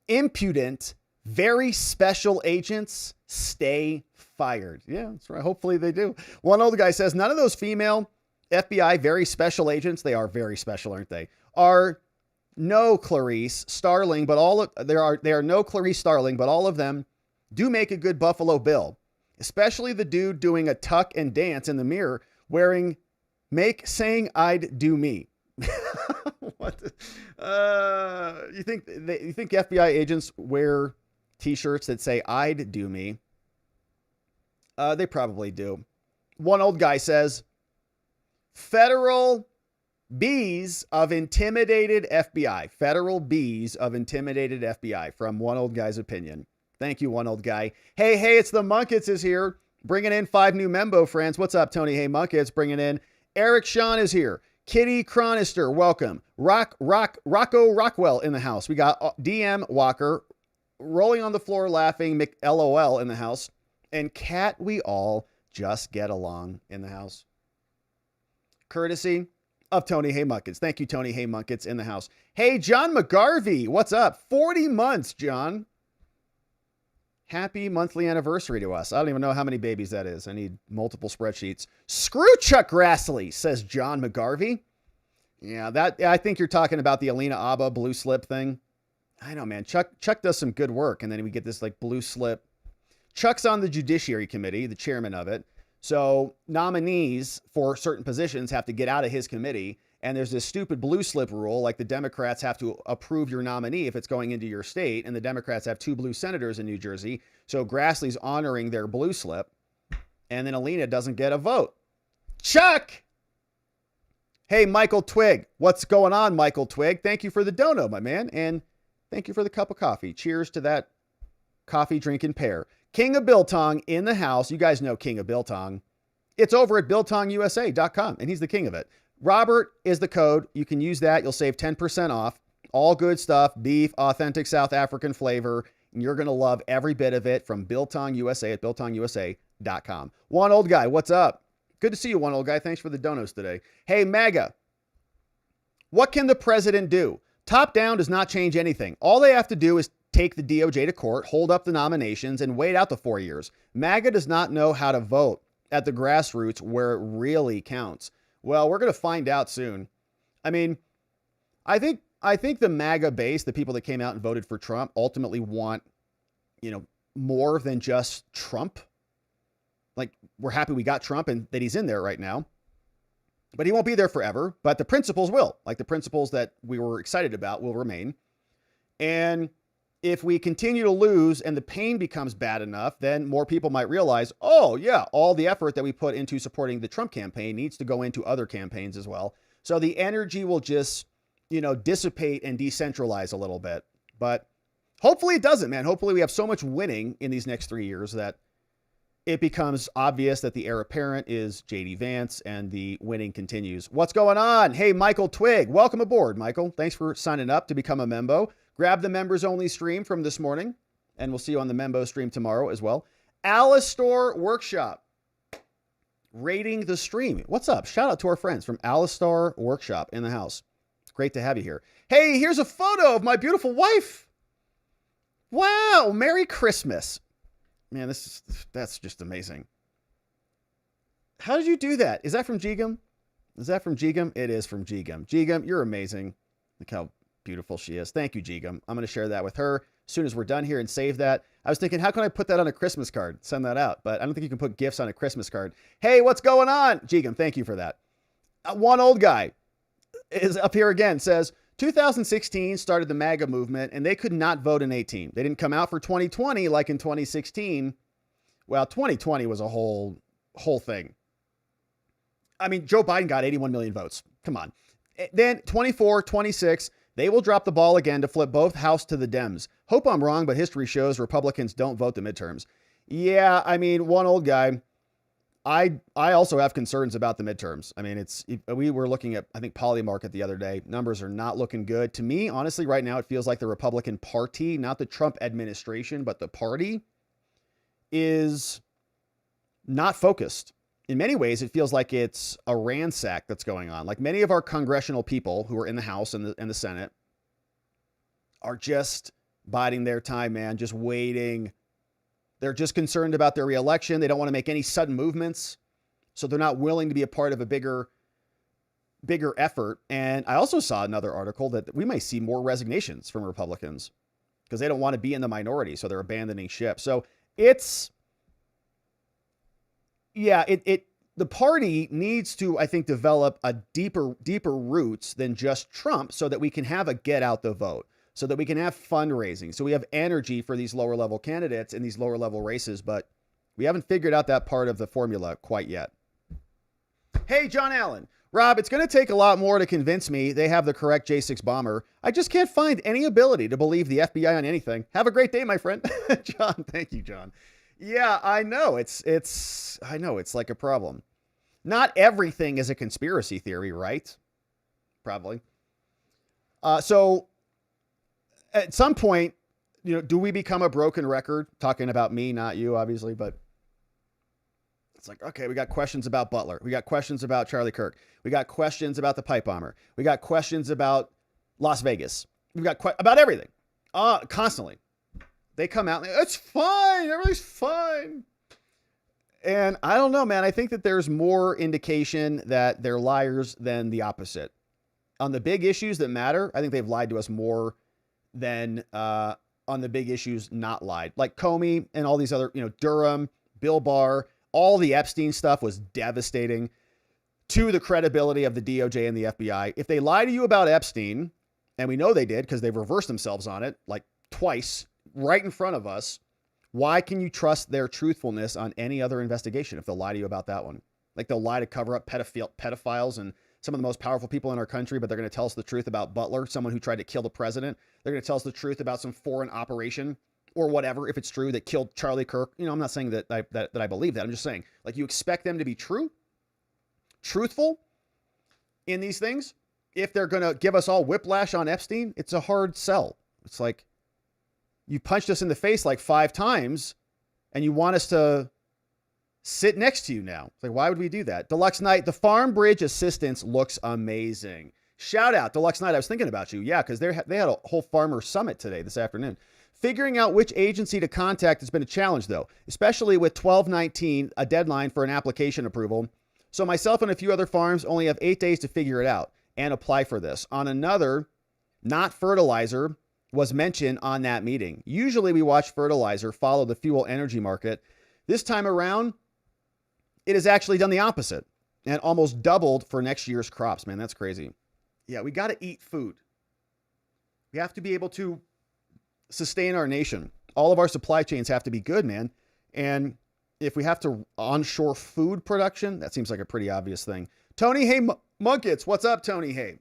impudent, very special agents, stay fired. Yeah, that's right. Hopefully they do. One old guy says, none of those female FBI very special agents, they are very special, aren't they? Are no Clarice Starling, but they are no Clarice Starling, but all of them do make a good Buffalo Bill, especially the dude doing a tuck and dance in the mirror saying I'd do me. What? You think FBI agents wear t-shirts that say I'd do me? They probably do. One old guy says, federal bees of intimidated FBI. Federal bees of intimidated FBI, from one old guy's opinion. Thank you, one old guy. Hey, it's the Munkets is here, bringing in 5 new Membo friends. What's up, Tony? Hey, Munkets, bringing in. Eric Sean is here. Kitty Chronister, welcome. Rocco Rockwell in the house. We got DM Walker rolling on the floor laughing, LOL in the house. And Cat, we all just get along in the house. Courtesy of Tony Hey Munkets. Thank you, Tony Hey Munkets in the house. Hey, John McGarvey, what's up? 40 months, John. Happy monthly anniversary to us. I don't even know how many babies that is. I need multiple spreadsheets. Screw Chuck Grassley, says John McGarvey. Yeah, I think you're talking about the Alina Habba blue slip thing. I know, man. Chuck does some good work, and then we get this like blue slip. Chuck's on the Judiciary Committee, the chairman of it. So nominees for certain positions have to get out of his committee. And there's this stupid blue slip rule, like the Democrats have to approve your nominee if it's going into your state. And the Democrats have 2 blue senators in New Jersey. So Grassley's honoring their blue slip. And then Alina doesn't get a vote. Chuck! Hey, Michael Twig. What's going on, Michael Twig? Thank you for the dono, my man. And thank you for the cup of coffee. Cheers to that coffee drinking pair. King of Biltong in the house. You guys know King of Biltong. It's over at BiltongUSA.com, and he's the king of it. Robert is the code. You can use that. You'll save 10% off. All good stuff. Beef, authentic South African flavor. And you're going to love every bit of it from Biltong USA at BiltongUSA.com. One old guy, what's up? Good to see you, one old guy. Thanks for the donos today. Hey, MAGA. What can the president do? Top down does not change anything. All they have to do is take the DOJ to court, hold up the nominations, and wait out the 4 years. MAGA does not know how to vote at the grassroots where it really counts. Well, we're going to find out soon. I mean, I think the MAGA base, the people that came out and voted for Trump, ultimately want, more than just Trump. Like, we're happy we got Trump and that he's in there right now. But he won't be there forever. But the principles will. Like, the principles that we were excited about will remain. And if we continue to lose and the pain becomes bad enough, then more people might realize, oh, yeah, all the effort that we put into supporting the Trump campaign needs to go into other campaigns as well. So the energy will just, dissipate and decentralize a little bit. But hopefully it doesn't, man. Hopefully we have so much winning in these next 3 years that it becomes obvious that the heir apparent is J.D. Vance and the winning continues. What's going on? Hey, Michael Twig. Welcome aboard, Michael. Thanks for signing up to become a membo. Grab the members only stream from this morning, and we'll see you on the membo stream tomorrow as well. Alistar Workshop rating the stream. What's up? Shout out to our friends from Alistar Workshop in the house. Great to have you here. Hey, here's a photo of my beautiful wife. Wow. Merry Christmas. Man, that's just amazing. How did you do that? Is that from Jigam? Is that from Jigam? It is from Jigam. Jigam, you're amazing. Look how beautiful she is. Thank you, Jigam. I'm going to share that with her as soon as we're done here and save that. I was thinking, how can I put that on a Christmas card? Send that out. But I don't think you can put gifts on a Christmas card. Hey, what's going on? Jigam, thank you for that. One old guy is up here again, says, 2016 started the MAGA movement, and they could not vote in 18. They didn't come out for 2020 like in 2016. Well, 2020 was a whole thing. I mean, Joe Biden got 81 million votes. Come on. Then 24, 26, they will drop the ball again to flip both House to the Dems. Hope I'm wrong, but history shows Republicans don't vote the midterms. Yeah, I mean, one old guy. I also have concerns about the midterms. I mean, we were looking at, I think, Polymarket the other day. Numbers are not looking good. To me, honestly, right now, it feels like the Republican Party, not the Trump administration, but the party is not focused. In many ways, it feels like it's a ransack that's going on. Like many of our congressional people who are in the House and the Senate are just biding their time, man, just waiting. They're just concerned about their reelection. They don't want to make any sudden movements. So they're not willing to be a part of a bigger effort. And I also saw another article that we might see more resignations from Republicans because they don't want to be in the minority. So they're abandoning ship. So it's, yeah, the party needs to, I think, develop a deeper roots than just Trump so that we can have a get out the vote, so that we can have fundraising, so we have energy for these lower level candidates in these lower level races. But we haven't figured out that part of the formula quite yet. Hey, John Allen. Rob, it's going to take a lot more to convince me they have the correct J6 bomber. I just can't find any ability to believe the FBI on anything. Have a great day, my friend. John, thank you, John. Yeah, I know. I know it's like a problem. Not everything is a conspiracy theory, right? Probably. So at some point, do we become a broken record? Talking about me, not you, obviously, but it's like, okay, we got questions about Butler. We got questions about Charlie Kirk. We got questions about the pipe bomber. We got questions about Las Vegas. We've got about everything. Constantly. They come out and it's fine. Everything's fine. And I don't know, man. I think that there's more indication that they're liars than the opposite. On the big issues that matter, I think they've lied to us more than on the big issues not lied. Like Comey and all these other, Durham, Bill Barr, all the Epstein stuff was devastating to the credibility of the DOJ and the FBI. If they lie to you about Epstein, and we know they did because they've reversed themselves on it like twice right in front of us, why can you trust their truthfulness on any other investigation if they'll lie to you about that one? Like they'll lie to cover up pedophiles and some of the most powerful people in our country, but they're going to tell us the truth about Butler, someone who tried to kill the president. They're going to tell us the truth about some foreign operation or whatever, if it's true, that killed Charlie Kirk. I'm not saying that I believe that. I'm just saying, like, you expect them to be truthful in these things. If they're going to give us all whiplash on Epstein, it's a hard sell. It's like, you punched us in the face like 5 times and you want us to sit next to you now. It's like, why would we do that? Deluxe Knight, the Farm Bridge assistance looks amazing. Shout out, Deluxe Knight. I was thinking about you. Yeah, because they had a whole farmer summit this afternoon. Figuring out which agency to contact has been a challenge, though, especially with 12/19, a deadline for an application approval. So myself and a few other farms only have 8 days to figure it out and apply for this. On another, not fertilizer was mentioned on that meeting. Usually we watch fertilizer follow the fuel energy market. This time around, it has actually done the opposite and almost doubled for next year's crops. Man, that's crazy. Yeah, we got to eat food. We have to be able to sustain our nation. All of our supply chains have to be good, man. And if we have to onshore food production, that seems like a pretty obvious thing. Tony Hay Munkets, what's up, Tony Hay?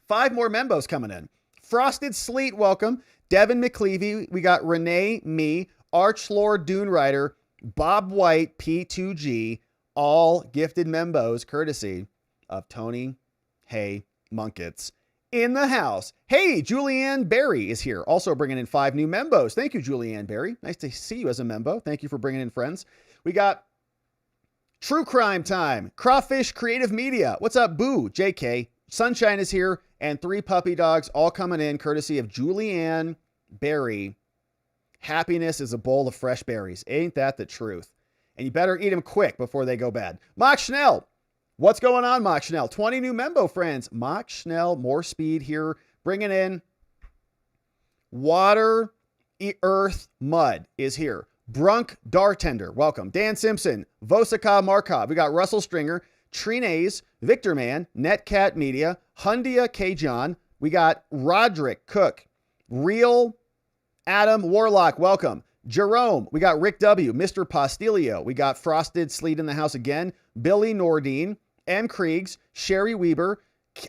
5 more membos coming in. Frosted Sleet, welcome. Devin McClevey. We got Renee, me, Archlord Dune Rider, Bob White, P2G, all gifted membos courtesy of Tony Hay Munkets in the house. Hey, Julianne Berry is here, also bringing in 5 new membos. Thank you, Julianne Berry. Nice to see you as a membo. Thank you for bringing in friends. We got True Crime Time, Crawfish Creative Media. What's up, Boo? JK. Sunshine is here, and 3 puppy dogs all coming in courtesy of Julianne Berry. Happiness is a bowl of fresh berries. Ain't that the truth? And you better eat them quick before they go bad. Mock Schnell. What's going on, Mock Schnell? 20 new membo friends. Mock Schnell, more speed here. Bringing in Water, Earth, Mud is here. Brunk Dartender, welcome. Dan Simpson, Vosika Markov. We got Russell Stringer, Trinays, Victor Man, Netcat Media, Hundia K. John. We got Roderick Cook, Real Adam Warlock, welcome. Jerome, we got Rick W., Mr. Postilio. We got Frosted Sleet in the house again. Billy Nordine, M. Kriegs, Sherry Weber,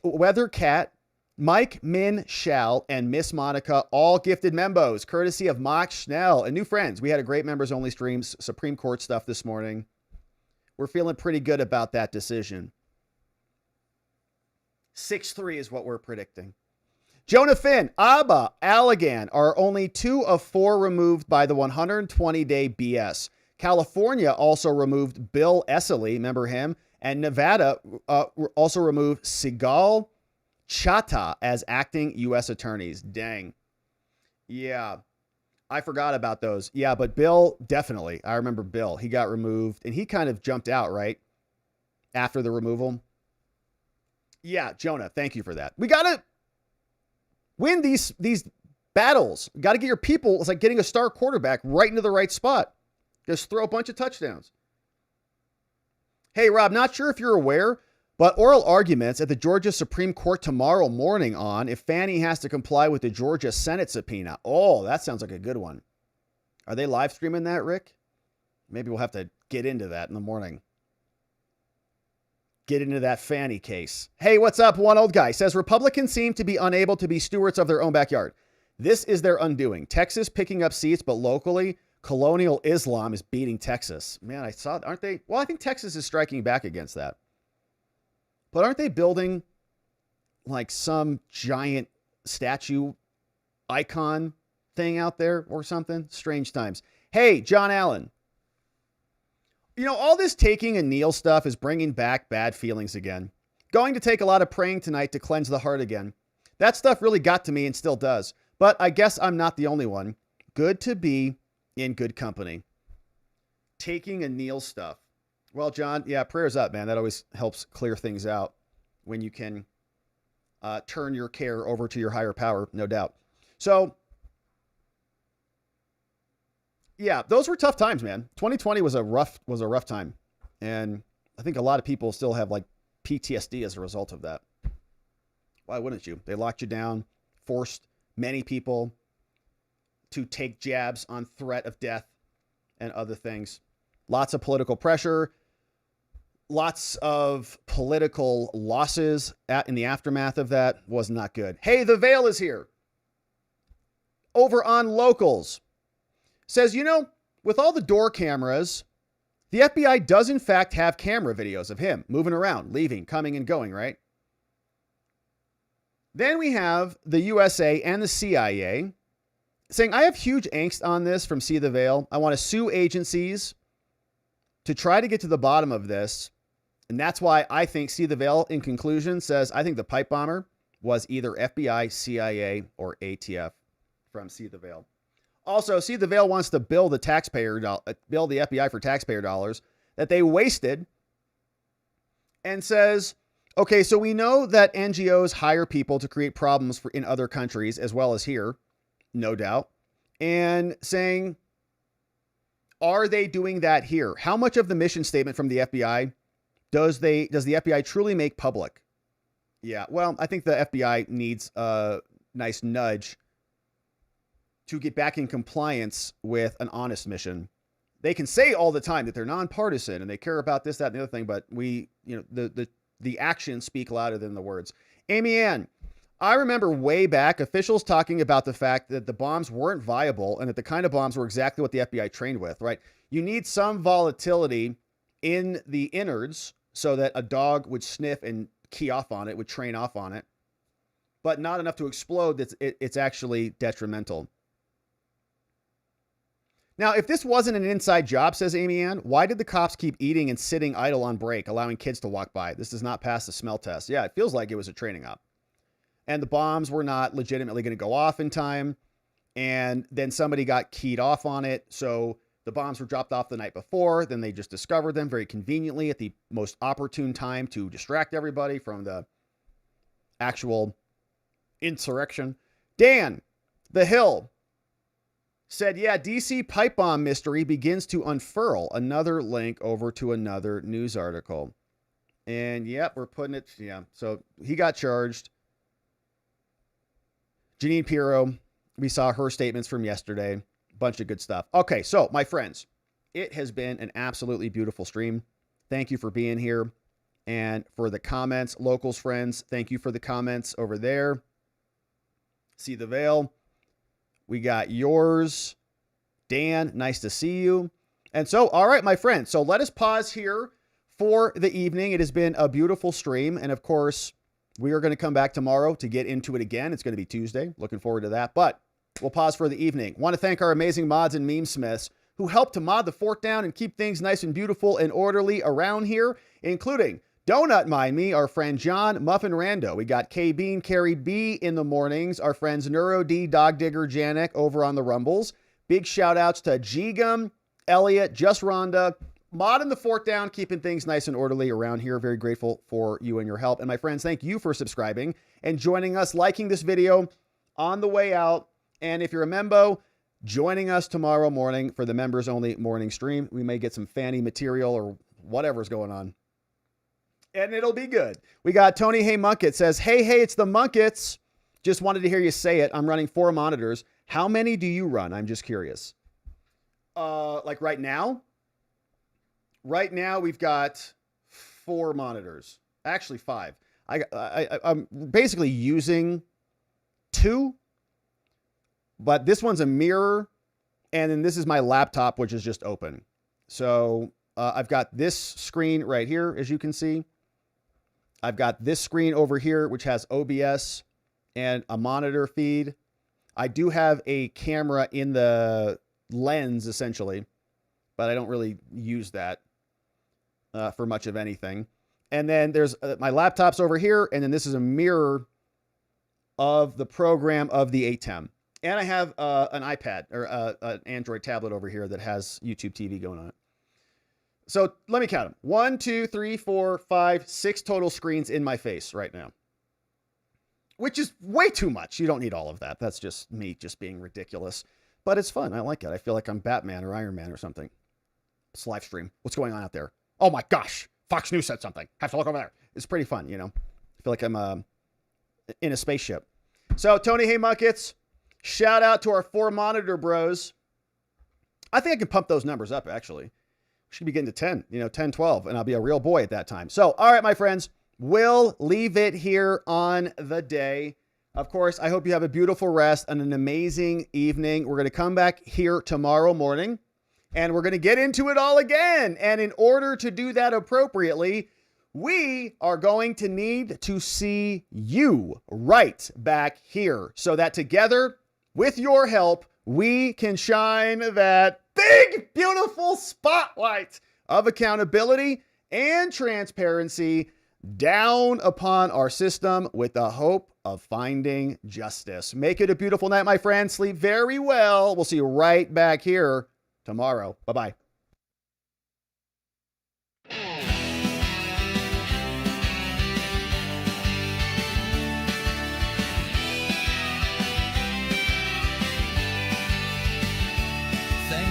Weather Cat, Mike Min Shall, and Miss Monica, all gifted membos, courtesy of Mock Schnell and new friends. We had a great members only streams, Supreme Court stuff this morning. We're feeling pretty good about that decision. 6-3 is what we're predicting. Jonah Finn, Abba, Allegan are only 2 of 4 removed by the 120-day BS. California also removed Bill Esseley, remember him? And Nevada also removed Sigal Chata as acting U.S. attorneys. Dang. Yeah, I forgot about those. Yeah, but Bill, definitely. I remember Bill. He got removed, and he kind of jumped out, right? After the removal. Yeah, Jonah, thank you for that. We got to win these battles. Got to get your people. It's like getting a star quarterback right into the right spot. Just throw a bunch of touchdowns. Hey, Rob, not sure if you're aware, but oral arguments at the Georgia Supreme Court tomorrow morning on if Fannie has to comply with the Georgia Senate subpoena. Oh, that sounds like a good one. Are they live streaming that, Rick? Maybe we'll have to get into that in the morning. Get into that Fannie case. Hey, what's up? One old guy says Republicans seem to be unable to be stewards of their own backyard. This is their undoing. Texas picking up seats, but locally, colonial Islam is beating Texas. Man, I saw, aren't they? Well, I think Texas is striking back against that. But aren't they building like some giant statue icon thing out there or something? Strange times. Hey, John Allen. You know, all this taking a kneel stuff is bringing back bad feelings again. Going to take a lot of praying tonight to cleanse the heart again. That stuff really got to me and still does. But I guess I'm not the only one. Good to be in good company. Taking a kneel stuff. Well, John, yeah, prayers up, man. That always helps clear things out when you can turn your care over to your higher power, no doubt. So, yeah, those were tough times, man. 2020 was a rough time. And I think a lot of people still have like PTSD as a result of that. Why wouldn't you? They locked you down, forced many people to take jabs on threat of death and other things. Lots of political pressure, lots of political losses in the aftermath of that was not good. Hey, the Veil is here. Over on Locals. Says, you know, with all the door cameras, the FBI does in fact have camera videos of him moving around, leaving, coming and going, right? Then we have the USA and the CIA saying, I have huge angst on this from See the Veil. I want to sue agencies to try to get to the bottom of this. And that's why I think See the Veil, in conclusion, says, I think the pipe bomber was either FBI, CIA, or ATF from See the Veil. Also, See the Veil wants to bill the FBI for taxpayer dollars that they wasted and says, okay, so we know that NGOs hire people to create problems in other countries as well as here, no doubt, and saying, are they doing that here? How much of the mission statement from the FBI does the FBI truly make public? Yeah, well, I think the FBI needs a nice nudge to get back in compliance with an honest mission. They can say all the time that they're nonpartisan and they care about this, that, and the other thing, but the actions speak louder than the words. Amy Ann, I remember way back officials talking about the fact that the bombs weren't viable and that the kind of bombs were exactly what the FBI trained with, right? You need some volatility in the innards so that a dog would sniff and key off on it, would train off on it, but not enough to explode that it's actually detrimental. Now, if this wasn't an inside job, says Amy Ann, why did the cops keep eating and sitting idle on break, allowing kids to walk by? This does not pass the smell test. Yeah, it feels like it was a training op. And the bombs were not legitimately going to go off in time. And then somebody got keyed off on it. So the bombs were dropped off the night before. Then they just discovered them very conveniently at the most opportune time to distract everybody from the actual insurrection. Dan, The Hill, said, yeah, DC pipe bomb mystery begins to unfurl. Another link over to another news article. And yep, we're putting it, yeah. So he got charged. Janine Pirro, we saw her statements from yesterday. Bunch of good stuff. Okay, so my friends, it has been an absolutely beautiful stream. Thank you for being here. And for the comments, Locals friends, thank you for the comments over there. See the Veil. We got yours. Dan, nice to see you. And so, all right, my friends. So let us pause here for the evening. It has been a beautiful stream. And of course, we are going to come back tomorrow to get into it again. It's going to be Tuesday. Looking forward to that. But we'll pause for the evening. Want to thank our amazing mods and meme smiths who help to mod the fort down and keep things nice and beautiful and orderly around here, including Donut Mind Me, our friend John, Muffin Rando. We got K-Bean, Carrie B in the mornings, our friends Neuro D, Dog Digger, Janek over on the Rumbles. Big shout outs to G-Gum, Elliot, Just Rhonda, modding the fort down, keeping things nice and orderly around here. Very grateful for you and your help. And my friends, thank you for subscribing and joining us, liking this video on the way out. And if you're a membo, joining us tomorrow morning for the members only morning stream. We may get some fanny material or whatever's going on, and it'll be good. We got Tony Hey Munkett says, hey, it's the Munkets. Just wanted to hear you say it. I'm running 4 monitors. How many do you run? I'm just curious. Like right now? Right now we've got 4 monitors. Actually 5. I'm basically using 2. But this one's a mirror, and then this is my laptop, which is just open. So I've got this screen right here, as you can see. I've got this screen over here, which has OBS and a monitor feed. I do have a camera in the lens, essentially, but I don't really use that for much of anything. And then there's my laptop's over here, and then this is a mirror of the program of the ATEM. And I have an iPad or an Android tablet over here that has YouTube TV going on it. So let me count them. 1, 2, 3, 4, 5, 6 total screens in my face right now, which is way too much. You don't need all of that. That's just me just being ridiculous, but it's fun. I like it. I feel like I'm Batman or Iron Man or something. It's live stream. What's going on out there? Oh my gosh. Fox News said something. Have to look over there. It's pretty fun. You know, I feel like I'm in a spaceship. So Tony Hey Muckets, shout out to our 4 monitor bros. I think I can pump those numbers up, actually. Should be getting to 10, 10, 12, and I'll be a real boy at that time. So, all right, my friends, we'll leave it here on the day. Of course, I hope you have a beautiful rest and an amazing evening. We're going to come back here tomorrow morning, and we're going to get into it all again. And in order to do that appropriately, we are going to need to see you right back here so that together, with your help, we can shine that big, beautiful spotlight of accountability and transparency down upon our system with the hope of finding justice. Make it a beautiful night, my friends. Sleep very well. We'll see you right back here tomorrow. Bye-bye.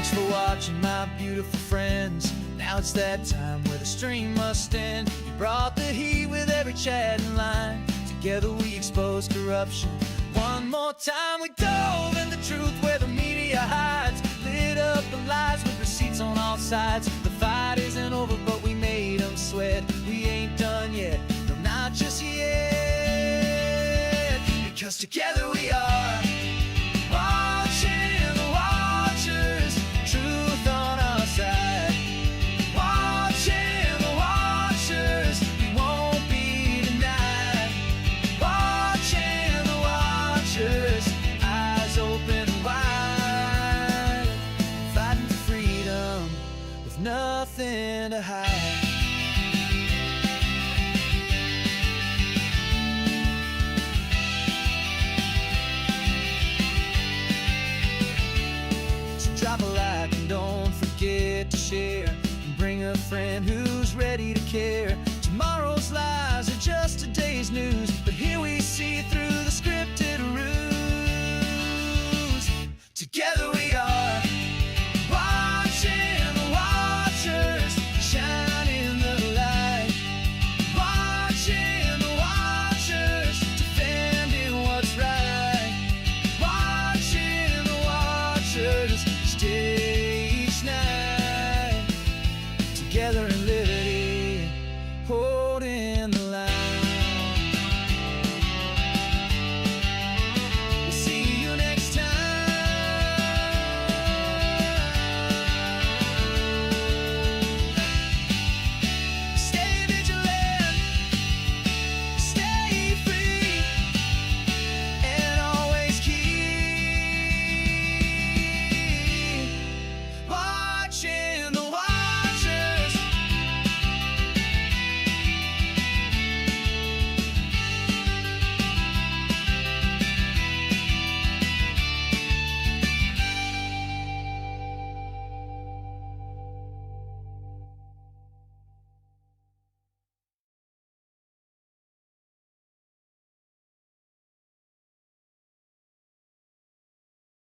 For watching, my beautiful friends. Now it's that time where the stream must end. You brought the heat with every chat and line. Together we exposed corruption. One more time we dove in the truth where the media hides. Lit up the lies with receipts on all sides. The fight isn't over, but we made them sweat. We ain't done yet, no, not just yet. Because together we are watching the watchers. Truth on our side. Watching the watchers. We won't be denied. Watching the watchers. Eyes open wide. Fighting for freedom with nothing to hide. Drop a like and don't forget to share. And bring a friend who's ready to care. Tomorrow's lies are just today's news, but here we see through the scripted ruse. Together we are